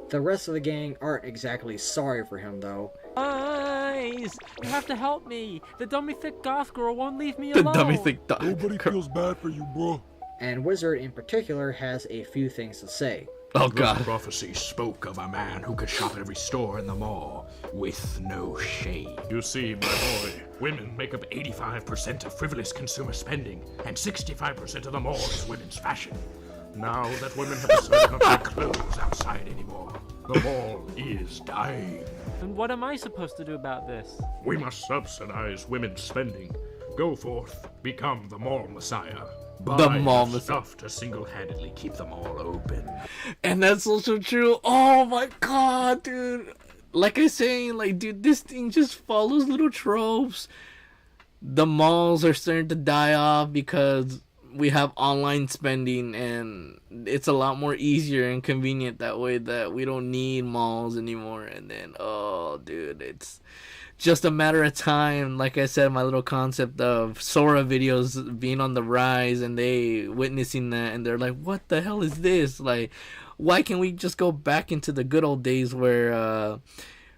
The rest of the gang aren't exactly sorry for him, though. Guys, you have to help me. The dummy thick goth girl won't leave me alone. Nobody feels bad for you, bro. And Wizard in particular has a few things to say. Oh This god. prophecy spoke of a man who could shop at every store in the mall with no shame. You see, my boy, women make up 85% of frivolous consumer spending, and 65% of the mall is women's fashion. Now that women have decided not to wear clothes outside anymore, the mall is dying. And what am I supposed to do about this? We must subsidize women's spending. Go forth, become the mall messiah. Buy The mall enough messiah. stuff to single-handedly keep the mall open. And that's also true. Oh my god, dude. Like I saying, like, dude, this thing just follows little tropes. The malls are starting to die off because we have online spending, and it's a lot more easier and convenient that way, that we don't need malls anymore. And then, oh, dude, it's just a matter of time. Like I said, my little concept of Sora videos being on the rise, and they witnessing that, and they're like, what the hell is this? Like, why can't we just go back into the good old days where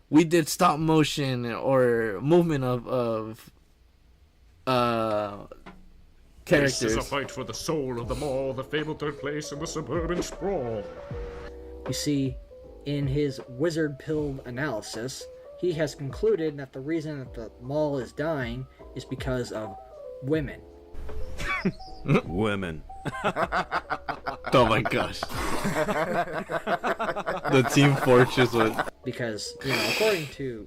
we did stop motion or movement of characters? This is a fight for the soul of the mall, the fabled third place in the suburban sprawl. You see, in his wizard-pilled analysis, he has concluded that the reason that the mall is dying is because of women. Women. Oh my gosh. The Team Fortress one. Because, according to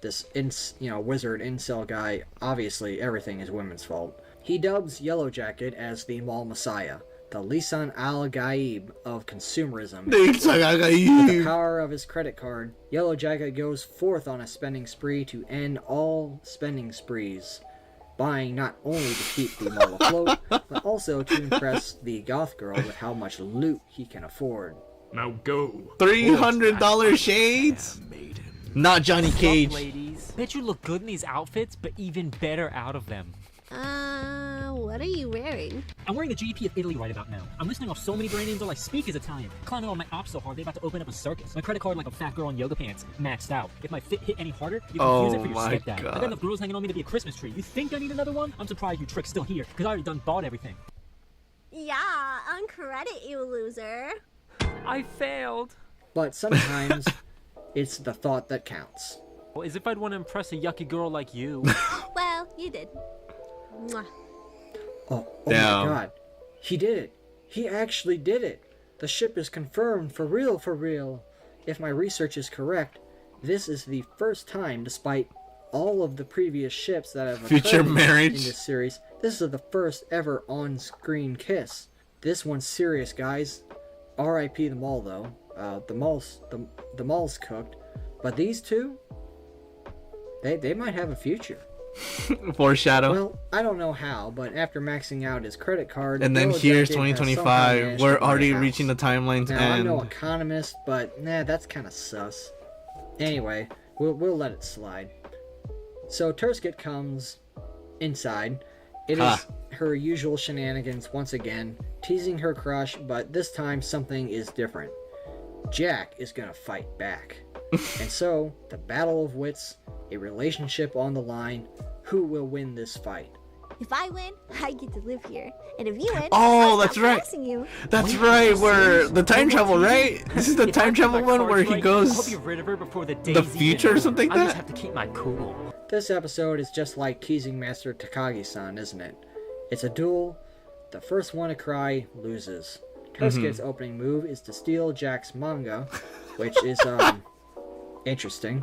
this wizard incel guy, obviously everything is women's fault. He dubs Yellow Jacket as the Mall Messiah, the Lisan al-Gaib of consumerism. With the power of his credit card, Yellow Jacket goes forth on a spending spree to end all spending sprees, buying not only to keep the mall afloat, but also to impress the goth girl with how much loot he can afford. Now go. $300 shades? Not Johnny Cage. Ladies, bet you look good in these outfits, but even better out of them. What are you wearing? I'm wearing the GDP of Italy right about now. I'm listening off so many brand names all I speak is Italian. Climbing on my ops so hard they about to open up a circus. My credit card like a fat girl in yoga pants, maxed out. If my fit hit any harder, you can use it for your stepdad. I got enough girls hanging on me to be a Christmas tree. You think I need another one? I'm surprised you trick's still here, because I already done bought everything. Yeah, on credit, you loser. I failed. But sometimes it's the thought that counts. Well, as if I'd want to impress a yucky girl like you. Well, you did. Mwah. Oh my god. He did it. He actually did it. The ship is confirmed for real, for real. If my research is correct, this is the first time, despite all of the previous ships that have Future occurred marriage in this series, this is the first ever on-screen kiss. This one's serious, guys. R.I.P. the mall, though. The mall's cooked. But these two, they might have a future. Foreshadow. Well, I don't know how, but after maxing out his credit card, And then Yellow here's Jacket has 2025. somehow We're managed to buy a already house. reaching the timeline's Now, I'm end. no economist, but that's kind of sus. Anyway, we'll let it slide. So Tursket comes inside. It is her usual shenanigans once again, teasing her crush, but this time something is different. Jack is gonna fight back. And so, the battle of wits, a relationship on the line. Who will win this fight? If I win, I get to live here. And if you win, Oh, I'll that's stop right. harassing you. That's right, where the time travel, right? This is the time travel one where he I'll goes be rid of her before the the future or something like I just that. have to keep my cool. This episode is just like teasing Master Takagi-san, isn't it? It's a duel. The first one to cry loses. Tursket's opening move is to steal Jack's manga, which is, interesting.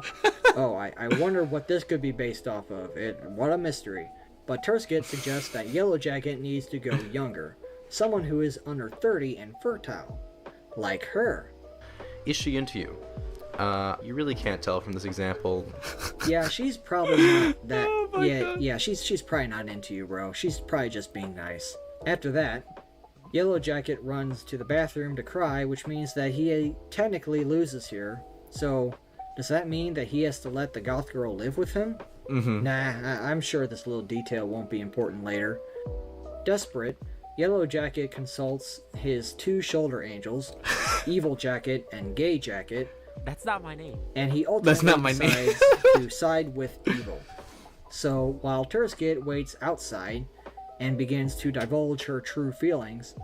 Oh, I wonder what this could be based off of. What a mystery. But Tursket suggests that Yellow Jacket needs to go younger. Someone who is under 30 and fertile. Like her. Is she into you? You really can't tell from this example. Yeah, she's probably not that... yeah, she's probably not into you, bro. She's probably just being nice. After that, Yellow Jacket runs to the bathroom to cry, which means that he technically loses here. So, does that mean that he has to let the goth girl live with him? Nah, I'm sure this little detail won't be important later. Desperate, Yellow Jacket consults his two shoulder angels, Evil Jacket and Gay Jacket. That's not my name. And he ultimately name. decides to side with Evil. So, while Tursket waits outside and begins to divulge her true feelings,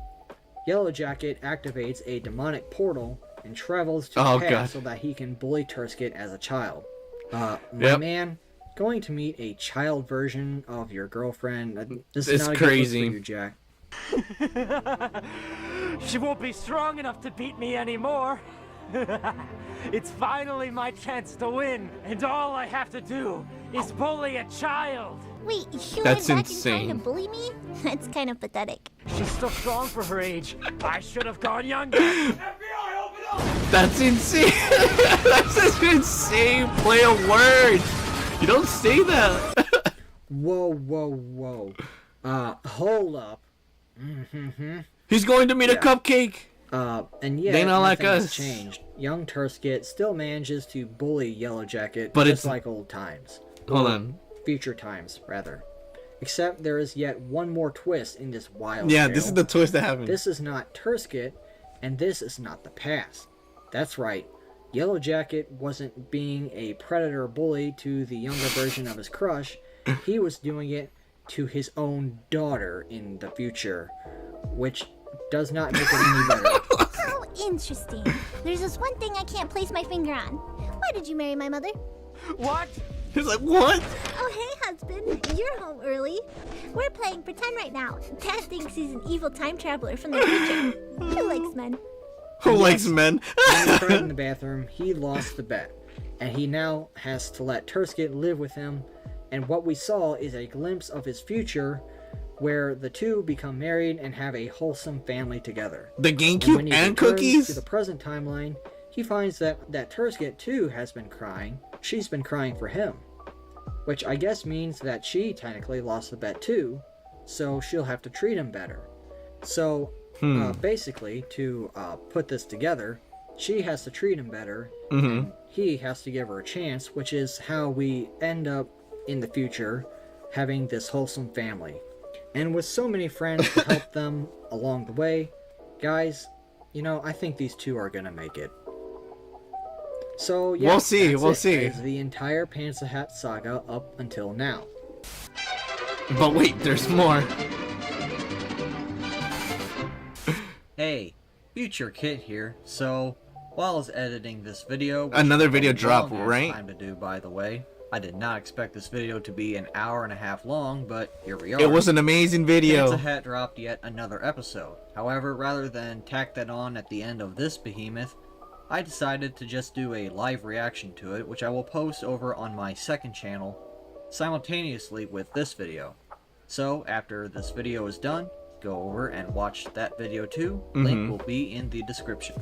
Yellow Jacket activates a demonic portal and travels to the past so that he can bully Tursket as a child. My man, going to meet a child version of your girlfriend, this is not a crazy. good look for you, Jack. She won't be strong enough to beat me anymore. It's finally my chance to win, and all I have to do is bully a child. Wait, you That's went back and tried insane. to bully me? That's kind of pathetic. She's still strong for her age. I should have gone younger. That's insane. That's an insane play of words. You don't say that. Whoa. Hold up. He's going to meet a cupcake. And yet, They not like nothing has us. changed. Young Tursket still manages to bully Yellow Jacket, But just it's- like old times. Hold Or on. Future times, rather. Except there is yet one more twist in this wild Yeah, tale. this is the twist that happened. This is not Tursket, and this is not the past. That's right. Yellow Jacket wasn't being a predator bully to the younger version of his crush. He was doing it to his own daughter in the future, which does not make it any better. How interesting. There's this one thing I can't place my finger on. Why did you marry my mother? What? He's like, what? Oh, hey, husband. You're home early. We're playing pretend right now. Dad thinks he's an evil time traveler from the future. Who likes men? Who likes men? When he cried in the bathroom, he lost the bet. And he now has to let Turskit live with him. And what we saw is a glimpse of his future where the two become married and have a wholesome family together. The GameCube when he and returns cookies? to the present timeline, he finds that Turskit too has been crying. She's been crying for him. Which I guess means that she technically lost the bet too, so she'll have to treat him better. So, basically, to put this together, she has to treat him better, and he has to give her a chance, which is how we end up in the future having this wholesome family. And with so many friends to help them along the way, guys, you know, I think these two are gonna make it. So, yeah, we'll see. that's We'll it. see. That is the entire Pantsahat saga up until now. But wait, there's more. Hey, Future Kit here. So, while I was editing this video, which Another took a video drop, long-ass right? time to do, by the way. I did not expect this video to be an hour and a half long, but here we are. It was an amazing video. Pantsahat dropped yet another episode. However, rather than tack that on at the end of this behemoth, I decided to just do a live reaction to it, which I will post over on my second channel, simultaneously with this video. So, after this video is done, go over and watch that video too. Link will be in the description.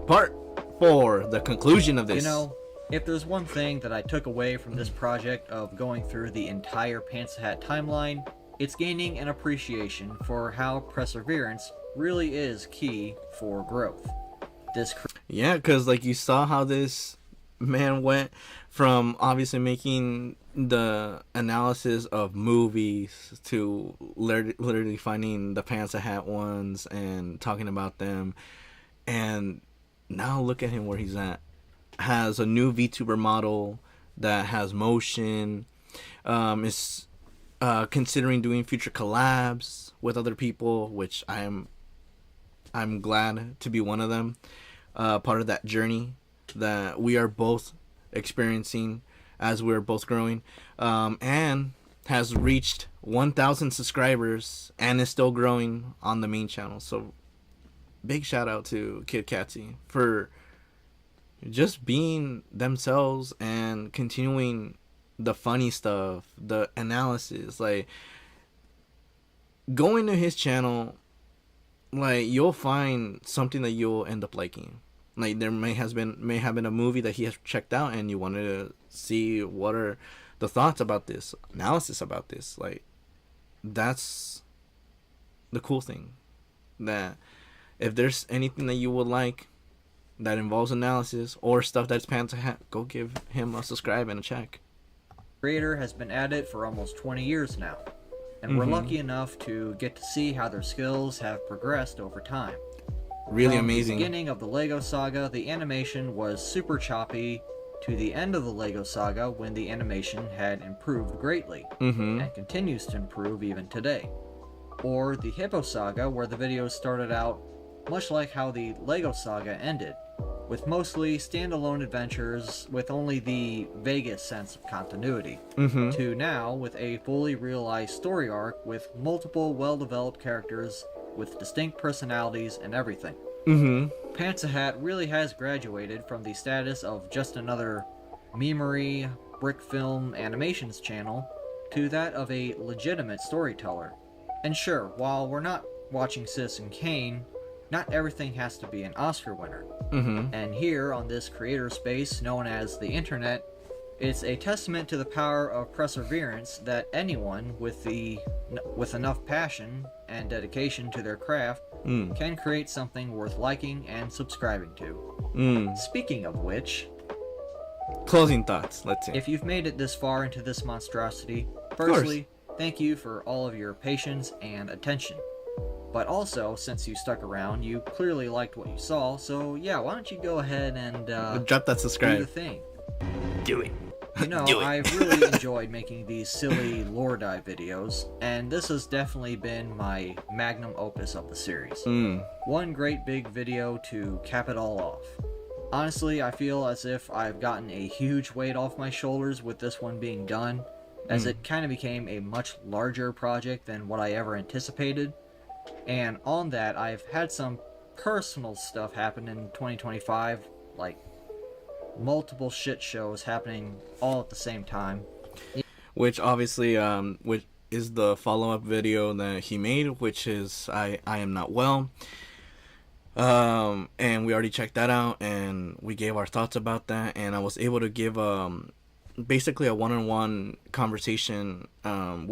Part 4, the conclusion of this. You know, if there's one thing that I took away from this project of going through the entire Pantsahat timeline, it's gaining an appreciation for how perseverance really is key for growth. Yeah, because like you saw how this man went from obviously making the analysis of movies to literally finding the Pantsahat ones and talking about them, and now look at him where he's at. Has a new VTuber model that has motion, is considering doing future collabs with other people, which I'm glad to be one of them, part of that journey that we are both experiencing as we're both growing, and has reached 1,000 subscribers and is still growing on the main channel. So big shout out to Kit Katzyy for just being themselves and continuing the funny stuff, the analysis. Like, going to his channel, like, you'll find something that you'll end up liking. Like, there may have been a movie that he has checked out and you wanted to see what are the thoughts about this, analysis about this. Like, that's the cool thing, that if there's anything that you would like that involves analysis or stuff that's Pantsahat, go give him a subscribe and a check. Creator has been at it for almost 20 years now, and we're lucky enough to get to see how their skills have progressed over time. Really From amazing. the beginning of the LEGO Saga, the animation was super choppy, to the end of the LEGO Saga when the animation had improved greatly, and continues to improve even today. Or the Hippo Saga, where the videos started out much like how the LEGO Saga ended, with mostly standalone adventures with only the vaguest sense of continuity, to now with a fully realized story arc with multiple well-developed characters with distinct personalities and everything. Pantsahat really has graduated from the status of just another memery, brick film animations channel to that of a legitimate storyteller. And sure, while we're not watching Citizen Kane, not everything has to be an Oscar winner. And here on this creator space known as the internet, it's a testament to the power of perseverance that anyone with enough passion and dedication to their craft can create something worth liking and subscribing to. Speaking of which, closing thoughts, let's see. If you've made it this far into this monstrosity, firstly, thank you for all of your patience and attention. But also, since you stuck around, you clearly liked what you saw, so yeah, why don't you go ahead and drop that subscribe. Do the thing. Do it. You know, I've really enjoyed making these silly lore dive videos, and this has definitely been my magnum opus of the series. One great big video to cap it all off. Honestly, I feel as if I've gotten a huge weight off my shoulders with this one being done, as it kind of became a much larger project than what I ever anticipated. And on that, I've had some personal stuff happen in 2025, like multiple shit shows happening all at the same time. Which obviously, which is the follow-up video that he made, which is I Am Not Well. And we already checked that out, and we gave our thoughts about that, and I was able to give basically a one-on-one conversation. I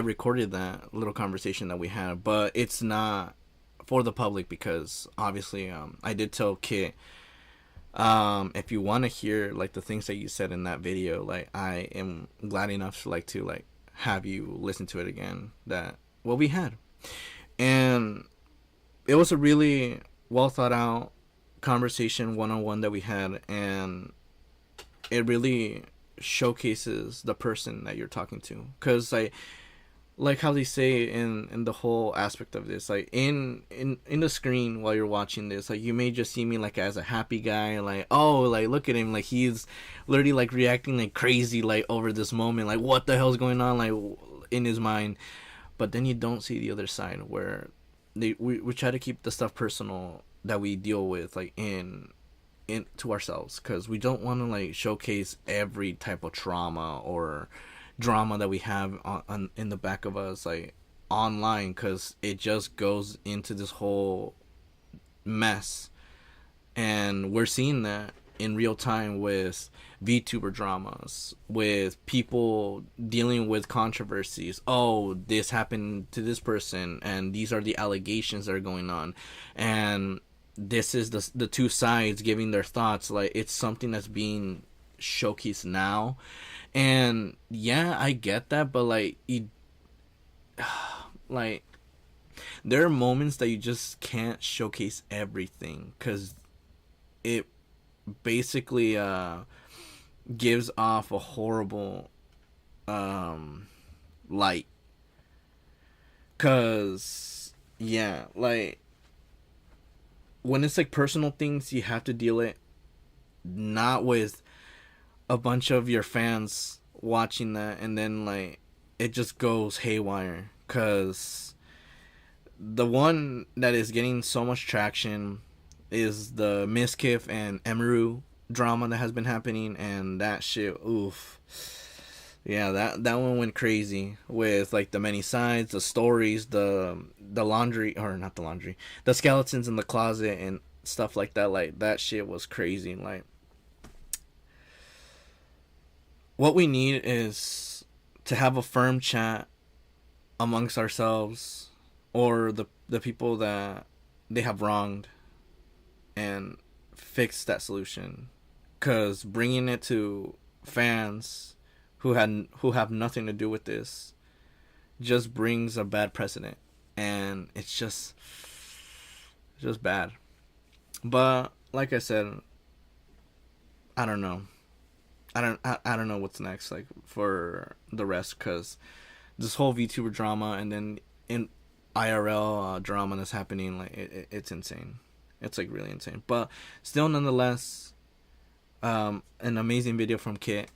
recorded that little conversation that we had, but it's not for the public because obviously I did tell Kit, if you want to hear like the things that you said in that video, like I am glad enough to have you listen to it again, that what we had. And it was a really well thought out conversation one-on-one that we had, and it really showcases the person that you're talking to, because like how they say in the whole aspect of this, like in the screen while you're watching this, like you may just see me like as a happy guy, like, oh, like look at him, like he's literally like reacting like crazy like over this moment, like what the hell's going on like in his mind. But then you don't see the other side where we try to keep the stuff personal that we deal with like in to ourselves, because we don't want to like showcase every type of trauma or drama that we have in the back of us like online, because it just goes into this whole mess. And we're seeing that in real time with VTuber dramas, with people dealing with controversies. Oh, this happened to this person, and these are the allegations that are going on, and this is the two sides giving their thoughts. Like, it's something that's being showcased now. And yeah, I get that, but like like there are moments that you just can't showcase everything, because it basically gives off a horrible light. Because yeah, like when it's like personal things, you have to deal it not with a bunch of your fans watching that, and then like it just goes haywire. Because the one that is getting so much traction is the Miskiff and Emiru drama that has been happening, and that shit, oof. Yeah, that one went crazy with like the many sides, the stories, the laundry, or not the laundry, the skeletons in the closet and stuff like that. Like, that shit was crazy. Like, what we need is to have a firm chat amongst ourselves or the people that they have wronged, and fix that solution. Because bringing it to fans who have nothing to do with this just brings a bad precedent, and it's just bad. But like I said, I don't know. I don't know what's next, like, for the rest, because this whole VTuber drama and then in IRL drama that's happening, like it's insane. It's like really insane. But still, nonetheless, an amazing video from Kit.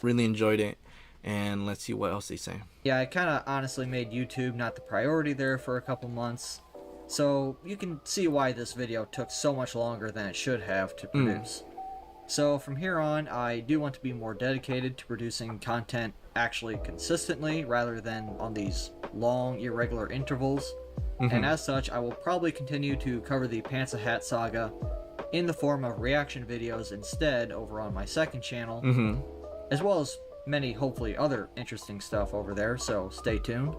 Really enjoyed it, and let's see what else they say. Yeah, I kind of honestly made YouTube not the priority there for a couple months, so you can see why this video took so much longer than it should have to produce. So from here on, I do want to be more dedicated to producing content actually consistently, rather than on these long, irregular intervals. And as such, I will probably continue to cover the Pantsahat saga in the form of reaction videos instead over on my second channel, as well as many, hopefully, other interesting stuff over there, so stay tuned.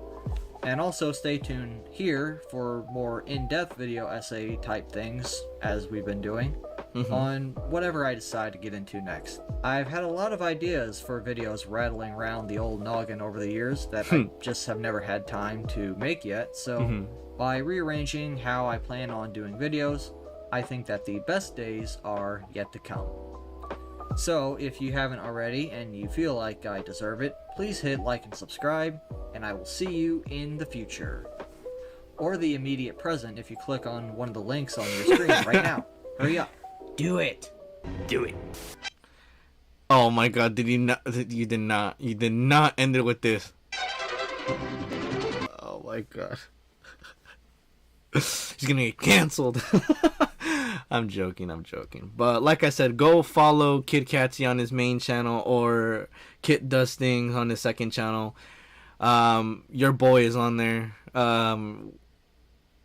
And also stay tuned here for more in-depth video essay type things, as we've been doing, on whatever I decide to get into next. I've had a lot of ideas for videos rattling around the old noggin over the years that I just have never had time to make yet, so by rearranging how I plan on doing videos, I think that the best days are yet to come. So, if you haven't already and you feel like I deserve it, please hit like and subscribe, and I will see you in the future. Or the immediate present if you click on one of the links on your screen right now. Hurry up. Do it. Do it. Oh my god, did you not? You did not. You did not end it with this. Oh my god. He's gonna get canceled. I'm joking. But like I said, go follow Kit Katzyy on his main channel or Kit Does Things on his second channel. Your boy is on there.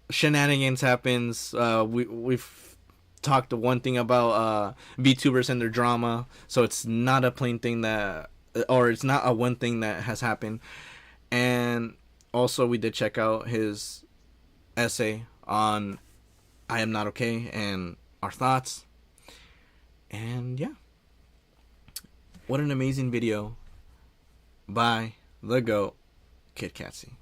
Shenanigans happens. We've talked one thing about VTubers and their drama, so it's not a plain thing that, or it's not a one thing that has happened. And also we did check out his essay on I Am Not Okay and our thoughts. And yeah, what an amazing video by the GOAT, Kit Katzyy.